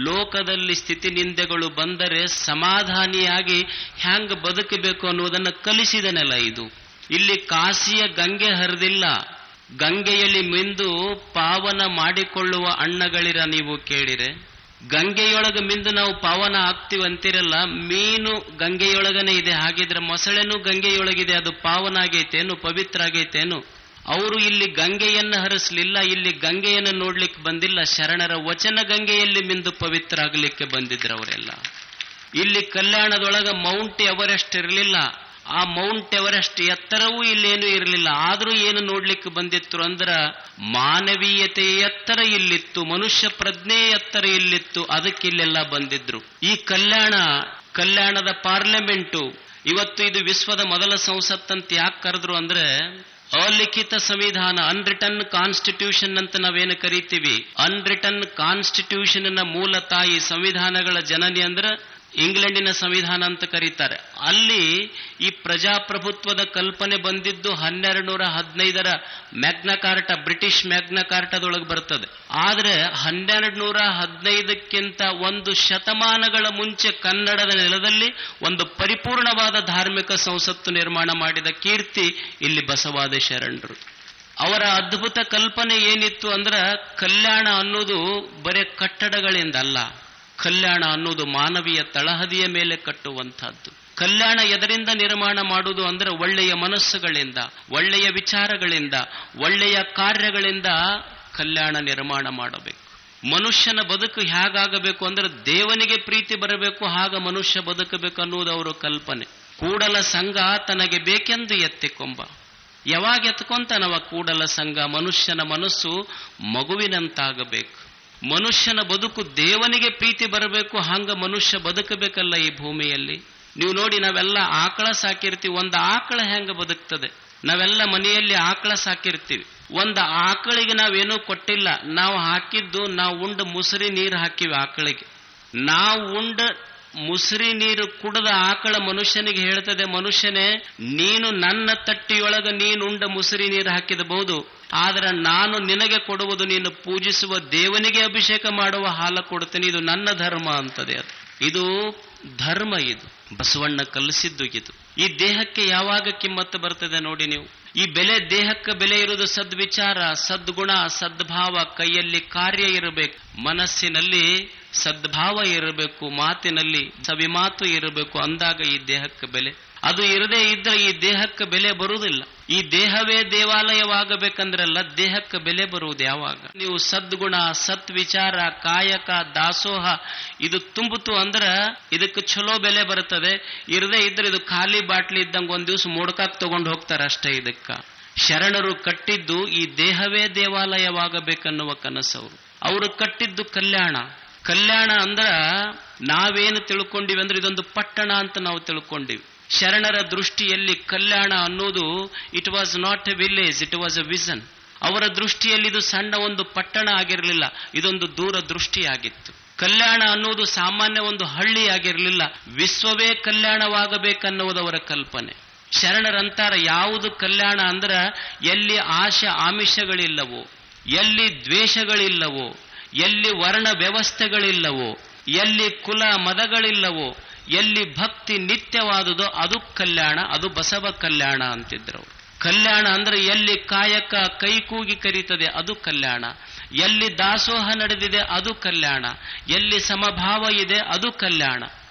ಲೋಕದಲ್ಲಿ ಸ್ಥಿತಿ ನಿಂದೆಗಳು ಬಂದರೆ ಸಮಾಧಾನಿಯಾಗಿ ಹ್ಯಾಂಗ ಬದುಕಬೇಕು ಅನ್ನೋದನ್ನು ಕಲಿಸಿದನೆಲ್ಲ ಇದು. ಇಲ್ಲಿ ಕಾಶಿಯ ಗಂಗೆ ಹರಿದಿಲ್ಲ. ಗಂಗೆಯಲ್ಲಿ ಮಿಂದು ಪಾವನ ಮಾಡಿಕೊಳ್ಳುವ ಅಣ್ಣಗಳಿರ ನೀವು ಕೇಳಿರೆ. ಗಂಗೆಯೊಳಗೆ ಮಿಂದು ನಾವು ಪಾವನ ಆಗ್ತೀವಂತಿರಲ್ಲ. ಮೀನು ಗಂಗೆಯೊಳಗನೆ ಇದೆ, ಹಾಗಿದ್ರೆ ಮೊಸಳೆನೂ ಗಂಗೆಯೊಳಗಿದೆ, ಅದು ಪಾವನ ಆಗೈತೇನು, ಪವಿತ್ರ ಆಗೈತೇನು? ಅವರು ಇಲ್ಲಿ ಗಂಗೆಯನ್ನು ಹರಿಸಲಿಲ್ಲ, ಇಲ್ಲಿ ಗಂಗೆಯನ್ನು ನೋಡ್ಲಿಕ್ಕೆ ಬಂದಿಲ್ಲ, ಶರಣರ ವಚನ ಗಂಗೆಯಲ್ಲಿ ಮಿಂದು ಪವಿತ್ರ ಆಗಲಿಕ್ಕೆ ಬಂದಿದ್ರು ಅವರೆಲ್ಲ. ಇಲ್ಲಿ ಕಲ್ಯಾಣದೊಳಗ ಮೌಂಟ್ ಎವರೆಸ್ಟ್ ಇರಲಿಲ್ಲ. ಆ ಮೌಂಟ್ ಎವರೆಸ್ಟ್ ಎತ್ತರವೂ ಇಲ್ಲೇನೂ ಇರಲಿಲ್ಲ. ಆದರೂ ಏನು ನೋಡ್ಲಿಕ್ಕೆ ಬಂದಿತ್ತು ಅಂದ್ರ ಮಾನವೀಯತೆಯ ಎತ್ತರ ಇಲ್ಲಿತ್ತು, ಮನುಷ್ಯ ಪ್ರಜ್ಞೆ ಎತ್ತರ ಇಲ್ಲಿತ್ತು. ಅದಕ್ಕೆ ಇಲ್ಲೆಲ್ಲ ಬಂದಿದ್ರು. ಈ ಕಲ್ಯಾಣದ ಪಾರ್ಲಿಮೆಂಟು ಇವತ್ತು ಇದು ವಿಶ್ವದ ಮೊದಲ ಸಂಸತ್ತಂತ ಯಾಕೆ ಕರೆದ್ರು ಅಂದ್ರೆ, ಅಲಿಖಿತ ಸಂವಿಧಾನ, ಅನ್ರಿಟನ್ ಕಾನ್ಸ್ಟಿಟ್ಯೂಷನ್ ಅಂತ ನಾವೇನು ಕರಿತೀವಿ, ಅನ್ರಿಟನ್ ಕಾನ್ಸ್ಟಿಟ್ಯೂಷನ್ ನ ಮೂಲ ತಾಯಿ, ಸಂವಿಧಾನಗಳ ಜನನಿ ಅಂದ್ರೆ ಇಂಗ್ಲೆಂಡಿನ ಸಂವಿಧಾನ ಅಂತ ಕರೀತಾರೆ. ಅಲ್ಲಿ ಈ ಪ್ರಜಾಪ್ರಭುತ್ವದ ಕಲ್ಪನೆ ಬಂದಿದ್ದು 1215ರ ಮ್ಯಾಗ್ನಾ ಕಾರ್ಟ, ಬ್ರಿಟಿಷ್ ಮ್ಯಾಗ್ನಾ ಕಾರ್ಟದೊಳಗೆ ಬರ್ತದೆ. ಆದ್ರೆ 1215ಕ್ಕಿಂತ ಒಂದು ಶತಮಾನಗಳ ಮುಂಚೆ ಕನ್ನಡದ ನೆಲದಲ್ಲಿ ಒಂದು ಪರಿಪೂರ್ಣವಾದ ಧಾರ್ಮಿಕ ಸಂಸತ್ತು ನಿರ್ಮಾಣ ಮಾಡಿದ ಕೀರ್ತಿ ಇಲ್ಲಿ ಬಸವಾದಿ ಶರಣರು. ಅವರ ಅದ್ಭುತ ಕಲ್ಪನೆ ಏನಿತ್ತು ಅಂದ್ರೆ, ಕಲ್ಯಾಣ ಅನ್ನೋದು ಬರೇ ಕಟ್ಟಡಗಳಿಂದ ಅಲ್ಲ, ಕಲ್ಯಾಣ ಅನ್ನೋದು ಮಾನವೀಯ ತಳಹದಿಯ ಮೇಲೆ ಕಟ್ಟುವಂತಹದ್ದು. ಕಲ್ಯಾಣ ಎದರಿಂದ ನಿರ್ಮಾಣ ಮಾಡುವುದು ಅಂದ್ರೆ ಒಳ್ಳೆಯ ಮನಸ್ಸುಗಳಿಂದ, ಒಳ್ಳೆಯ ವಿಚಾರಗಳಿಂದ, ಒಳ್ಳೆಯ ಕಾರ್ಯಗಳಿಂದ ಕಲ್ಯಾಣ ನಿರ್ಮಾಣ ಮಾಡಬೇಕು. ಮನುಷ್ಯನ ಬದುಕು ಹೇಗಾಗಬೇಕು ಅಂದ್ರೆ ದೇವನಿಗೆ ಪ್ರೀತಿ ಬರಬೇಕು, ಹಾಗ ಮನುಷ್ಯ ಬದುಕಬೇಕು ಅನ್ನುವುದು ಅವರ ಕಲ್ಪನೆ. ಕೂಡಲ ಸಂಘ ತನಗೆ ಬೇಕೆಂದು ಎತ್ತಿಕೊಂಬ. ಯಾವಾಗ ಎತ್ಕೊಂತಾನವ ಕೂಡಲ ಸಂಘ? ಮನುಷ್ಯನ ಮನಸ್ಸು ಮಗುವಿನಂತಾಗಬೇಕು. ಮನುಷ್ಯನ ಬದುಕು ದೇವನಿಗೆ ಪ್ರೀತಿ ಬರಬೇಕು, ಹಂಗ ಮನುಷ್ಯ ಬದುಕಬೇಕಲ್ಲ ಈ ಭೂಮಿಯಲ್ಲಿ. ನೀವು ನೋಡಿ, ನಾವೆಲ್ಲ ಆಕಳ ಸಾಕಿರ್ತೀವಿ. ಒಂದು ಆಕಳ ಹೆಂಗ ಬದುಕ್ತದೆ? ನಾವೆಲ್ಲ ಮನೆಯಲ್ಲಿ ಆಕಳ ಸಾಕಿರ್ತೀವಿ. ಒಂದು ಆಕಳಿಗೆ ನಾವೇನೂ ಕೊಟ್ಟಿಲ್ಲ, ನಾವು ಹಾಕಿದ್ದು ನಾವು ಉಂಡ ಮುಸುರಿ ನೀರು ಹಾಕಿವಿ ಆಕಳಿಗೆ. ನಾವು ಉಂಡ ಮುಸುರಿ ನೀರು ಕುಡದ ಆಕಳ ಮನುಷ್ಯನಿಗೆ ಹೇಳ್ತದೆ, ಮನುಷ್ಯನೇ ನೀನು ನನ್ನ ತಟ್ಟಿಯೊಳಗ ನೀನುಂಡ ಮುಸುರಿ ನೀರು ಹಾಕಿದಬಹುದು, ಆದ್ರೆ ನಾನು ನಿನಗೆ ಕೊಡುವುದು ನೀನು ಪೂಜಿಸುವ ದೇವನಿಗೆ ಅಭಿಷೇಕ ಮಾಡುವ ಹಾಲು ಕೊಡ್ತೇನೆ, ಇದು ನನ್ನ ಧರ್ಮ ಅಂತದೆ. ಇದು ಧರ್ಮ. ಇದು ಬಸವಣ್ಣ ಕಲಿಸಿದ್ದು. ಇದು ಈ ದೇಹಕ್ಕೆ ಯಾವಾಗ ಕಿಮ್ಮತ್ತು ಬರ್ತದೆ ನೋಡಿ ನೀವು. ಈ ಬೆಲೆ, ದೇಹಕ್ಕೆ ಬೆಲೆ ಇರುವುದು ಸದ್ವಿಚಾರ, ಸದ್ಗುಣ, ಸದ್ಭಾವ. ಕೈಯಲ್ಲಿ ಕಾರ್ಯ ಇರಬೇಕು, ಮನಸ್ಸಿನಲ್ಲಿ ಸದ್ಭಾವ ಇರಬೇಕು, ಮಾತಿನಲ್ಲಿ ಸವಿಮಾತು ಇರಬೇಕು. ಅಂದಾಗ ಈ ದೇಹಕ್ಕೆ ಬೆಲೆ. ಅದು ಇರದೇ ಇದ್ರೆ ಈ ದೇಹಕ್ಕೆ ಬೆಲೆ ಬರುವುದಿಲ್ಲ. ಈ ದೇಹವೇ ದೇವಾಲಯವಾಗಬೇಕಂದ್ರಲ್ಲ, ದೇಹಕ್ಕೆ ಬೆಲೆ ಬರುವುದು ಯಾವಾಗ? ನೀವು ಸದ್ಗುಣ, ಸತ್ವಿಚಾರ, ಕಾಯಕ, ದಾಸೋಹ ಇದು ತುಂಬಿತು ಅಂದ್ರೆ ಇದಕ್ಕೆ ಚಲೋ ಬೆಲೆ ಬರ್ತದೆ. ಇರದೇ ಇದ್ರೆ ಇದು ಖಾಲಿ ಬಾಟ್ಲಿ ಇದ್ದಂಗೆ ಒಂದ್ ದಿವಸ ಮೋಡ್ಕಾಕ್ ತಗೊಂಡು ಹೋಗ್ತಾರೆ ಅಷ್ಟೇ. ಇದಕ್ಕ ಶರಣರು ಕಟ್ಟಿದ್ದು ಈ ದೇಹವೇ ದೇವಾಲಯವಾಗಬೇಕನ್ನುವ ಕನಸವರು. ಅವರು ಕಟ್ಟಿದ್ದು ಕಲ್ಯಾಣ. ಕಲ್ಯಾಣ ಅಂದ್ರ ನಾವೇನು ತಿಳ್ಕೊಂಡಿವಿ ಅಂದ್ರೆ ಇದೊಂದು ಪಟ್ಟಣ ಅಂತ ನಾವು ತಿಳ್ಕೊಂಡಿವಿ. ಶರಣರ ದೃಷ್ಟಿಯಲ್ಲಿ ಕಲ್ಯಾಣ ಅನ್ನೋದು it was not A village, it was A vision. ಅವರ ದೃಷ್ಟಿಯಲ್ಲಿ ಇದು ಸಣ್ಣ ಒಂದು ಪಟ್ಟಣ ಆಗಿರಲಿಲ್ಲ, ಇದೊಂದು ದೂರ ದೃಷ್ಟಿಯಾಗಿತ್ತು. ಕಲ್ಯಾಣ ಅನ್ನೋದು ಸಾಮಾನ್ಯ ಒಂದು ಹಳ್ಳಿ ಆಗಿರಲಿಲ್ಲ, ವಿಶ್ವವೇ ಕಲ್ಯಾಣವಾಗಬೇಕನ್ನುವುದು ಅವರ ಕಲ್ಪನೆ. ಶರಣರಂತಾರ ಯಾವುದು ಕಲ್ಯಾಣ ಅಂದ್ರ ಎಲ್ಲಿ ಆಶೆ ಆಮಿಷಗಳಿಲ್ಲವೋ, ಎಲ್ಲಿ ದ್ವೇಷಗಳಿಲ್ಲವೋ, ಎಲ್ಲಿ ವರ್ಣ ವ್ಯವಸ್ಥೆಗಳಿಲ್ಲವೋ, ಎಲ್ಲಿ ಕುಲ ಮದಗಳಿಲ್ಲವೋ, ಎಲ್ಲಿ ಭಕ್ತಿ ನಿತ್ಯವಾದುದೋ ಅದು ಕಲ್ಯಾಣ, ಅದು ಬಸವ ಕಲ್ಯಾಣ ಅಂತಿದ್ರು. ಕಲ್ಯಾಣ ಅಂದ್ರೆ ಎಲ್ಲಿ ಕಾಯಕ ಕೈಕೂಗಿ ಕರೀತದೆ ಅದು ಕಲ್ಯಾಣ, ಎಲ್ಲಿ ದಾಸೋಹ ನಡೆದಿದೆ ಅದು ಕಲ್ಯಾಣ, ಎಲ್ಲಿ ಸಮಭಾವ ಇದೆ ಅದು ಕಲ್ಯಾಣ.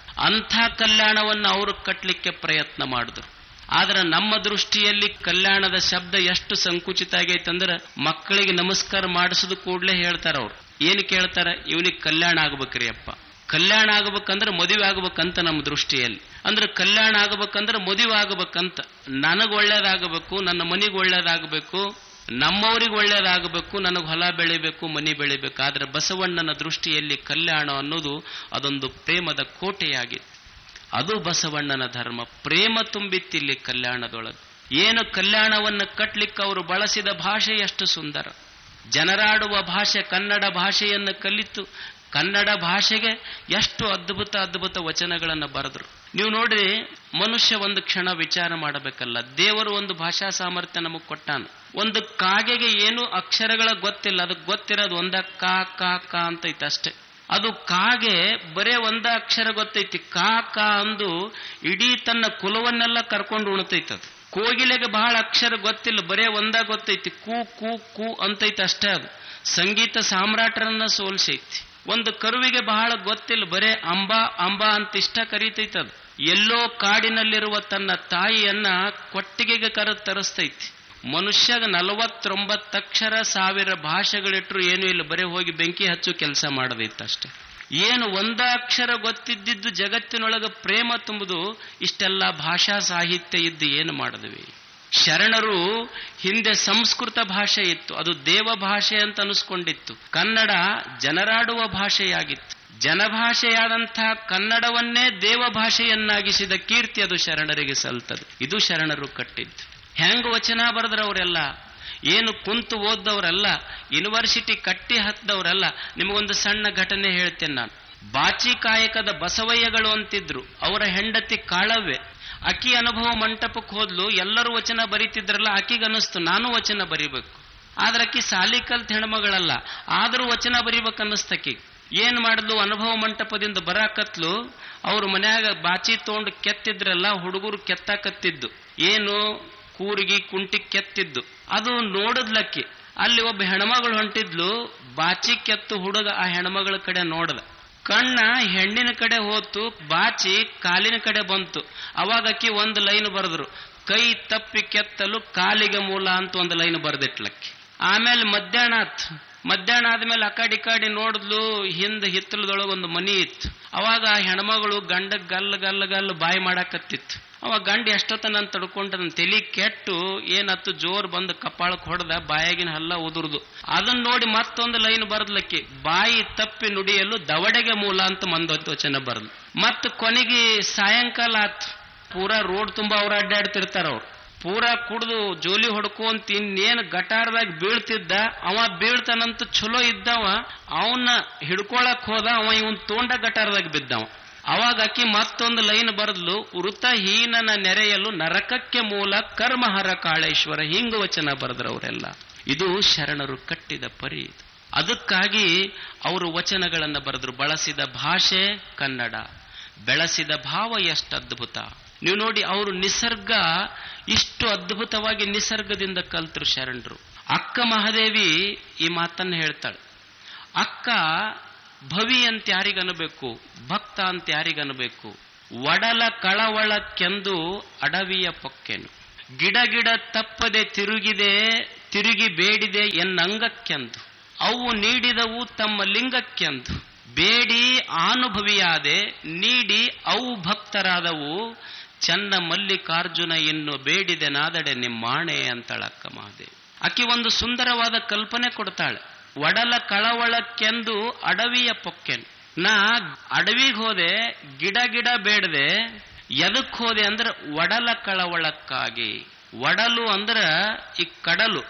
ಅಂಥ ಕಲ್ಯಾಣವನ್ನು ಅವರು ಕಟ್ಟಲಿಕ್ಕೆ ಪ್ರಯತ್ನ ಮಾಡಿದ್ರು. ಆದ್ರೆ ನಮ್ಮ ದೃಷ್ಟಿಯಲ್ಲಿ ಕಲ್ಯಾಣದ ಶಬ್ದ ಎಷ್ಟು ಸಂಕುಚಿತ ಆಗೈತಂದ್ರೆ, ಮಕ್ಕಳಿಗೆ ನಮಸ್ಕಾರ ಮಾಡಿಸೋದು ಕೂಡಲೇ ಹೇಳ್ತಾರ ಅವ್ರು. ಏನು ಕೇಳ್ತಾರ? ಇವನಿಗೆ ಕಲ್ಯಾಣ ಆಗ್ಬೇಕ್ರಿ ಅಪ್ಪ. ಕಲ್ಯಾಣ ಆಗ್ಬೇಕಂದ್ರೆ ಮದುವೆ ಆಗ್ಬೇಕಂತ ನಮ್ಮ ದೃಷ್ಟಿಯಲ್ಲಿ. ಅಂದ್ರೆ ಕಲ್ಯಾಣ ಆಗ್ಬೇಕಂದ್ರೆ ಮದುವೆ ಆಗ್ಬೇಕಂತ. ನನಗ್ ಒಳ್ಳೇದಾಗಬೇಕು, ನನ್ನ ಮನೆಗೆ ಒಳ್ಳೇದಾಗಬೇಕು, ನಮ್ಮವ್ರಿಗೆ ಒಳ್ಳೇದಾಗಬೇಕು, ನನಗೆ ಹೊಲ ಬೆಳಿಬೇಕು, ಮನೆ ಬೆಳಿಬೇಕು. ಆದ್ರೆ ಬಸವಣ್ಣನ ದೃಷ್ಟಿಯಲ್ಲಿ ಕಲ್ಯಾಣ ಅನ್ನೋದು ಅದೊಂದು ಪ್ರೇಮದ ಕೋಟೆಯಾಗಿತ್ತು. ಅದು ಬಸವಣ್ಣನ ಧರ್ಮ. ಪ್ರೇಮ ತುಂಬಿತ್ತಿಲ್ಲಿ ಕಲ್ಯಾಣದೊಳಗೆ. ಏನು ಕಲ್ಯಾಣವನ್ನು ಕಟ್ಲಿಕ್ಕೆ ಅವರು ಬಳಸಿದ ಭಾಷೆ ಎಷ್ಟು ಸುಂದರ. ಜನರಾಡುವ ಭಾಷೆ ಕನ್ನಡ ಭಾಷೆಯನ್ನು ಕಲಿತು ಕನ್ನಡ ಭಾಷೆಗೆ ಎಷ್ಟು ಅದ್ಭುತ ಅದ್ಭುತ ವಚನಗಳನ್ನು ಬರೆದ್ರು. ನೀವು ನೋಡ್ರಿ, ಮನುಷ್ಯ ಒಂದು ಕ್ಷಣ ವಿಚಾರ ಮಾಡಬೇಕಲ್ಲ, ದೇವರು ಒಂದು ಭಾಷಾ ಸಾಮರ್ಥ್ಯ ನಮಗ್ ಕೊಟ್ಟಾನ. ಒಂದು ಕಾಗೆಗೆ ಏನು ಅಕ್ಷರಗಳ ಗೊತ್ತಿಲ್ಲ, ಅದಕ್ಕೆ ಗೊತ್ತಿರೋದು ಒಂದ ಕಾ ಕಾ ಕಾ ಅಂತೈತೆ ಅಷ್ಟೇ. ಅದು ಕಾಗೆ ಬರೇ ಒಂದ ಅಕ್ಷರ ಗೊತ್ತೈತಿ, ಕಾ ಕಾ ಅಂದು ಇಡೀ ತನ್ನ ಕುಲವನ್ನೆಲ್ಲ ಕರ್ಕೊಂಡು ಉಣ್ತೈತದು. ಕೋಗಿಲೆಗೆ ಬಹಳ ಅಕ್ಷರ ಗೊತ್ತಿಲ್ಲ, ಬರೇ ಒಂದ ಗೊತ್ತೈತಿ, ಕೂ ಕೂ ಕೂ ಅಂತೈತಿ ಅಷ್ಟೇ. ಅದು ಸಂಗೀತ ಸಾಮ್ರಾಟರನ್ನ ಸೋಲ್ಸೈತಿ. ಒಂದು ಕರುವಿಗೆ ಬಹಳ ಗೊತ್ತಿಲ್ಲ, ಬರೇ ಅಂಬಾ ಅಂಬಾ ಅಂತ ಇಷ್ಟ ಕರೀತೈತದು. ಎಲ್ಲೋ ಕಾಡಿನಲ್ಲಿರುವ ತನ್ನ ತಾಯಿಯನ್ನ ಕೊಟ್ಟಿಗೆಗೆ ತರಿಸ್ತೈತಿ. ಮನುಷ್ಯಗ 49 ಅಕ್ಷರ 1000 ಭಾಷೆಗಳಿಟ್ರು ಏನೂ ಇಲ್ಲ, ಬರೇ ಹೋಗಿ ಬೆಂಕಿ ಹಚ್ಚು ಕೆಲಸ ಮಾಡದೈತೆ ಅಷ್ಟೇ. ಏನು ಒಂದ ಅಕ್ಷರ ಗೊತ್ತಿದ್ದಿದ್ದು ಜಗತ್ತಿನೊಳಗೆ ಪ್ರೇಮ ತುಂಬುದು, ಇಷ್ಟೆಲ್ಲ ಭಾಷಾ ಸಾಹಿತ್ಯ ಇದ್ದು ಏನು ಮಾಡಿದ್ವಿ? ಶರಣರು ಹಿಂದೆ ಸಂಸ್ಕೃತ ಭಾಷೆ ಇತ್ತು, ಅದು ದೇವ ಭಾಷೆ ಅಂತ ಅನಿಸ್ಕೊಂಡಿತ್ತು. ಕನ್ನಡ ಜನರಾಡುವ ಭಾಷೆಯಾಗಿತ್ತು. ಜನಭಾಷೆಯಾದಂಥ ಕನ್ನಡವನ್ನೇ ದೇವ ಭಾಷೆಯನ್ನಾಗಿಸಿದ ಕೀರ್ತಿ ಅದು ಶರಣರಿಗೆ ಸಲ್ತದೆ. ಇದು ಶರಣರು ಕಟ್ಟಿದ್ದು. ಹೆಂಗ ವಚನ ಬರೆದ್ರ ಅವರೆಲ್ಲ, ಏನು ಕುಂತು ಓದ್ದವರಲ್ಲ, ಯೂನಿವರ್ಸಿಟಿ ಕಟ್ಟಿ ಹತ್ತದವರಲ್ಲ. ನಿಮಗೊಂದು ಸಣ್ಣ ಘಟನೆ ಹೇಳ್ತೇನೆ ನಾನು. ಬಾಚಿ ಕಾಯಕದ ಬಸವಯ್ಯಗಳು ಅಂತಿದ್ರು, ಅವರ ಹೆಂಡತಿ ಕಾಳವ್ವೆ. ಅಕ್ಕಿ ಅನುಭವ ಮಂಟಪಕ್ಕೆ ಹೋದ್ಲು, ಎಲ್ಲರೂ ವಚನ ಬರೀತಿದ್ರಲ್ಲ, ಅಕ್ಕಿಗನ್ನಿಸ್ತು ನಾನು ವಚನ ಬರಿಬೇಕು. ಆದ್ರೆ ಅಕ್ಕಿ ಸಾಲಿ ಕಲ್ತ್ ಹೆಣ್ಮಗಳಲ್ಲ, ಆದ್ರೂ ವಚನ ಬರಿಬೇಕನ್ನಿಸ್ತಕ್ಕಿ. ಏನ್ ಮಾಡಿದ್ಲು, ಅನುಭವ ಮಂಟಪದಿಂದ ಬರಾಕತ್ಲು. ಅವ್ರ ಮನ್ಯಾಗ ಬಾಚಿ ತಗೊಂಡು ಕೆತ್ತಿದ್ರಲ್ಲ, ಹುಡುಗರು ಕೆತ್ತಾಕತ್ತಿದ್ದು, ಏನು ಕೂರಿಗೆ ಕುಂಟಿ ಕೆತ್ತಿದ್ದು. ಅದು ನೋಡಿದ್ಲಕ್ಕಿ. ಅಲ್ಲಿ ಒಬ್ಬ ಹೆಣ್ಮಗಳು ಹೊಂಟಿದ್ಲು, ಬಾಚಿ ಕೆತ್ತು ಹುಡುಗ ಆ ಹೆಣ್ಮಗಳ ಕಡೆ ನೋಡ್ದ. ಕಣ್ಣ ಹೆಣ್ಣಿನ ಕಡೆ ಹೋತು, ಬಾಚಿ ಕಾಲಿನ ಕಡೆ ಬಂತು. ಅವಾಗ ಅಕ್ಕಿ ಒಂದು ಲೈನ್ ಬರೆದ್ರು, ಕೈ ತಪ್ಪಿ ಕೆತ್ತಲು ಕಾಲಿಗೆ ಮೂಲ ಅಂತ ಒಂದು ಲೈನ್ ಬರೆದಿಟ್ಲಕ್ಕಿ. ಆಮೇಲೆ ಮಧ್ಯಾಹ್ನ ಆದ್ಮೇಲೆ ಅಕಾಡಿ ಕಾಡಿ ನೋಡಿದ್ಲು, ಹಿಂದ ಹಿತ್ತಲದೊಳಗೆ ಒಂದು ಮನಿ ಇತ್ತು. ಅವಾಗ ಹೆಣ್ಮಗಳು ಗಂಡ ಗಲ್ಲ ಬಾಯಿ ಮಾಡಾಕತ್ತಿತ್ತು. ಅವಾಗ ಗಂಡ ಎಷ್ಟೊತ್ತನ ತಡ್ಕೊಂಡ ನನ್ನ ತಲಿ ಕೆಟ್ಟು ಏನತ್ತು ಜೋರ್ ಬಂದು ಕಪಾಳಕ್ಕೆ ಹೊಡೆದ, ಬಾಯಾಗಿನ ಹಲ್ಲ ಉದುರ್ದು. ಅದನ್ನ ನೋಡಿ ಮತ್ತೊಂದು ಲೈನ್ ಬರದ್ಲಕ್ಕಿ, ಬಾಯಿ ತಪ್ಪಿ ನುಡಿಯಲು ದವಡೆಗೆ ಮೂಲ ಅಂತ ಮಂದೊತ್ತು ವಚನ ಬರದ್ಲು. ಮತ್ ಕೊನೆಗೆ ಸಾಯಂಕಾಲ ಆತ್, ಪೂರಾ ರೋಡ್ ತುಂಬಾ ಅವ್ರು ಅಡ್ಡಾಡ್ತಿರ್ತಾರ. ಅವ್ರು ಪೂರಾ ಕುಡ್ದು ಜೋಲಿ ಹೊಡ್ಕೊಂತ ಇನ್ನೇನು ಗಟಾರದಾಗ ಬೀಳ್ತಿದ್ದ. ಅವ ಬೀಳ್ತಾನಂತ ಚಲೋ ಇದ್ದವ, ಅವನ್ನ ಹಿಡ್ಕೊಳಕ್ ಹೋದ, ಅವ ಇವನ್ ತೋಂಡ ಗಟಾರದಾಗ ಬಿದ್ದವ. ಅವಾಗ ಅಕ್ಕಿ ಮತ್ತೊಂದು ಲೈನ್ ಬರದ್ಲು, ವೃತಹೀನನ ನೆರೆಯಲು ನರಕಕ್ಕೆ ಮೂಲ ಕರ್ಮಹರ ಕಾಳೇಶ್ವರ. ಹಿಂಗ ವಚನ ಬರೆದ್ರು ಅವರೆಲ್ಲ. ಇದು ಶರಣರು ಕಟ್ಟಿದ ಪರಿ. ಅದಕ್ಕಾಗಿ ಅವರು ವಚನಗಳನ್ನು ಬರೆದ್ರು. ಬಳಸಿದ ಭಾಷೆ ಕನ್ನಡ, ಬೆಳೆಸಿದ ಭಾವ ಎಷ್ಟು ಅದ್ಭುತ. ನೀವು ನೋಡಿ, ಅವರು ನಿಸರ್ಗ ಇಷ್ಟು ಅದ್ಭುತವಾಗಿ ನಿಸರ್ಗದಿಂದ ಕಲ್ತರು ಶರಣರು. ಅಕ್ಕ ಮಹಾದೇವಿ ಈ ಮಾತನ್ನು ಹೇಳ್ತಾಳೆ. ಅಕ್ಕ ಭವಿ ಅಂತ ಯಾರಿಗನಬೇಕು, ಭಕ್ತ ಅಂತ ಯಾರಿಗನಬೇಕು. ಒಡಲ ಕಳವಳಕ್ಕೆಂದು ಅಡವಿಯ ಪೊಕ್ಕೆನು, ಗಿಡ ತಪ್ಪದೆ ತಿರುಗಿ ಬೇಡಿದೆ ಎನ್ನಂಗಕ್ಕೆಂದು, ಅವು ನೀಡಿದವು ತಮ್ಮ ಲಿಂಗಕ್ಕೆಂದು, ಬೇಡಿ ಆನುಭವಿಯಾದೆ ನೀಡಿ ಅವು ಭಕ್ತರಾದವು, ಚನ್ನ ಮಲ್ಲಿಕಾರ್ಜುನ ಇನ್ನು ಬೇಡಿದೆ ನಾದಡೆ ನಿಮ್ಮಾಣೆ ಅಂತಳಕ್ಕ ಮಹಾದೇವಿ. ಆಕೆ ಒಂದು ಸುಂದರವಾದ ಕಲ್ಪನೆ ಕೊಡ್ತಾಳೆ. ಒಡಲ ಕಳವಳಕ್ಕೆಂದು ಅಡವಿಯ ಪೊಕ್ಕೆನು. ನಾ ಅಡವಿಗೆ ಹೋದೆ, ಗಿಡ ಬೇಡದೆ. ಎದಕ್ ಹೋದೆ ಅಂದ್ರೆ ಒಡಲ ಕಳವಳಕ್ಕಾಗಿ. ಒಡಲು ಅಂದ್ರ ಈ ಕಡಲು.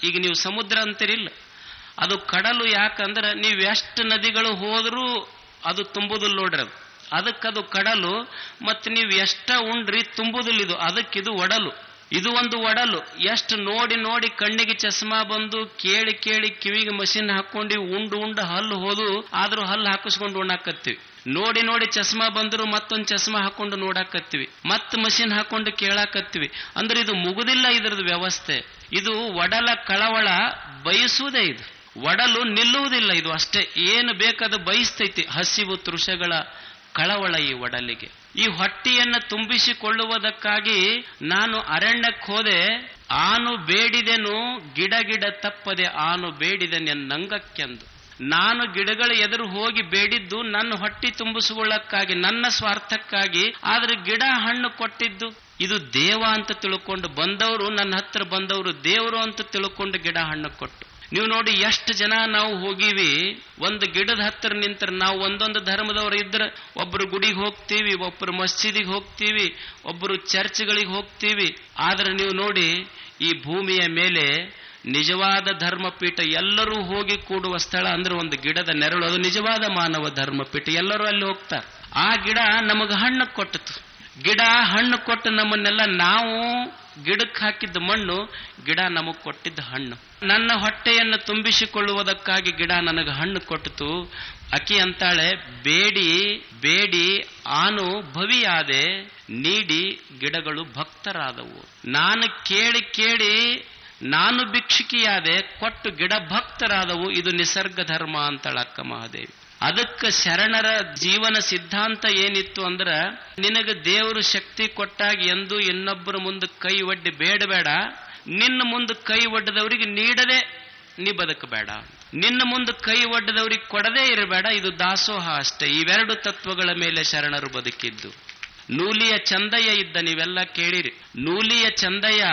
ಈಗ ನೀವು ಸಮುದ್ರ ಅಂತಿರಿಲ್ಲ, ಅದು ಕಡಲು. ಯಾಕಂದ್ರೆ ನೀವು ಎಷ್ಟು ನದಿಗಳು ಹೋದ್ರೂ ಅದು ತುಂಬುದಿಲ್ಲ ನೋಡ್ರಿ. ಅದಕ್ಕದು ಕಡಲು. ಮತ್ತು ನೀವು ಎಷ್ಟ ಉಂಡ್ರಿ ತುಂಬುದಿಲ್ಲ. ಅದಕ್ಕಿದು ಒಡಲು. ಇದು ಒಂದು ಒಡಲು. ಎಷ್ಟು ನೋಡಿ ಕಣ್ಣಿಗೆ ಚಸ್ಮಾ ಬಂದು, ಕೇಳಿ ಕಿವಿಗೆ ಮಷಿನ್ ಹಾಕೊಂಡು ಉಂಡು ಹಲ್ಲು ಹೋದು, ಆದ್ರೂ ಹಲ್ಲು ಹಾಕಿಸ್ಕೊಂಡು ಉಣ್ಣಾಕತ್ತೀವಿ. ನೋಡಿ ಚಸ್ಮಾ ಬಂದ್ರು ಮತ್ತೊಂದು ಚಸ್ಮಾ ಹಾಕೊಂಡು ನೋಡಾಕತ್ತೀವಿ, ಮತ್ ಮಷಿನ್ ಹಾಕೊಂಡು ಕೇಳಾಕತ್ತೀವಿ. ಅಂದ್ರೆ ಇದು ಮುಗುದಿಲ್ಲ ಇದರದ್ದು ವ್ಯವಸ್ಥೆ. ಇದು ಒಡಲ ಕಳವಳ ಬಯಸುವುದೇ. ಇದು ಒಡಲು ನಿಲ್ಲುವುದಿಲ್ಲ. ಇದು ಅಷ್ಟೇ, ಏನು ಬೇಕಾದ ಬಯಸ್ತೈತಿ. ಹಸಿವು ತೃಷಗಳ ಕಳವಳ ಈ ಒಡಲಿಗೆ. ಈ ಹೊಟ್ಟೆಯನ್ನು ತುಂಬಿಸಿಕೊಳ್ಳುವುದಕ್ಕಾಗಿ ನಾನು ಅರಣ್ಯಕ್ಕೆ ಹೋದೆ, ಆನು ಬೇಡಿದೆನು ಗಿಡ ತಪ್ಪದೆ ಆನು ಬೇಡಿದೆನೆನ್ನಂಗಕ್ಕೆಂದು. ನಾನು ಗಿಡಗಳ ಎದುರು ಹೋಗಿ ಬೇಡಿದ್ದು ನನ್ನ ಹೊಟ್ಟೆ ತುಂಬಿಸಿಕೊಳ್ಳಕ್ಕಾಗಿ, ನನ್ನ ಸ್ವಾರ್ಥಕ್ಕಾಗಿ. ಆದ್ರೆ ಗಿಡ ಹಣ್ಣು ಕೊಟ್ಟಿದ್ದು ಇದು ದೇವ ಅಂತ ತಿಳ್ಕೊಂಡು ಬಂದವರು, ನನ್ನ ಹತ್ರ ಬಂದವರು ದೇವರು ಅಂತ ತಿಳ್ಕೊಂಡು ಗಿಡ ಹಣ್ಣು ಕೊಟ್ಟು. ನೀವು ನೋಡಿ ಎಷ್ಟು ಜನ ನಾವು ಹೋಗಿವಿ, ಒಂದು ಗಿಡದ ಹತ್ರ ನಿಂತರ. ನಾವು ಒಂದೊಂದು ಧರ್ಮದವರು ಇದ್ರೆ ಒಬ್ರು ಗುಡಿಗೆ ಹೋಗ್ತೀವಿ, ಒಬ್ರು ಮಸ್ಜಿದಿಗೆ ಹೋಗ್ತೀವಿ, ಒಬ್ರು ಚರ್ಚ್ಗಳಿಗೆ ಹೋಗ್ತೀವಿ. ಆದ್ರೆ ನೀವು ನೋಡಿ, ಈ ಭೂಮಿಯ ಮೇಲೆ ನಿಜವಾದ ಧರ್ಮಪೀಠ ಎಲ್ಲರೂ ಹೋಗಿ ಕೂಡುವ ಸ್ಥಳ ಅಂದ್ರೆ ಒಂದು ಗಿಡದ ನೆರಳು. ಅದು ನಿಜವಾದ ಮಾನವ ಧರ್ಮಪೀಠ. ಎಲ್ಲರೂ ಅಲ್ಲಿ ಹೋಗ್ತಾರೆ. ಆ ಗಿಡ ನಮಗೆ ಹಣ್ಣು ಕೊಟ್ಟಿತು. ಗಿಡ ಹಣ್ಣು ಕೊಟ್ಟು ನಮ್ಮನ್ನೆಲ್ಲ, ನಾವು ಗಿಡಕ್ಕೆ ಹಾಕಿದ್ದ ಮಣ್ಣು, ಗಿಡ ನಮಗ್ ಕೊಟ್ಟಿದ್ದ ಹಣ್ಣು. ನನ್ನ ಹೊಟ್ಟೆಯನ್ನು ತುಂಬಿಸಿಕೊಳ್ಳುವುದಕ್ಕಾಗಿ ಗಿಡ ನನಗೆ ಹಣ್ಣು ಕೊಟ್ಟಿತು. ಅಕ್ಕಿ ಅಂತಾಳೆ, ಬೇಡಿ ಆನು ಭವಿಯಾದೆ ನೀಡಿ ಗಿಡಗಳು ಭಕ್ತರಾದವು. ನಾನು ಕೇಳಿ ನಾನು ಭಿಕ್ಷುಕಿಯಾದೆ, ಕೊಟ್ಟು ಗಿಡ ಭಕ್ತರಾದವು. ಇದು ನಿಸರ್ಗ ಧರ್ಮ ಅಂತಳಕ್ಕ ಮಹಾದೇವಿ. ಅದಕ್ಕೆ ಶರಣರ ಜೀವನ ಸಿದ್ಧಾಂತ ಏನಿತ್ತು ಅಂದ್ರ, ನಿನಗೆ ದೇವರು ಶಕ್ತಿ ಕೊಟ್ಟಾಗ ಎಂದು ಇನ್ನೊಬ್ಬರ ಮುಂದೆ ಕೈ ಒಡ್ಡಿ ಬೇಡಬೇಡ, ನಿನ್ನ ಮುಂದೆ ಕೈ ಒಡ್ಡದವರಿಗೆ ನೀಡದೆ ನೀ ಬದುಕಬೇಡ, ನಿನ್ನ ಮುಂದೆ ಕೈ ಒಡ್ಡದವರಿಗೆ ಕೊಡದೇ ಇರಬೇಡ. ಇದು ದಾಸೋಹ ಅಷ್ಟೇ. ಇವೆರಡು ತತ್ವಗಳ ಮೇಲೆ ಶರಣರು ಬದುಕಿದ್ದು. ನೂಲಿಯ ಚಂದಯ್ಯ ಇದ್ದ, ನೀವೆಲ್ಲ ಕೇಳಿರಿ. ನೂಲಿಯ ಚಂದಯ್ಯ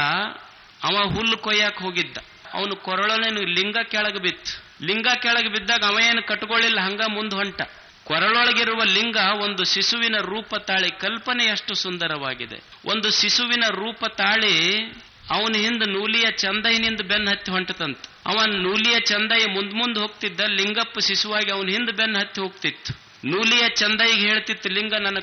ಅವ ಹುಲ್ಲು ಕೊಯ್ಯಾಕ್ ಹೋಗಿದ್ದ. ಅವನು ಕೊರಳನೇನು ಲಿಂಗ ಕೆಳಗೆ ಬಿತ್ತು. ಲಿಂಗ ಕೆಳಗೆ ಬಿದ್ದಾಗ ಅವ ಏನು ಕಟ್ಕೊಳ್ಳಿಲ್ಲ, ಹಂಗ ಮುಂದೆ ಹೊಂಟ. ಕೊರಳೊಳಗಿರುವ ಲಿಂಗ ಒಂದು ಶಿಶುವಿನ ರೂಪ ತಾಳಿ. ಕಲ್ಪನೆ ಎಷ್ಟು ಸುಂದರವಾಗಿದೆ. ಒಂದು ಶಿಶುವಿನ ರೂಪ ತಾಳಿ ಅವನ ಹಿಂದ ನೂಲಿಯ ಚಂದಯ್ಯನಿಂದ ಬೆನ್ನ ಹತ್ತಿ ಹೊಂಟತಂತ. ಅವನ್ ನೂಲಿಯ ಚಂದಯ್ಯ ಮುಂದ್ ಹೋಗ್ತಿದ್ದ, ಲಿಂಗಪ್ಪ ಶಿಶುವಾಗಿ ಅವನ ಹಿಂದ ಬೆನ್ನ ಹತ್ತಿ ಹೋಗ್ತಿತ್ತು. ನೂಲಿಯ ಚಂದಯ್ಯಗೆ ಹೇಳ್ತಿತ್ತು ಲಿಂಗ, ನನ್ನ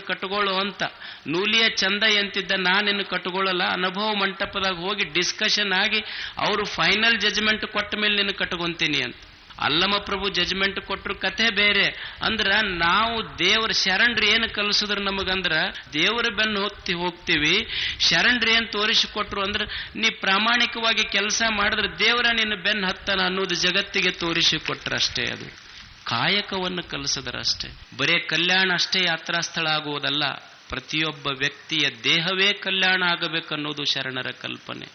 ಕಟ್ಕೊಳ್ಳೋ ಅಂತ. ನೂಲಿಯ ಚಂದಯ್ಯ ಅಂತಿದ್ದ, ನಾನಿನ್ನು ಕಟ್ಕೊಳ್ಳಲ್ಲ. ಅನುಭವ ಮಂಟಪದಾಗ ಹೋಗಿ ಡಿಸ್ಕಷನ್ ಆಗಿ ಅವರು ಫೈನಲ್ ಜಜ್ಮೆಂಟ್ ಕೊಟ್ಟ ಮೇಲೆ ನಿನ್ನ ಕಟ್ಕೊಂತೀನಿ ಅಂತ. ಅಲ್ಲಮ ಪ್ರಭು ಜಜ್ಮೆಂಟ್ ಕೊಟ್ಟರು ಕಥೆ ಬೇರೆ. ಅಂದ್ರ ನಾವು ದೇವರ ಶರಣರು ಏನು ಕಲಿಸಿದ್ರು ನಮಗಂದ್ರ, ದೇವರ ಬೆನ್ನು ಹೋಗ್ತೀವಿ. ಶರಣರು ಏನ್ ತೋರಿಸಿಕೊಟ್ರು ಅಂದ್ರೆ, ನೀ ಪ್ರಾಮಾಣಿಕವಾಗಿ ಕೆಲಸ ಮಾಡಿದ್ರೆ ದೇವರ ನಿನ್ನ ಬೆನ್ನು ಹತ್ತಾನ ಅನ್ನೋದು ಜಗತ್ತಿಗೆ ತೋರಿಸಿಕೊಟ್ರ ಅಷ್ಟೇ. ಅದು ಕಾಯಕವನ್ನು ಕಲಿಸಿದರಷ್ಟೇ. ಬರೇ ಕಲ್ಯಾಣ ಅಷ್ಟೇ ಯಾತ್ರಾ ಸ್ಥಳ ಆಗುವುದಲ್ಲ, ಪ್ರತಿಯೊಬ್ಬ ವ್ಯಕ್ತಿಯ ದೇಹವೇ ಕಲ್ಯಾಣ ಆಗಬೇಕನ್ನೋದು ಶರಣರ ಕಲ್ಪನೆ.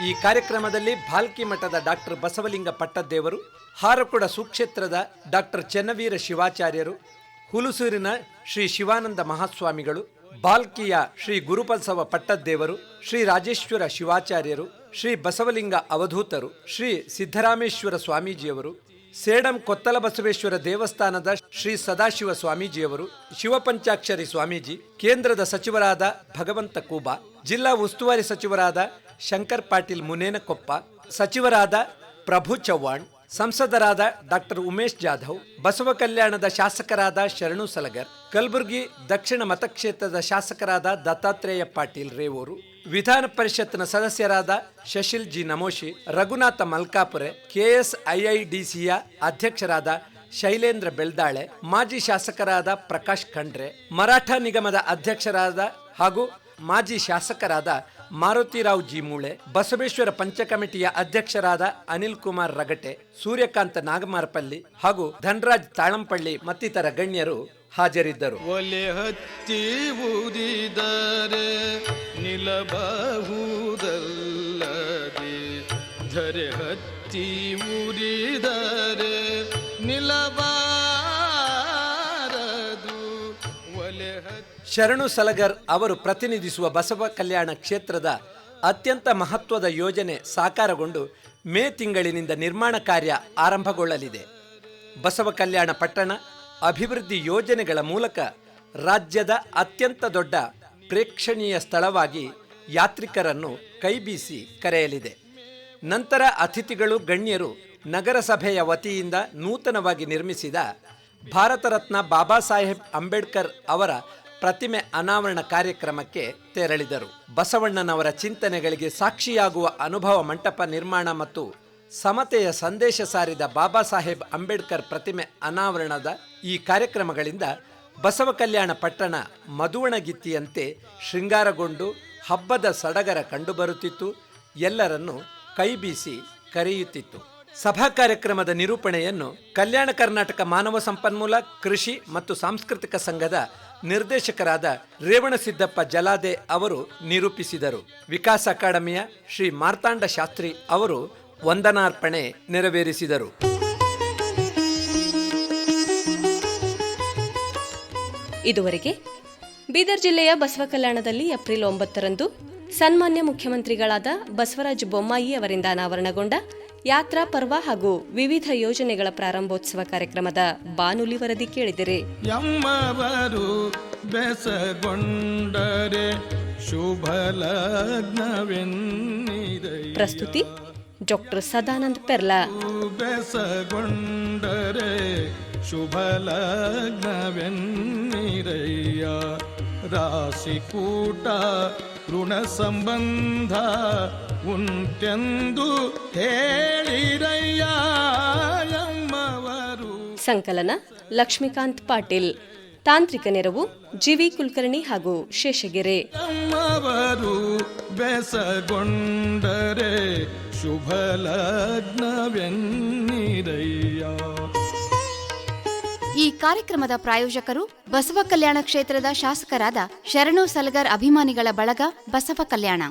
ಈ ಕಾರ್ಯಕ್ರಮದಲ್ಲಿ ಭಾಲ್ಕಿ ಮಠದ ಡಾಕ್ಟರ್ ಬಸವಲಿಂಗ ಪಟ್ಟದ್ದೇವರು, ಹಾರಕುಡ ಸುಕ್ಷೇತ್ರದ ಡಾಕ್ಟರ್ ಚೆನ್ನವೀರ ಶಿವಾಚಾರ್ಯರು, ಹುಲುಸೂರಿನ ಶ್ರೀ ಶಿವಾನಂದ ಮಹಾಸ್ವಾಮಿಗಳು, ಬಾಲ್ಕಿಯ ಶ್ರೀ ಗುರುಬಸವ ಪಟ್ಟದ್ದೇವರು, ಶ್ರೀ ರಾಜೇಶ್ವರ ಶಿವಾಚಾರ್ಯರು, ಶ್ರೀ ಬಸವಲಿಂಗ ಅವಧೂತರು, ಶ್ರೀ ಸಿದ್ದರಾಮೇಶ್ವರ ಸ್ವಾಮೀಜಿಯವರು, ಸೇಡಂ ಕೊತ್ತಲ ಬಸವೇಶ್ವರ ದೇವಸ್ಥಾನದ ಶ್ರೀ ಸದಾಶಿವ ಸ್ವಾಮೀಜಿಯವರು, ಶಿವಪಂಚಾಕ್ಷರಿ ಸ್ವಾಮೀಜಿ, ಕೇಂದ್ರದ ಸಚಿವರಾದ ಭಗವಂತ ಕೂಬಾ, ಜಿಲ್ಲಾ ಉಸ್ತುವಾರಿ ಸಚಿವರಾದ ಶಂಕರ್ ಪಾಟೀಲ್ ಮುನೇನಕೊಪ್ಪ, ಸಚಿವರಾದ ಪ್ರಭು ಚವ್ಹಾಣ್, ಸಂಸದರಾದ ಡಾಕ್ಟರ್ ಉಮೇಶ್ ಜಾಧವ್, ಬಸವ ಕಲ್ಯಾಣದ ಶಾಸಕರಾದ ಶರಣು ಸಲಗರ್, ಕಲಬುರಗಿ ದಕ್ಷಿಣ ಮತಕ್ಷೇತ್ರದ ಶಾಸಕರಾದ ದತ್ತಾತ್ರೇಯ ಪಾಟೀಲ್ ರೇವೂರು, ವಿಧಾನ ಪರಿಷತ್ನ ಸದಸ್ಯರಾದ ಶಶಿಲ್ ಜಿ ನಮೋಶಿ, ರಘುನಾಥ ಮಲ್ಕಾಪುರೆ, ಕೆಎಸ್ಐಐಡಿಸಿಯ ಅಧ್ಯಕ್ಷರಾದ ಶೈಲೇಂದ್ರ ಬೆಳ್ದಾಳೆ, ಮಾಜಿ ಶಾಸಕರಾದ ಪ್ರಕಾಶ್ ಖಂಡ್ರೆ, ಮರಾಠ ನಿಗಮದ ಅಧ್ಯಕ್ಷರಾದ ಹಾಗೂ ಮಾಜಿ ಶಾಸಕರಾದ ಮಾರುತಿರಾವ್ ಜಿ ಮೂಳೆ, ಬಸವೇಶ್ವರ ಪಂಚಕಮಿಟಿಯ ಅಧ್ಯಕ್ಷರಾದ ಅನಿಲ್ ಕುಮಾರ್ ರಗಟೆ, ಸೂರ್ಯಕಾಂತ ನಾಗಮಾರಪಲ್ಲಿ ಹಾಗೂ ಧನರಾಜ್ ತಾಳಂಪಳ್ಳಿ ಮತ್ತಿತರ ಗಣ್ಯರು ಹಾಜರಿದ್ದರು. ಒಲೆ ಹತ್ತಿ ಊದಿದರೆ ನಿಲ್ಲಬಹುದಲ್ಲದೆ, ಧರೆ ಹತ್ತಿ ಊದಿದರೆ ನಿಲ್ಲಬಾರದು. ಒಲೆ ಶರಣು ಸಲಗರ್ ಅವರು ಪ್ರತಿನಿಧಿಸುವ ಬಸವ ಕಲ್ಯಾಣ ಕ್ಷೇತ್ರದ ಅತ್ಯಂತ ಮಹತ್ವದ ಯೋಜನೆ ಸಾಕಾರಗೊಂಡು ಮೇ ತಿಂಗಳಿನಿಂದ ನಿರ್ಮಾಣ ಕಾರ್ಯ ಆರಂಭಗೊಳ್ಳಲಿದೆ. ಬಸವ ಕಲ್ಯಾಣ ಪಟ್ಟಣ ಅಭಿವೃದ್ಧಿ ಯೋಜನೆಗಳ ಮೂಲಕ ರಾಜ್ಯದ ಅತ್ಯಂತ ದೊಡ್ಡ ಪ್ರೇಕ್ಷಣೀಯ ಸ್ಥಳವಾಗಿ ಯಾತ್ರಿಕರನ್ನು ಕೈಬೀಸಿ ಕರೆಯಲಿದೆ. ನಂತರ ಅತಿಥಿಗಳು ಗಣ್ಯರು ನಗರಸಭೆಯ ವತಿಯಿಂದ ನೂತನವಾಗಿ ನಿರ್ಮಿಸಿದ ಭಾರತ ರತ್ನ ಬಾಬಾ ಸಾಹೇಬ್ ಅಂಬೇಡ್ಕರ್ ಅವರ ಪ್ರತಿಮೆ ಅನಾವರಣ ಕಾರ್ಯಕ್ರಮಕ್ಕೆ ತೆರಳಿದರು. ಬಸವಣ್ಣನವರ ಚಿಂತನೆಗಳಿಗೆ ಸಾಕ್ಷಿಯಾಗುವ ಅನುಭವ ಮಂಟಪ ನಿರ್ಮಾಣ ಮತ್ತು ಸಮತೆಯ ಸಂದೇಶ ಸಾರಿದ ಬಾಬಾ ಸಾಹೇಬ್ ಅಂಬೇಡ್ಕರ್ ಪ್ರತಿಮೆ ಅನಾವರಣದ ಈ ಕಾರ್ಯಕ್ರಮಗಳಿಂದ ಬಸವ ಕಲ್ಯಾಣ ಪಟ್ಟಣ ಮಧುವಣಗಿತ್ತಿಯಂತೆ ಶೃಂಗಾರಗೊಂಡು ಹಬ್ಬದ ಸಡಗರ ಕಂಡುಬರುತ್ತಿತ್ತು, ಎಲ್ಲರನ್ನು ಕೈಬೀಸಿ ಕರೆಯುತ್ತಿತ್ತು. ಸಭಾ ಕಾರ್ಯಕ್ರಮದ ನಿರೂಪಣೆಯನ್ನು ಕಲ್ಯಾಣ ಕರ್ನಾಟಕ ಮಾನವ ಸಂಪನ್ಮೂಲ ಕೃಷಿ ಮತ್ತು ಸಾಂಸ್ಕೃತಿಕ ಸಂಘದ ನಿರ್ದೇಶಕರಾದ ರೇವಣಸಿದ್ದಪ್ಪ ಜಲಾದೆ ಅವರು ನಿರೂಪಿಸಿದರು. ವಿಕಾಸ ಅಕಾಡೆಮಿಯ ಶ್ರೀ ಮಾರ್ತಾಂಡ ಶಾಸ್ತ್ರಿ ಅವರು ವಂದನಾರ್ಪಣೆ ನೆರವೇರಿಸಿದರು. ಇದುವರೆಗೆ ಬೀದರ್ ಜಿಲ್ಲೆಯ ಬಸವ ಕಲ್ಯಾಣದಲ್ಲಿ ಏಪ್ರಿಲ್ 9ರಂದು ಸನ್ಮಾನ್ಯ ಮುಖ್ಯಮಂತ್ರಿಗಳಾದ ಬಸವರಾಜ ಬೊಮ್ಮಾಯಿ ಅವರಿಂದ ಅನಾವರಣಗೊಂಡ ಯಾತ್ರಾ ಪರ್ವ ಹಾಗೂ ವಿವಿಧ ಯೋಜನೆಗಳ ಪ್ರಾರಂಭೋತ್ಸವ ಕಾರ್ಯಕ್ರಮದ ಬಾನುಲಿ ವರದಿ ಕೇಳಿದಿರಿ. ಎಮ್ಮವರು ಬೆಸಗೊಂಡರೆ ಶುಭ ಲಗ್ನವೆನ್ನಿದೆಯ. ಪ್ರಸ್ತುತಿ ಡಾಕ್ಟರ್ ಸದಾನಂದ್ ಪೆರ್ಲಾ. ಬೆಸಗೊಂಡರೆ ಶುಭ ಲಗ್ನವೆನ್ನಿದೆಯ. ರಾಶಿಕೂಟ ಋಣ ಸಂಬಂಧ ಉಂಟೆಂದು ಹೇಳಿರಯ್ಯ ಎಮ್ಮವರು. ಸಂಕಲನ ಲಕ್ಷ್ಮೀಕಾಂತ್ ಪಾಟೀಲ್. ತಾಂತ್ರಿಕ ನೆರವು ಜಿವಿ ಕುಲಕರ್ಣಿ ಹಾಗೂ ಶೇಷಗೆರೆ. ಎಮ್ಮವರು ಬೆಸಗೊಂಡರೆ ಶುಭ ಲಗ್ನವೆನ್ನಿರಯ್ಯ. ಈ ಕಾರ್ಯಕ್ರಮದ ಪ್ರಾಯೋಜಕರು ಬಸವ ಕಲ್ಯಾಣ ಕ್ಷೇತ್ರದ ಶಾಸಕರಾದ ಶರಣು ಸಲಗರ್ ಅಭಿಮಾನಿಗಳ ಬಳಗ ಬಸವ ಕಲ್ಯಾಣ.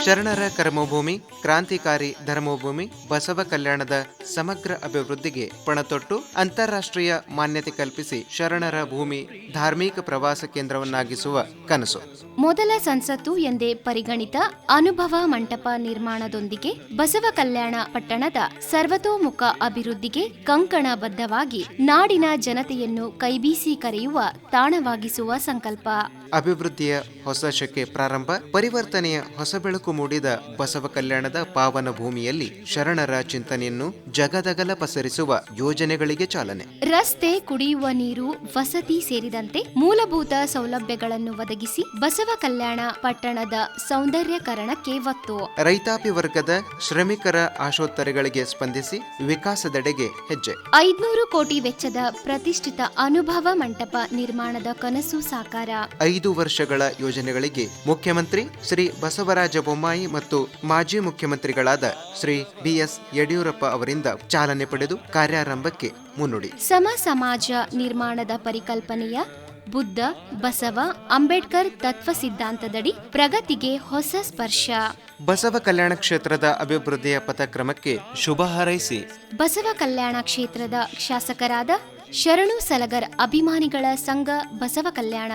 ಶರಣರ ಕರ್ಮಭೂಮಿ, ಕ್ರಾಂತಿಕಾರಿ ಧರ್ಮಭೂಮಿ ಬಸವ ಕಲ್ಯಾಣದ ಸಮಗ್ರ ಅಭಿವೃದ್ಧಿಗೆ ಪಣತೊಟ್ಟು ಅಂತಾರಾಷ್ಟ್ರೀಯ ಮಾನ್ಯತೆ ಕಲ್ಪಿಸಿ ಶರಣರ ಭೂಮಿ ಧಾರ್ಮಿಕ ಪ್ರವಾಸ ಕೇಂದ್ರವನ್ನಾಗಿಸುವ ಕನಸು. ಮೊದಲ ಸಂಸತ್ತು ಎಂದೇ ಪರಿಗಣಿತ ಅನುಭವ ಮಂಟಪ ನಿರ್ಮಾಣದೊಂದಿಗೆ ಬಸವ ಕಲ್ಯಾಣ ಪಟ್ಟಣದ ಸರ್ವತೋಮುಖ ಅಭಿವೃದ್ಧಿಗೆ ಕಂಕಣಬದ್ಧವಾಗಿ ನಾಡಿನ ಜನತೆಯನ್ನು ಕೈಬೀಸಿ ಕರೆಯುವ ತಾಣವಾಗಿಸುವ ಸಂಕಲ್ಪ. ಅಭಿವೃದ್ಧಿಯ ಹೊಸ ಶಕೆ ಪ್ರಾರಂಭ, ಪರಿವರ್ತನೆಯ ಹೊಸ ಬೆಳಕು ಮೂಡಿದ ಬಸವ ಕಲ್ಯಾಣದ ಪಾವನ ಭೂಮಿಯಲ್ಲಿ ಶರಣರ ಚಿಂತನೆಯನ್ನು ಜಗದಗಲ ಪಸರಿಸುವ ಯೋಜನೆಗಳಿಗೆ ಚಾಲನೆ. ರಸ್ತೆ, ಕುಡಿಯುವ ನೀರು, ವಸತಿ ಸೇರಿದಂತೆ ಮೂಲಭೂತ ಸೌಲಭ್ಯಗಳನ್ನು ಒದಗಿಸಿ ಬಸವ ಕಲ್ಯಾಣ ಪಟ್ಟಣದ ಸೌಂದರ್ಯಕರಣಕ್ಕೆ ಒತ್ತು. ರೈತಾಪಿ ವರ್ಗದ ಶ್ರಮಿಕರ ಆಶೋತ್ತರಗಳಿಗೆ ಸ್ಪಂದಿಸಿ ವಿಕಾಸದೆಡೆಗೆ ಹೆಜ್ಜೆ. 500 ಕೋಟಿ ವೆಚ್ಚದ ಪ್ರತಿಷ್ಠಿತ ಅನುಭವ ಮಂಟಪ ನಿರ್ಮಾಣದ ಕನಸು ಸಾಕಾರ. 5 ವರ್ಷಗಳ ಯೋಜನೆಗಳಿಗೆ ಮುಖ್ಯಮಂತ್ರಿ ಶ್ರೀ ಬಸವರಾಜ ಬೊಮ್ಮಾಯಿ ಬೊಮ್ಮಾಯಿ ಮತ್ತು ಮಾಜಿ ಮುಖ್ಯಮಂತ್ರಿಗಳಾದ ಶ್ರೀ ಬಿಎಸ್ ಯಡಿಯೂರಪ್ಪ ಅವರಿಂದ ಚಾಲನೆ ಪಡೆದು ಕಾರ್ಯಾರಂಭಕ್ಕೆ ಮುನ್ನುಡಿ. ಸಮಾಜ ನಿರ್ಮಾಣದ ಪರಿಕಲ್ಪನೆಯ ಬುದ್ಧ, ಬಸವ, ಅಂಬೇಡ್ಕರ್ ತತ್ವ ಸಿದ್ಧಾಂತದಡಿ ಪ್ರಗತಿಗೆ ಹೊಸ ಸ್ಪರ್ಶ. ಬಸವ ಕಲ್ಯಾಣ ಕ್ಷೇತ್ರದ ಅಭಿವೃದ್ಧಿಯ ಪಥಕ್ರಮಕ್ಕೆ ಶುಭ ಹಾರೈಸಿ. ಬಸವ ಕಲ್ಯಾಣ ಕ್ಷೇತ್ರದ ಶಾಸಕರಾದ ಶರಣು ಸಲಗರ್ ಅಭಿಮಾನಿಗಳ ಸಂಘ ಬಸವ ಕಲ್ಯಾಣ.